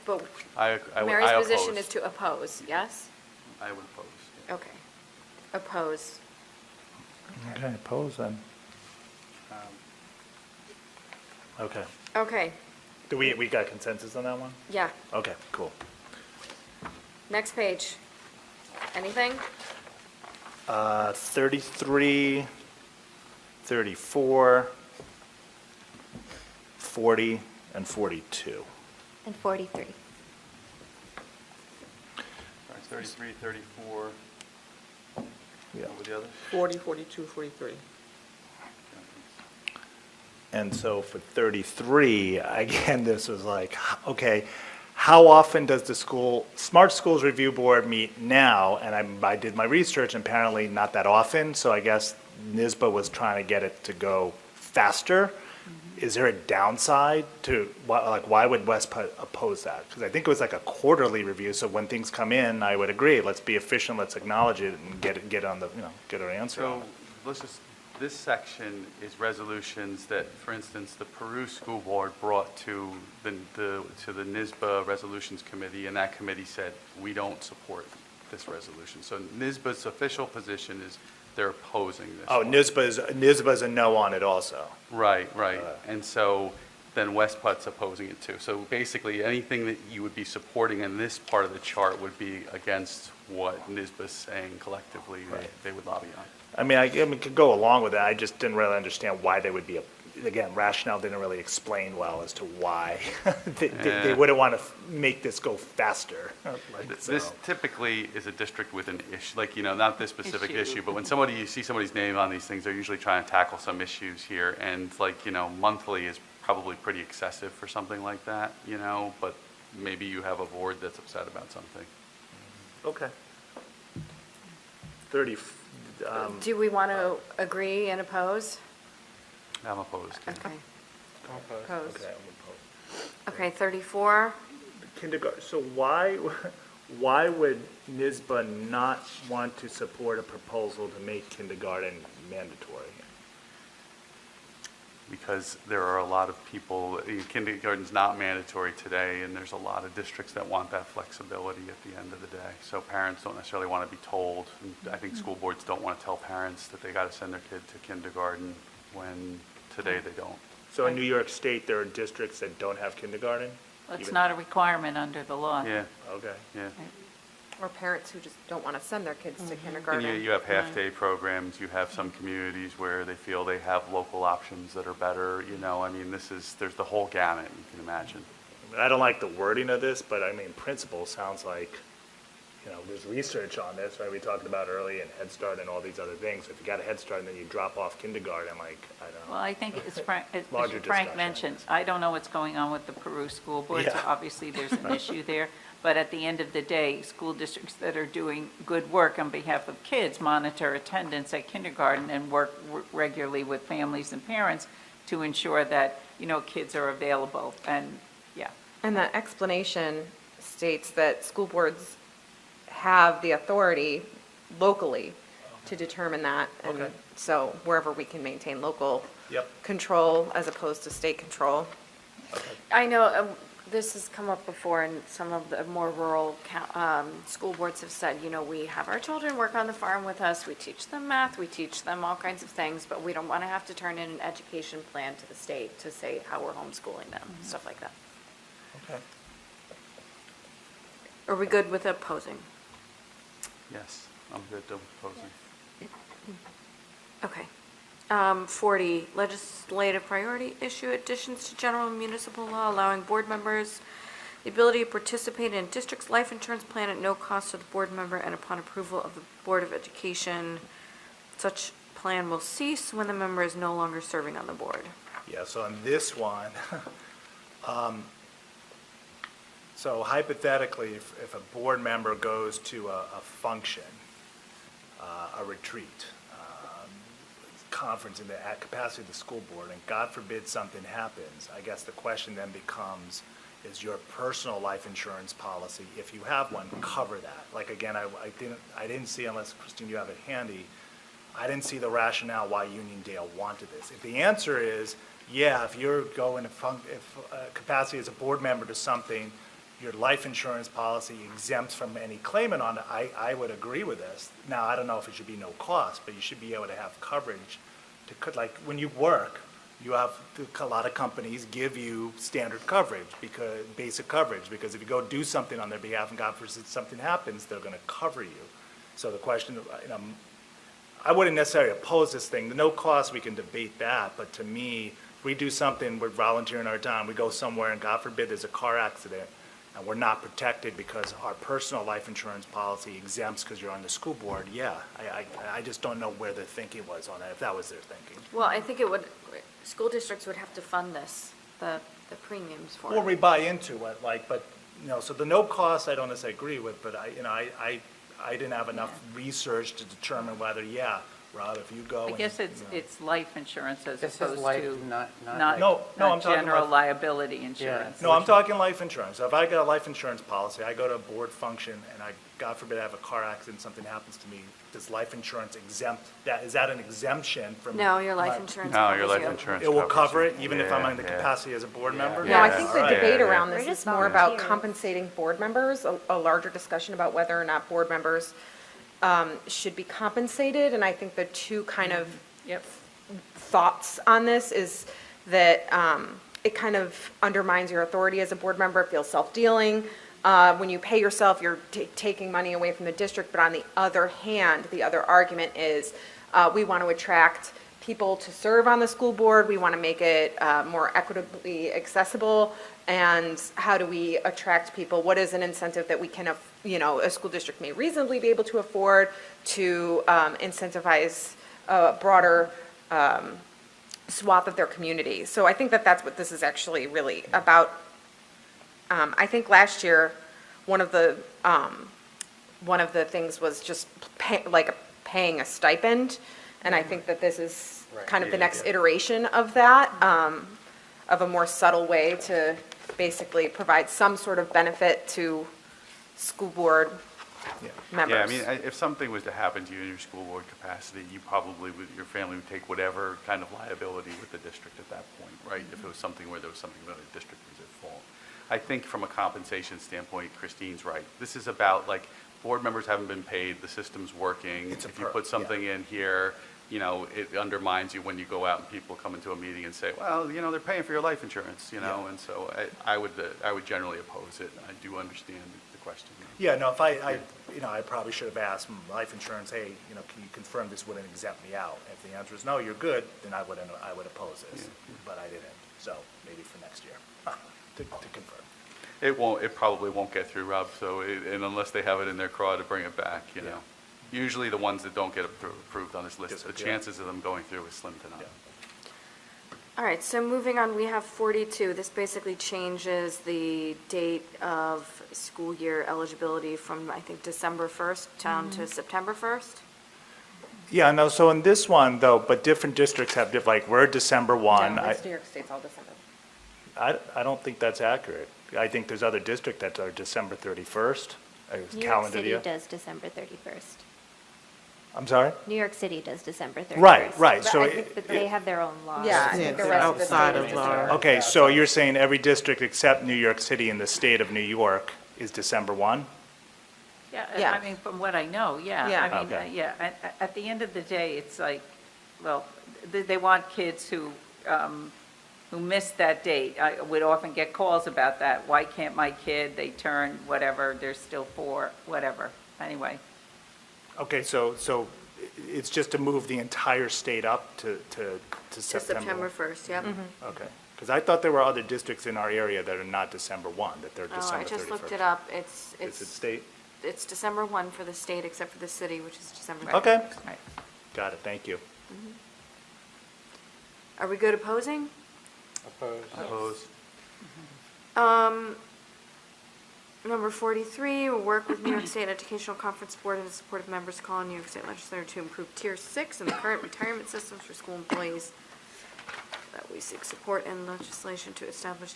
but I Mary's oppose. position is to oppose, yes? I would oppose. yeah. Okay. Oppose. Okay, oppose then. Okay. Okay, Do we got consensus on that one? yeah. Okay, cool. Next page. Anything? 33, 34, 40, and 42. And 43. All right, 33, 34, Yeah. what were the others? 40, 42, 43. And so for 33, again, this was like, okay, how often does the Smart Schools Review Board meet now? And I did my research, and apparently not that often, so I guess NISBA was trying to get it to go faster. Is there a downside to, why would Westput oppose that? Because I think it was like a quarterly review, so when things come in, I would agree, let's be efficient, let's acknowledge it, and get on the, get our answer on So it. this section is resolutions that, for instance, the Peru School Board brought to the NISBA Resolutions Committee, and that committee said, we don't support this resolution. So NISBA's official position is they're opposing this. Oh, one. NISBA's a no on it also. Right. And so then Westput's opposing it too. So basically, anything that you would be supporting in this part of the chart would be against what NISBA's saying collectively they would lobby on. I mean, I could go along with that. I just didn't really understand why they would be, again, rationale didn't really explain well as to why they wouldn't want to make this go faster. This typically is a district with an issue, like, not this specific Issue. issue, but when you see somebody's name on these things, they're usually trying to tackle some issues here. And monthly is probably pretty excessive for something like that, but maybe you have a board that's upset about something. Okay. 30, Do we want to agree and oppose? I'm opposed. Okay. Opposed. okay, I'm opposed. Okay, 34. Kindergarten, so why would NISBA not want to support a proposal to make kindergarten mandatory? Because there are a lot of people, kindergarten's not mandatory today, and there's a lot of districts that want that flexibility at the end of the day. So parents don't necessarily want to be told, and I think school boards don't want to tell parents that they got to send their kid to kindergarten when today they don't. So in New York State, there are districts that don't have kindergarten? It's Even- not a requirement under the law. Yeah, Okay. yeah. Or parents who just don't want to send their kids to And kindergarten. you have half-day programs, you have some communities where they feel they have local options that are better, I mean, there's the whole gamut, you can imagine. I don't like the wording of this, but I mean, principle sounds like, there's research on this, right? We talked about early and Head Start and all these other things. If you got a Head Start and then you drop off kindergarten, I don't know. Well, I think as Frank Larger discussion, mentioned, I don't know what's going on with the Peru School Board, so Yeah. obviously there's an issue there. But at the end of the day, school districts that are doing good work on behalf of kids monitor attendance at kindergarten and work regularly with families and parents to ensure that, kids are available. And, yeah. And the explanation states that school boards have the authority locally to determine that. And Okay. so wherever we can maintain local Yep. control as opposed to state control. I know this has come up before, and some of the more rural school boards have said, we have our children work on the farm with us, we teach them math, we teach them all kinds of things, but we don't want to have to turn in an education plan to the state to say how we're homeschooling them, stuff like that. Okay. Are we good with opposing? Yes, I'm good to opposing. Okay. 40, legislative priority issue additions to general municipal law allowing board members the ability to participate in district's life insurance plan at no cost to the board member and upon approval of the Board of Education. Such plan will cease when the member is no longer serving on the board. Yeah, so on this one, so hypothetically, if a board member goes to a function, a retreat, conference in the capacity of the school board, and God forbid something happens, I guess the question then becomes, is your personal life insurance policy, if you have one, cover that? Like, again, I didn't see, unless Christine, you have it handy, I didn't see the rationale why Uniondale wanted this. If the answer is, yeah, if you're going to capacity as a board member to something, your life insurance policy exempts from any claimant on it, I would agree with this. Now, I don't know if it should be no cost, but you should be able to have coverage like when you work, you have, a lot of companies give you standard coverage, basic coverage, because if you go do something on their behalf and God forbid something happens, they're going to cover you. So the question, I wouldn't necessarily oppose this thing. The no cost, we can debate that, but to me, we do something, we're volunteering our time, we go somewhere and God forbid there's a car accident and we're not protected because our personal life insurance policy exempts because you're on the school board, yeah. I just don't know where their thinking was on that, if that was their thinking. Well, I think it would, school districts would have to fund this, the premiums for it. Or we buy into it, like, but, you know, so the no cost, I don't necessarily agree with, but I didn't have enough research to determine whether, yeah, Rob, if you go. I guess and, you know. it's life insurance as This is opposed life, to not not like- No, I'm not talking general life- liability insurance. No, I'm talking life insurance. So if I got a life insurance policy, I go to a board function and I, God forbid, I have a car accident, something happens to me, does life insurance exempt, is that an exemption from? No, your life my- insurance No, covers your life you. insurance. It will covers cover you. it, even if I'm in the Yeah. capacity as a board member? No, I Yes. think the All right. debate Yeah, around We're this is just more about volunteers. compensating board members, a larger discussion about whether or not board members should be compensated. And I think the two kind of thoughts on this is that it kind of undermines your authority as a board member. It feels self-dealing. When you pay yourself, you're taking money away from the district. But on the other hand, the other argument is we want to attract people to serve on the school board. We want to make it more equitably accessible. And how do we attract people? What is an incentive that we can, a school district may reasonably be able to afford to incentivize a broader swath of their community? So I think that that's what this is actually really about. I think last year, one of the things was just paying a stipend. And I think that this is kind of the next iteration of that, of a more subtle way to basically provide some sort of benefit to school board members. Yeah, I mean, if something was to happen to you in your school board capacity, you probably, your family would take whatever kind of liability with the district at that point, right? If it was something where there was something where the district was at fault. I think from a compensation standpoint, Christine's right. This is about, like, board members haven't been paid, the system's working. It's a If you perk, put something in here, you know, it undermines you when you go out and people come into a meeting and say, well, you know, they're paying for your life insurance, you know? Yeah. And so I would generally oppose it. I do understand the question. Yeah, no, if I probably should have asked life insurance, hey, you know, can you confirm this wouldn't exempt me out? If the answer is no, you're good, then I would oppose this, but I didn't. So maybe for next year, to confirm. It probably won't get through, Rob, so, and unless they have it in their craw to bring it back, you know. Usually the ones that don't get approved on this list, the Disappear. chances of them going through is slim to none. All right, so moving on, we have 42. This basically changes the date of school year eligibility from, I think, December 1st down to September 1st. Yeah, no, so in this one, though, but different districts have, like, we're December 1. No, it's New York State's all December. I don't think that's accurate. I think there's other districts that are December 31st, New York calendar City year. does December 31st. I'm sorry? New York City does December 31st. Right, But so I think that they have their own laws. Yeah, I Yeah, think the it's rest of the outside state of is our- Okay, so you're saying every district except New York City in the state of New York is December 1? Yeah, Yeah. I mean, from what I know, yeah. Yeah. I mean, Okay. yeah, at the end of the day, it's like, well, they want kids who missed that date. I would often get calls about that. Why can't my kid, they turn whatever, they're still 4, whatever. Anyway, Okay, so it's just to move the entire state up to To September? September 1st, yep. Okay, because I thought there were other districts in our area that are not December 1, that they're Oh, December I 31st. just looked it up. Is it state? It's December 1 for the state, except for the city, which is December 31st. Okay, right. got it, thank you. Are we good opposing? Opposed? Number 43, we'll work with New York State Educational Conference Board and the support of members calling New York State Legislature to improve Tier 6 in the current retirement systems for school employees. That we seek support and legislation to establish.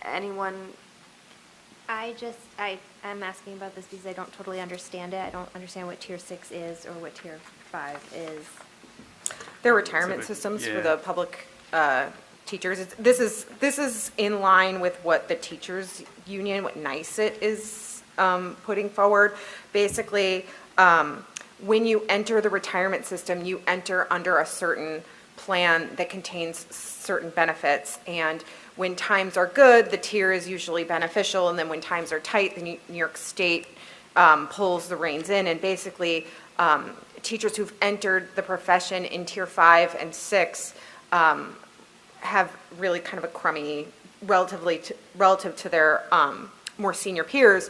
Anyone? I'm asking about this because I don't totally understand it. I don't understand what Tier 6 is or what Tier 5 is. Their retirement So the- systems for yeah. the public teachers. This is in line with what the teachers union, what NICET is putting forward. Basically, when you enter the retirement system, you enter under a certain plan that contains certain benefits. And when times are good, the tier is usually beneficial. And then when times are tight, the New York State pulls the reins in, and basically, teachers who've entered the profession in Tier 5 and 6 have really kind of a crummy, relative to their more senior peers,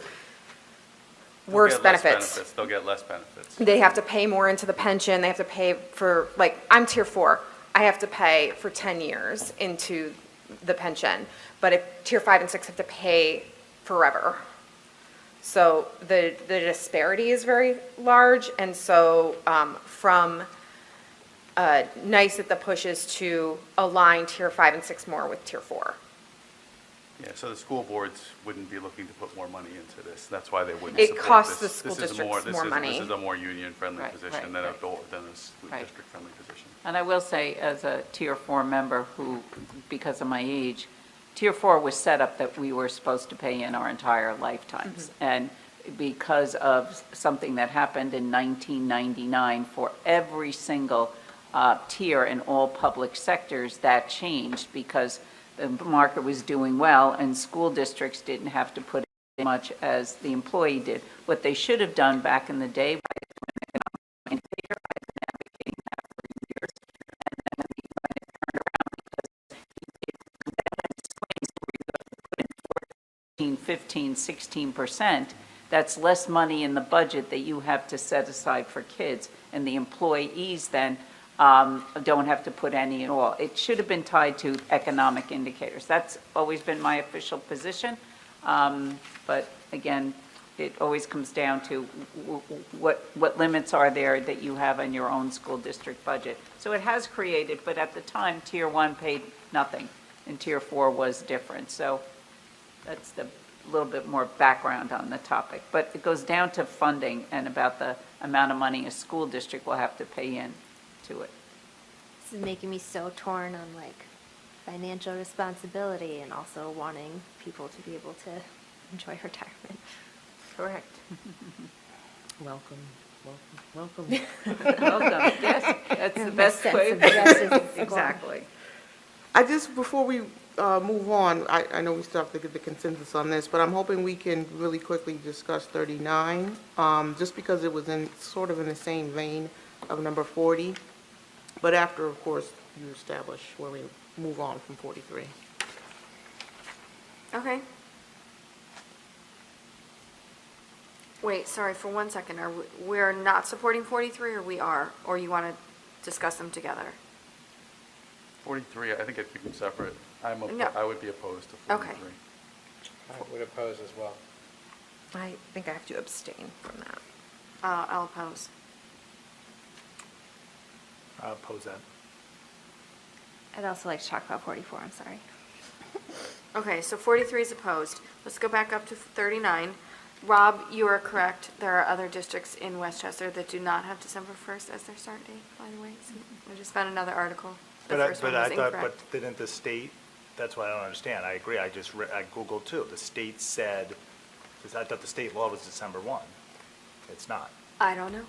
worse benefits. They'll get less benefits. They have to pay more into the pension, they have to pay for, like, I'm Tier 4, I have to pay for 10 years into the pension, but if Tier 5 and 6 have to pay forever. So the disparity is very large, and so from nice that the push is to align Tier 5 and 6 more with Tier 4. Yeah, so the school boards wouldn't be looking to put more money into this. That's why they wouldn't It support costs this. the school This is districts more money. This is a more union-friendly Right, position right, than right. than a school Right. district-friendly position. And I will say, as a Tier 4 member who, because of my age, Tier 4 was set up that we were supposed to pay in our entire lifetimes. And because of something that happened in 1999 for every single tier in all public sectors, that changed because the market was doing well and school districts didn't have to put in much as the employee did. What they should have done back in the day, and I've been advocating that for years, and then when it turned around, because it swings where you have to put in 14, 15, 16%, that's less money in the budget that you have to set aside for kids, and the employees then don't have to put any at all. It should have been tied to economic indicators. That's always been my official position. But again, it always comes down to what limits are there that you have in your own school district budget. So it has created, but at the time, Tier 1 paid nothing, and Tier 4 was different. So that's the little bit more background on the topic. But it goes down to funding and about the amount of money a school district will have to pay in to it. This is making me so torn on like financial responsibility and also wanting people to be able to enjoy retirement. Correct. Welcome, welcome, welcome. Welcome, yes, that's the My best sense way. of justice is gone. Exactly. I just, before we move on, I know we still have to get the consensus on this, but I'm hoping we can really quickly discuss 39, just because it was sort of in the same vein of number 40, but after, of course, you establish where we move on from 43. Okay. Wait, sorry, for 1 second, we're not supporting 43, or we are? Or you want to discuss them together? 43, I think I'd keep them separate. No. I would be opposed to 43. Okay. I would oppose as well. I think I have to abstain from that. I'll oppose. I'll oppose that. I'd also like to talk about 44, I'm sorry. Okay, so 43 is opposed. Let's go back up to 39. Rob, you are correct. There are other districts in Westchester that do not have December 1st as their start date, by the way. So I just found another article. The first one was incorrect. But didn't the state, that's what I don't understand. I agree, I Googled too. The state said, I thought the state law was December 1. It's not. I don't know.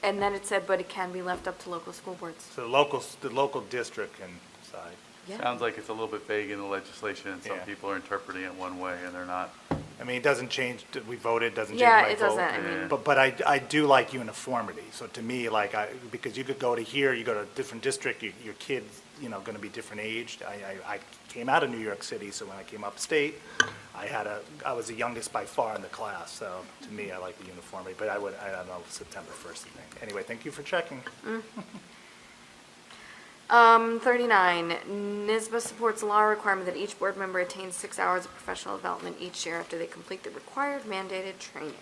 And then it said, but it can be left up to local school boards. So the local district can decide. Yeah. Sounds like it's a little bit vague in the legislation, and some Yeah. people are interpreting it one way, and they're not. I mean, it doesn't change, we voted, doesn't change Yeah, my it vote. doesn't, I mean- But I do like uniformity. So to me, like, because you could go to here, you go to a different district, your kid's, going to be different aged. I came out of New York City, so when I came upstate, I was the youngest by far in the class. So to me, I like the uniformity, but I don't know, September 1st thing. Anyway, thank you for checking. 39, NISBA supports the law requirement that each board member attains 6 hours of professional development each year after they complete the required mandated training.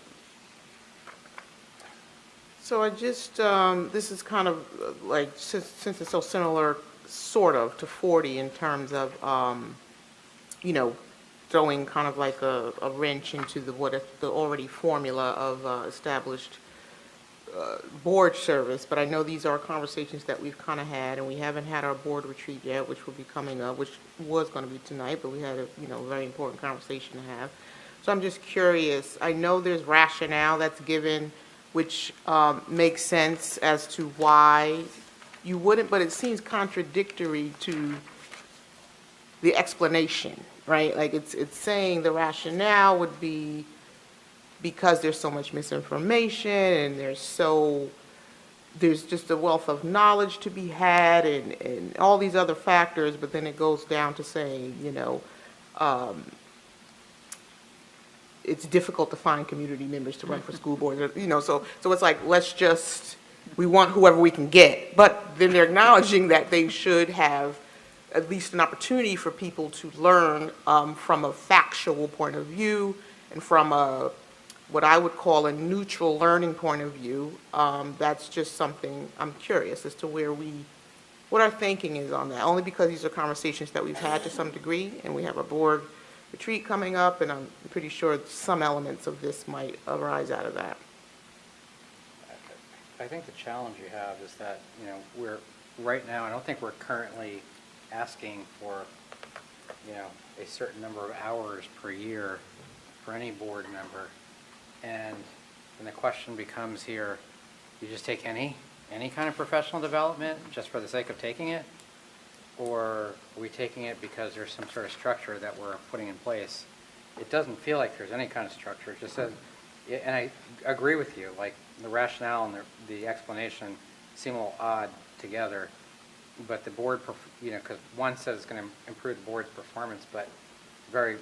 So I just, this is kind of like, since it's so similar, sort of, to 40 in terms of, throwing kind of like a wrench into the already formula of established board service, but I know these are conversations that we've kind of had, and we haven't had our board retreat yet, which will be coming up, which was going to be tonight, but we had a, very important conversation to have. So I'm just curious, I know there's rationale that's given, which makes sense as to why you wouldn't, but it seems contradictory to the explanation, right? Like it's saying the rationale would be because there's so much misinformation and there's just a wealth of knowledge to be had and all these other factors, but then it goes down to saying, it's difficult to find community members to run for school boards, so it's like, we want whoever we can get. But then they're acknowledging that they should have at least an opportunity for people to learn from a factual point of view and from what I would call a neutral learning point of view. That's just something I'm curious as to what our thinking is on that, only because these are conversations that we've had to some degree, and we have a board retreat coming up, and I'm pretty sure some elements of this might arise out of that. I think the challenge you have is that, right now, I don't think we're currently asking for, a certain number of hours per year for any board member. And the question becomes here, you just take any kind of professional development just for the sake of taking it? Or are we taking it because there's some sort of structure that we're putting in place? It doesn't feel like there's any kind of structure. It just says, and I agree with you, like the rationale and the explanation seem a little odd together, but the board, because one says it's going to improve the board's performance, but very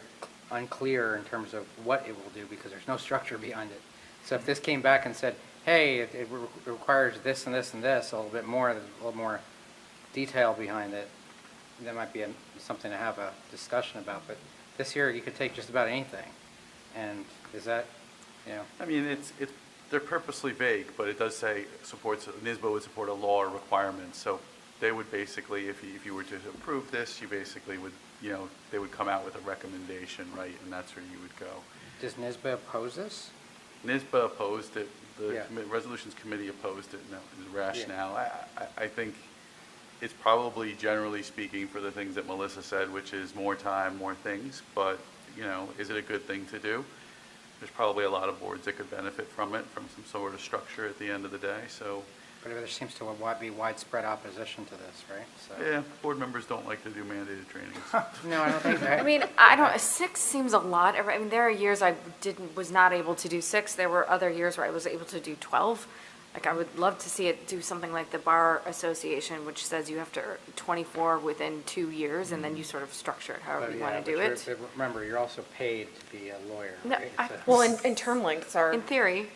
unclear in terms of what it will do because there's no structure behind it. So if this came back and said, hey, it requires this and this and this, a little more detail behind it, that might be something to have a discussion about. But this year, you could take just about anything. And is that, I mean, they're purposely vague, but it does say NISBA would support a law or requirement. So they would basically, if you were to approve this, you basically would, they would come out with a recommendation, right? And that's where you would go. does NISBA oppose this? NISBA opposed it. The Yeah. Resolutions Committee opposed it. No, the rationale. I think it's probably, generally speaking, for the things that Melissa said, which is more time, more things. But, is it a good thing to do? There's probably a lot of boards that could benefit from it, from some sort of structure at the end of the day. So, But there seems to be widespread opposition to this, right? So. yeah, board members don't like to do mandated trainings. No, I don't think I mean, I don't, 6 seems a lot. I mean, there are years I was not able to do 6. There were other years where I was able to do 12. Like, I would love to see it do something like the Bar Association, which says you have to 24 within 2 years, and then you sort of structure it however you want to do it. Remember, you're also paid to be a lawyer, No, right? Well, and term lengths In theory,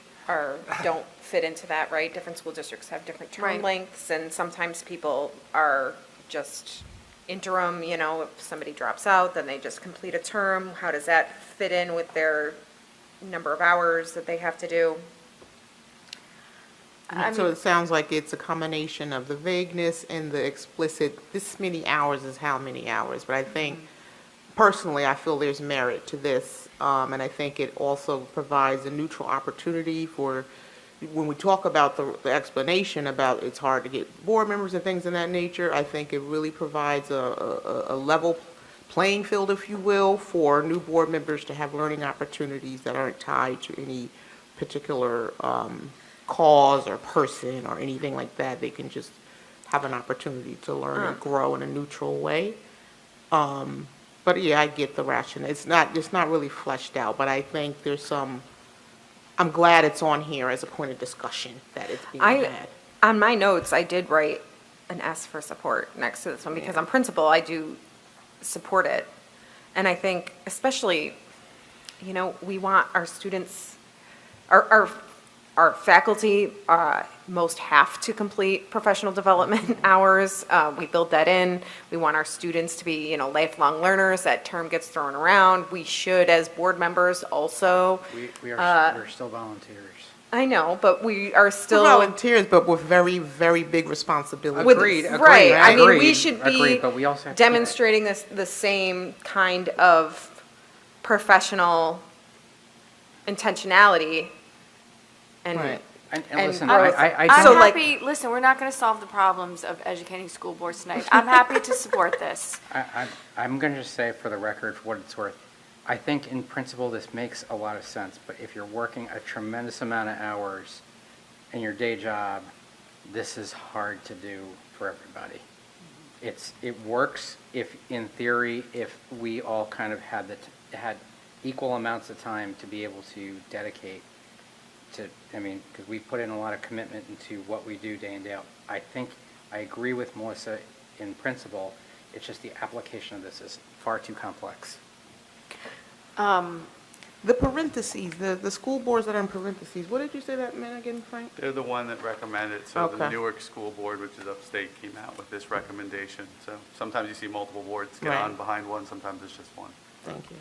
don't fit into that, right? Different school districts have different term Right. lengths, and sometimes people are just interim, if somebody drops out, then they just complete a term. How does that fit in with their number of hours that they have to do? So it sounds like it's a combination of the vagueness and the explicit, this many hours is how many hours. But I think, personally, I feel there's merit to this. And I think it also provides a neutral opportunity for, when we talk about the explanation about it's hard to get board members and things of that nature, I think it really provides a level playing field, if you will, for new board members to have learning opportunities that aren't tied to any particular cause or person or anything like that. They can just have an opportunity to learn and grow in a neutral way. But yeah, I get the rationale. It's not really fleshed out, but I think I'm glad it's on here as a point of discussion, that it's being had. On my notes, I did write an S for support next to this one, because on principle, I do support it. And I think especially, we want our students, our faculty, most have to complete professional development hours. We build that in. We want our students to be, lifelong learners. That term gets thrown around. We should, as board members, also. We're still volunteers. I know, but we are still. We're volunteers, but with very, very big responsibility. Right. I mean, we should Agreed, but we also have to- demonstrating the same kind of professional intentionality and. Right. And And listen, growth. I I'm So, don't, like- happy, listen, we're not going to solve the problems of educating school boards tonight. I'm happy to support this. I'm going to just say for the record, for what it's worth, I think in principle this makes a lot of sense, but if you're working a tremendous amount of hours in your day job, this is hard to do for everybody. It works if, in theory, if we all kind of had equal amounts of time to be able to dedicate to, I mean, because we put in a lot of commitment into what we do day in, day out. I think, I agree with Melissa in principle, it's just the application of this is far too complex. The parentheses, the school boards that are in parentheses, what did you say that meant again, Frank? They're the one that recommended, so the Okay. Newark School Board, which is upstate, came out with this recommendation. So sometimes you see multiple boards get Right. on behind one, sometimes it's just one. Thank you.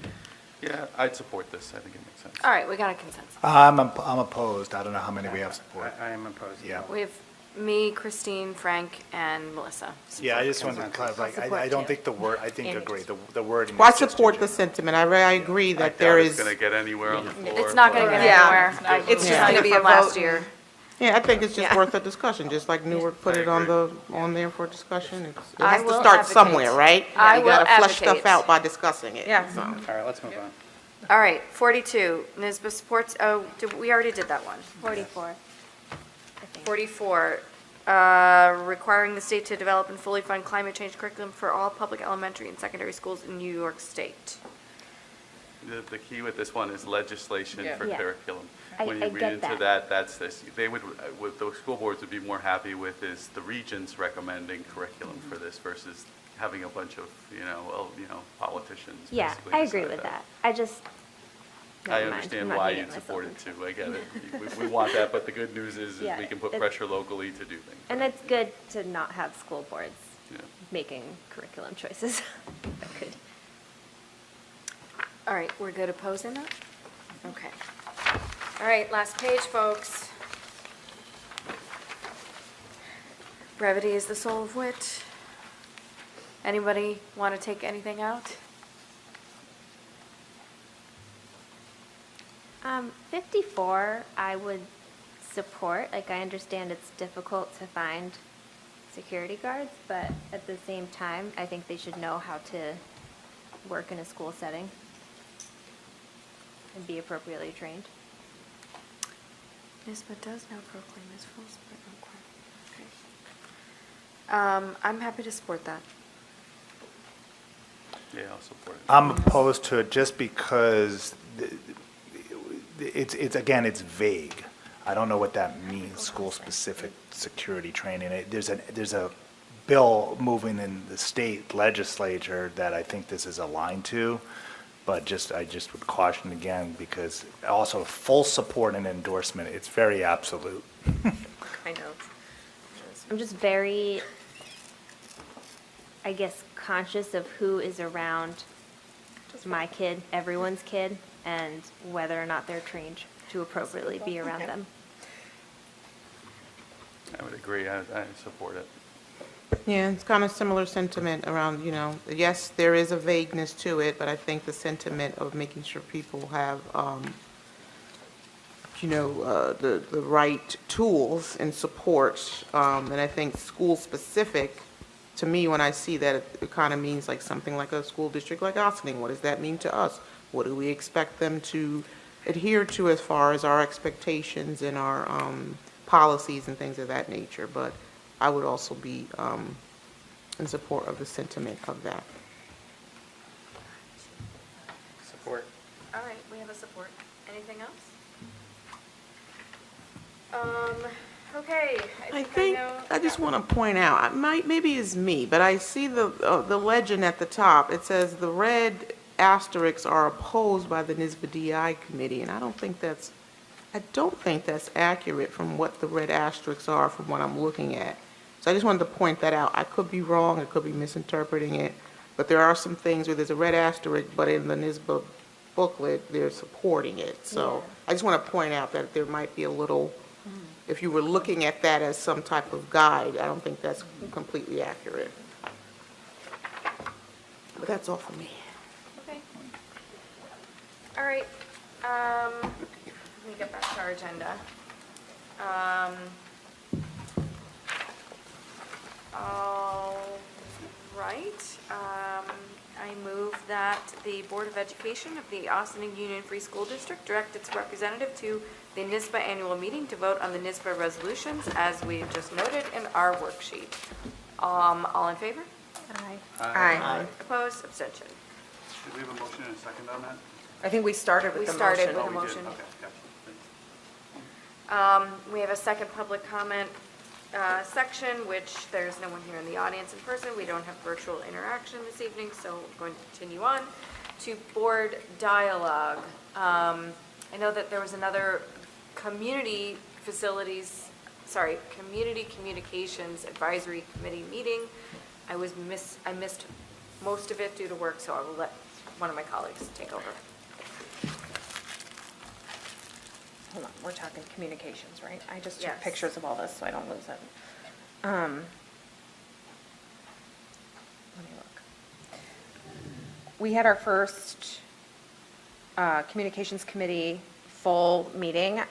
Yeah, I'd support this, I think it makes sense. All right, we got a consensus. I'm opposed. I don't know how many we have support. I am opposed. Yeah. We have me, Christine, Frank, and Melissa. Yeah, I just wanted to Consensus. clarify. I'll support I don't too. think the word, I think Amy. agree, the wording. Well, I is just too support the general. sentiment. I agree I that there doubt it's is, going to get anywhere on the floor. It's not going to but- get Yeah. anywhere. It's just From gonna be a last vote. year. yeah, I think it's just Yeah. worth a discussion, just like Newark put I it on agree. on there for discussion. It I has to will start advocate. somewhere, right? I You will gotta flesh stuff advocate. out by discussing it. Yeah. so. All right, let's move on. All right, 42, NISBA supports, we already did that one. 44. 44, requiring the state to develop and fully fund climate change curriculum for all public elementary and secondary schools in New York State. The key with this one is legislation Yeah. for Yeah. curriculum. I When you read get into that. that, that's this. They would, what the school boards would be more happy with is the regions recommending curriculum for this versus having a bunch of, politicians. Yeah, basically I agree decide with that. I just, I never mind. understand I'm not why hating you'd support it myself. too, I get it. We want that, but the good news is Yeah, we can put it's- pressure locally to do things. And it's good to not have school boards Yeah. making curriculum choices. Good. All right, we're good opposing that? Okay. All right, last page, folks. Brevity is the soul of wit. Anybody want to take anything out? 54, I would support. Like, I understand it's difficult to find security guards, but at the same time, I think they should know how to work in a school setting and be appropriately trained. NISBA does now proclaim as full split requirement. Okay. I'm happy to support that. Yeah, I'll support it. I'm opposed to it just because it's vague. I don't know what that means, school-specific security training. There's a bill moving in the state legislature that I think this is aligned to, but I just would caution again, because also full support and endorsement, it's very absolute. I know. I'm just very, I guess, conscious of who is around my kid, everyone's kid, and whether or not they're trained to appropriately be around them. I would agree, I support it. Yeah, it's kind of similar sentiment around, yes, there is a vagueness to it, but I think the sentiment of making sure people have, the right tools and support. And I think school-specific, to me, when I see that, it kind of means like something like a school district like Ossining. What does that mean to us? What do we expect them to adhere to as far as our expectations and our policies and things of that nature? But I would also be in support of the sentiment of that. Support. All right, we have a support. Anything else? Okay, I I think, know. I just want to point out, maybe it's me, but I see the legend at the top. It says the red asterisks are opposed by the NISBA DI committee, and I don't think that's accurate from what the red asterisks are from what I'm looking at. So I just wanted to point that out. I could be wrong, I could be misinterpreting it, but there are some things where there's a red asterisk, but in the NISBA booklet, they're supporting it. So I just want to point out that there might be a little, if you were looking at that as some type of guide, I don't think that's completely accurate. But that's all for me. Okay. All right, let me get back to our agenda. All right, I move that the Board of Education of the Ossining Union Free School District direct its representative to the NISBA annual meeting to vote on the NISBA resolutions as we just noted in our worksheet. All in favor? Aye. Aye. Opposed, abstention. Should we have a motion and a second on that? I think we started We with the started motion. with a motion. Okay, gotcha. We have a second public comment section, which there's no one here in the audience in person. We don't have virtual interaction this evening, so we're going to continue on to board dialogue. I know that there was another community communications advisory committee meeting. I missed most of it due to work, so I will let one of my colleagues take over. Hold on, we're talking communications, right? I just took Yes. pictures of all this, so I don't lose it. Let me look. We had our first communications committee full meeting.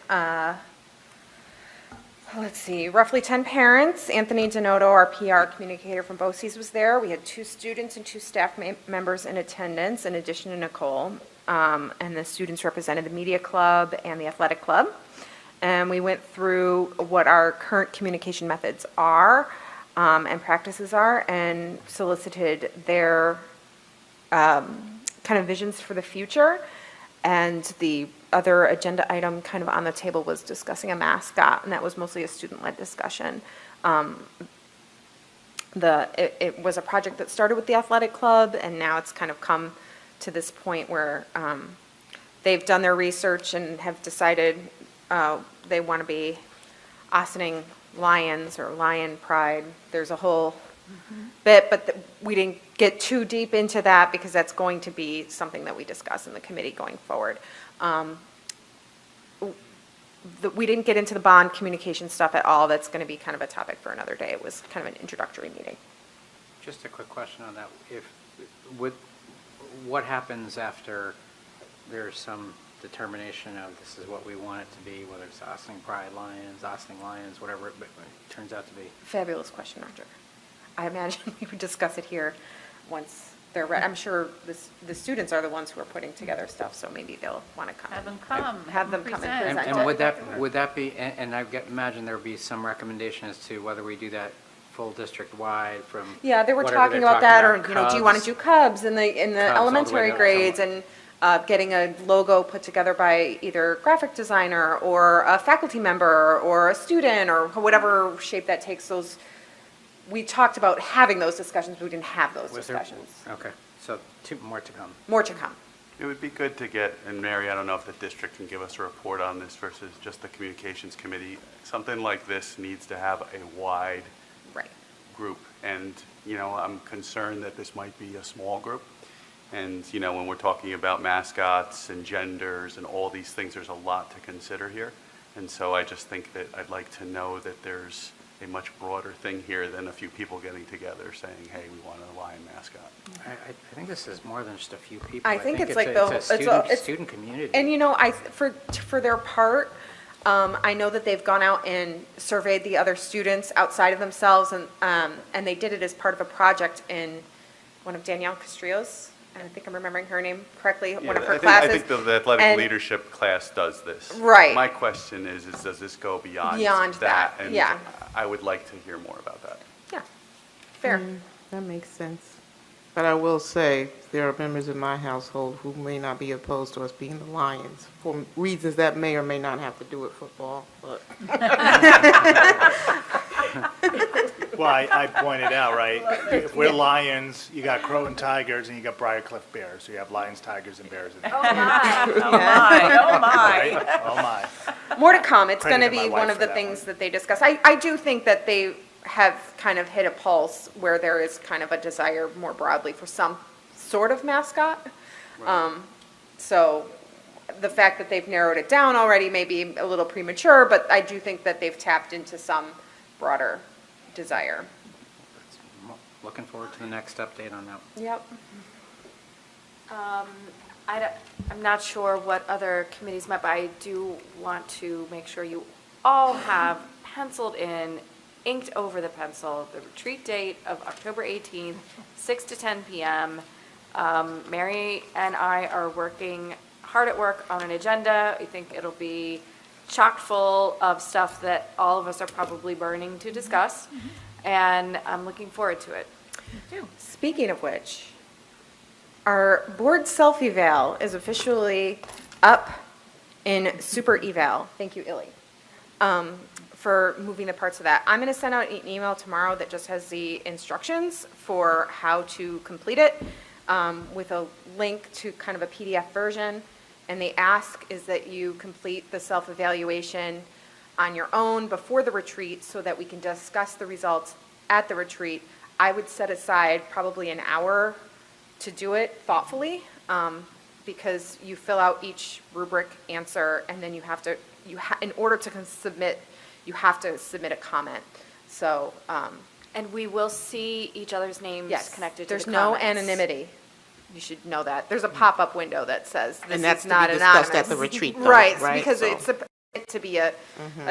Let's see, roughly 10 parents. Anthony Denoto, our PR communicator from BOCES, was there. We had 2 students and 2 staff members in attendance, in addition to Nicole. And the students represented the media club and the athletic club. And we went through what our current communication methods are and practices are, and solicited their kind of visions for the future. And the other agenda item kind of on the table was discussing a mascot, and that was mostly a student-led discussion. It was a project that started with the athletic club, and now it's kind of come to this point where they've done their research and have decided they want to be Ossining Lions or Lion Pride. There's a whole bit, but we didn't get too deep into that because that's going to be something that we discuss in the committee going forward. We didn't get into the bond communication stuff at all. That's going to be kind of a topic for another day. It was kind of an introductory meeting. Just a quick question on that. What happens after there's some determination of this is what we want it to be, whether it's Ossining Pride Lions, Ossining Lions, whatever it turns out to be? Fabulous question, Roger. I imagine we would discuss it here once they're ready. I'm sure the students are the ones who are putting together stuff, so maybe they'll want to come. Have them come. Have them come and present. And would that be, and imagine there would be some recommendation as to whether we do that full district-wide from. Yeah, they were whatever talking they're about that, or, talking do you want to Cubs. do Cubs in the Cubs all the way elementary down grades, somewhere. and getting a logo put together by either graphic designer or a faculty member or a student, or whatever shape that takes. We talked about having those discussions, but we didn't have those Was there- discussions. Okay, so more to come. More to come. It would be good to get, and Mary, I don't know if the district can give us a report on this versus just the communications committee. Something like this needs to have a wide Right. group. And, I'm concerned that this might be a small group. And, when we're talking about mascots and genders and all these things, there's a lot to consider here. And so I just think that I'd like to know that there's a much broader thing here than a few people getting together saying, hey, we want a lion mascot. I think this is more than just a few people. I think it's like it's a student community. And for their part, I know that they've gone out and surveyed the other students outside of themselves, and they did it as part of a project in one of Danielle Castrio's, and I think I'm remembering her name correctly, one of her classes. I think the athletic And- leadership class does this. Right. My question is does this go beyond that, And yeah. I would like to hear more about that. Yeah, fair. That makes sense. But I will say, there are members in my household who may not be opposed to us being the Lions for reasons that may or may not have to do with football, but. Well, I pointed out, right, if we're Lions, you got Croton Tigers and you got Briarcliff Bears, so you have Lions, Tigers, and Bears in there. Oh, my. Oh, my. Right? Oh, my. More to come. It's going to Credited be my one wife of for the that things one. that they discuss. I do think that they have kind of hit a pulse where there is kind of a desire more broadly for some sort of mascot. So the fact that they've narrowed it down already may be a little premature, but I do think that they've tapped into some broader desire. Looking forward to the next update on that. Yep. I'm not sure what other committees met, but I do want to make sure you all have penciled in, inked over the pencil, the retreat date of October 18th, 6 to 10 p.m. Mary and I are working hard at work on an agenda. I think it'll be chock full of stuff that all of us are probably burning to discuss, and I'm looking forward to it. Speaking of which, Our board self-eval is officially up in super eval. Thank you, Illy, for moving the parts of that. I'm going to send out an email tomorrow that just has the instructions for how to complete it, with a link to kind of a PDF version. And the ask is that you complete the self-evaluation on your own before the retreat so that we can discuss the results at the retreat. I would set aside probably an hour to do it thoughtfully, because you fill out each rubric answer, and then you have to, in order to submit, you have to submit a comment. So, And we will see each other's names yes, connected to the there's no comments. anonymity. You should know that. There's a pop-up window that says this And that's is to not be anonymous. discussed at the retreat, though, Right, right? because So- it's meant to be a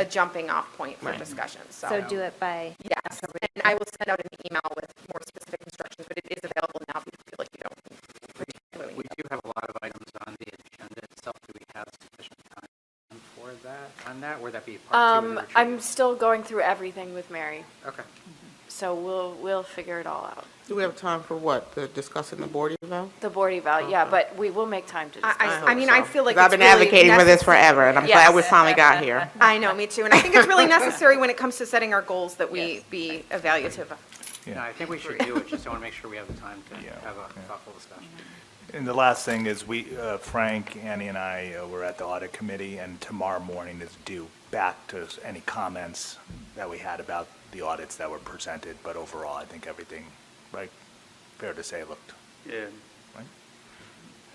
jumping off point for discussion, So do it by, yes, and I will send out an email with more specific instructions, but it is available now if you feel like you don't particularly We need it. do have a lot of items on the agenda itself. Do we have sufficient time for that, on that? Would that be part two of the retreat? I'm still going through everything with Mary, Okay. so we'll figure it all out. Do we have time for what, the discussing the board eval? The board eval, yeah, but we will make time to discuss. I mean, I feel like 'Cause I've it's been really advocating for this necessary. forever, and I'm glad we finally got here. I know, me too, and I think it's really necessary when it comes to setting our goals that we be evaluative. No, I think we should do it, just I want to make sure we have the time to have a thoughtful discussion. And the last thing is Frank, Annie, and I were at the audit committee, and tomorrow morning is due back to any comments that we had about the audits that were presented, but overall, I think everything, right, fair to say, looked, Yeah, right?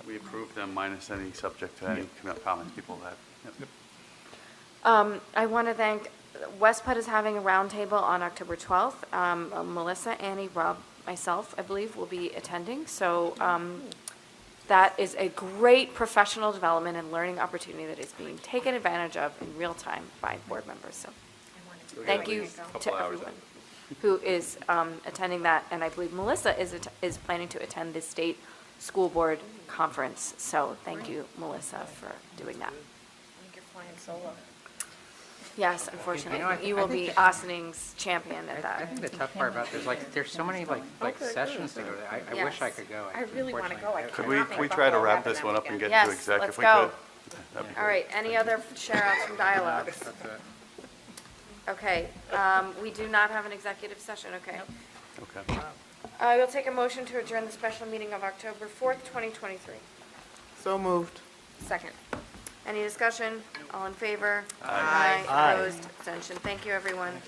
we approved them minus any subject to any comments people had. Yep. I want to thank, Westput is having a roundtable on October 12th. Melissa, Annie, Rob, myself, I believe, will be attending. So that is a great professional development and learning opportunity that is being taken advantage of in real time by board members. So thank you to everyone who is attending that. And I believe Melissa is planning to attend the state school board conference. So thank you, Melissa, for doing that. I think you're flying solo. Yes, unfortunately, You know, I think- you I will think be that- Ossining's champion at I that. think the tough part about there's so many like sessions to go to. I wish I Yes. could go. I really wanna go. I Could cannot we make try to Buffalo wrap happen this that one up and weekend. get to Yes, exec let's if we go. could? That'd be All right, any other share-outs from dialogues? That's it. Okay, we do not have an executive session, okay. Okay. I will take a motion to adjourn the special meeting of October 4th, 2023. So moved. Second. Any discussion? All in favor? Aye. Opposed? Abstention? Thank you, everyone.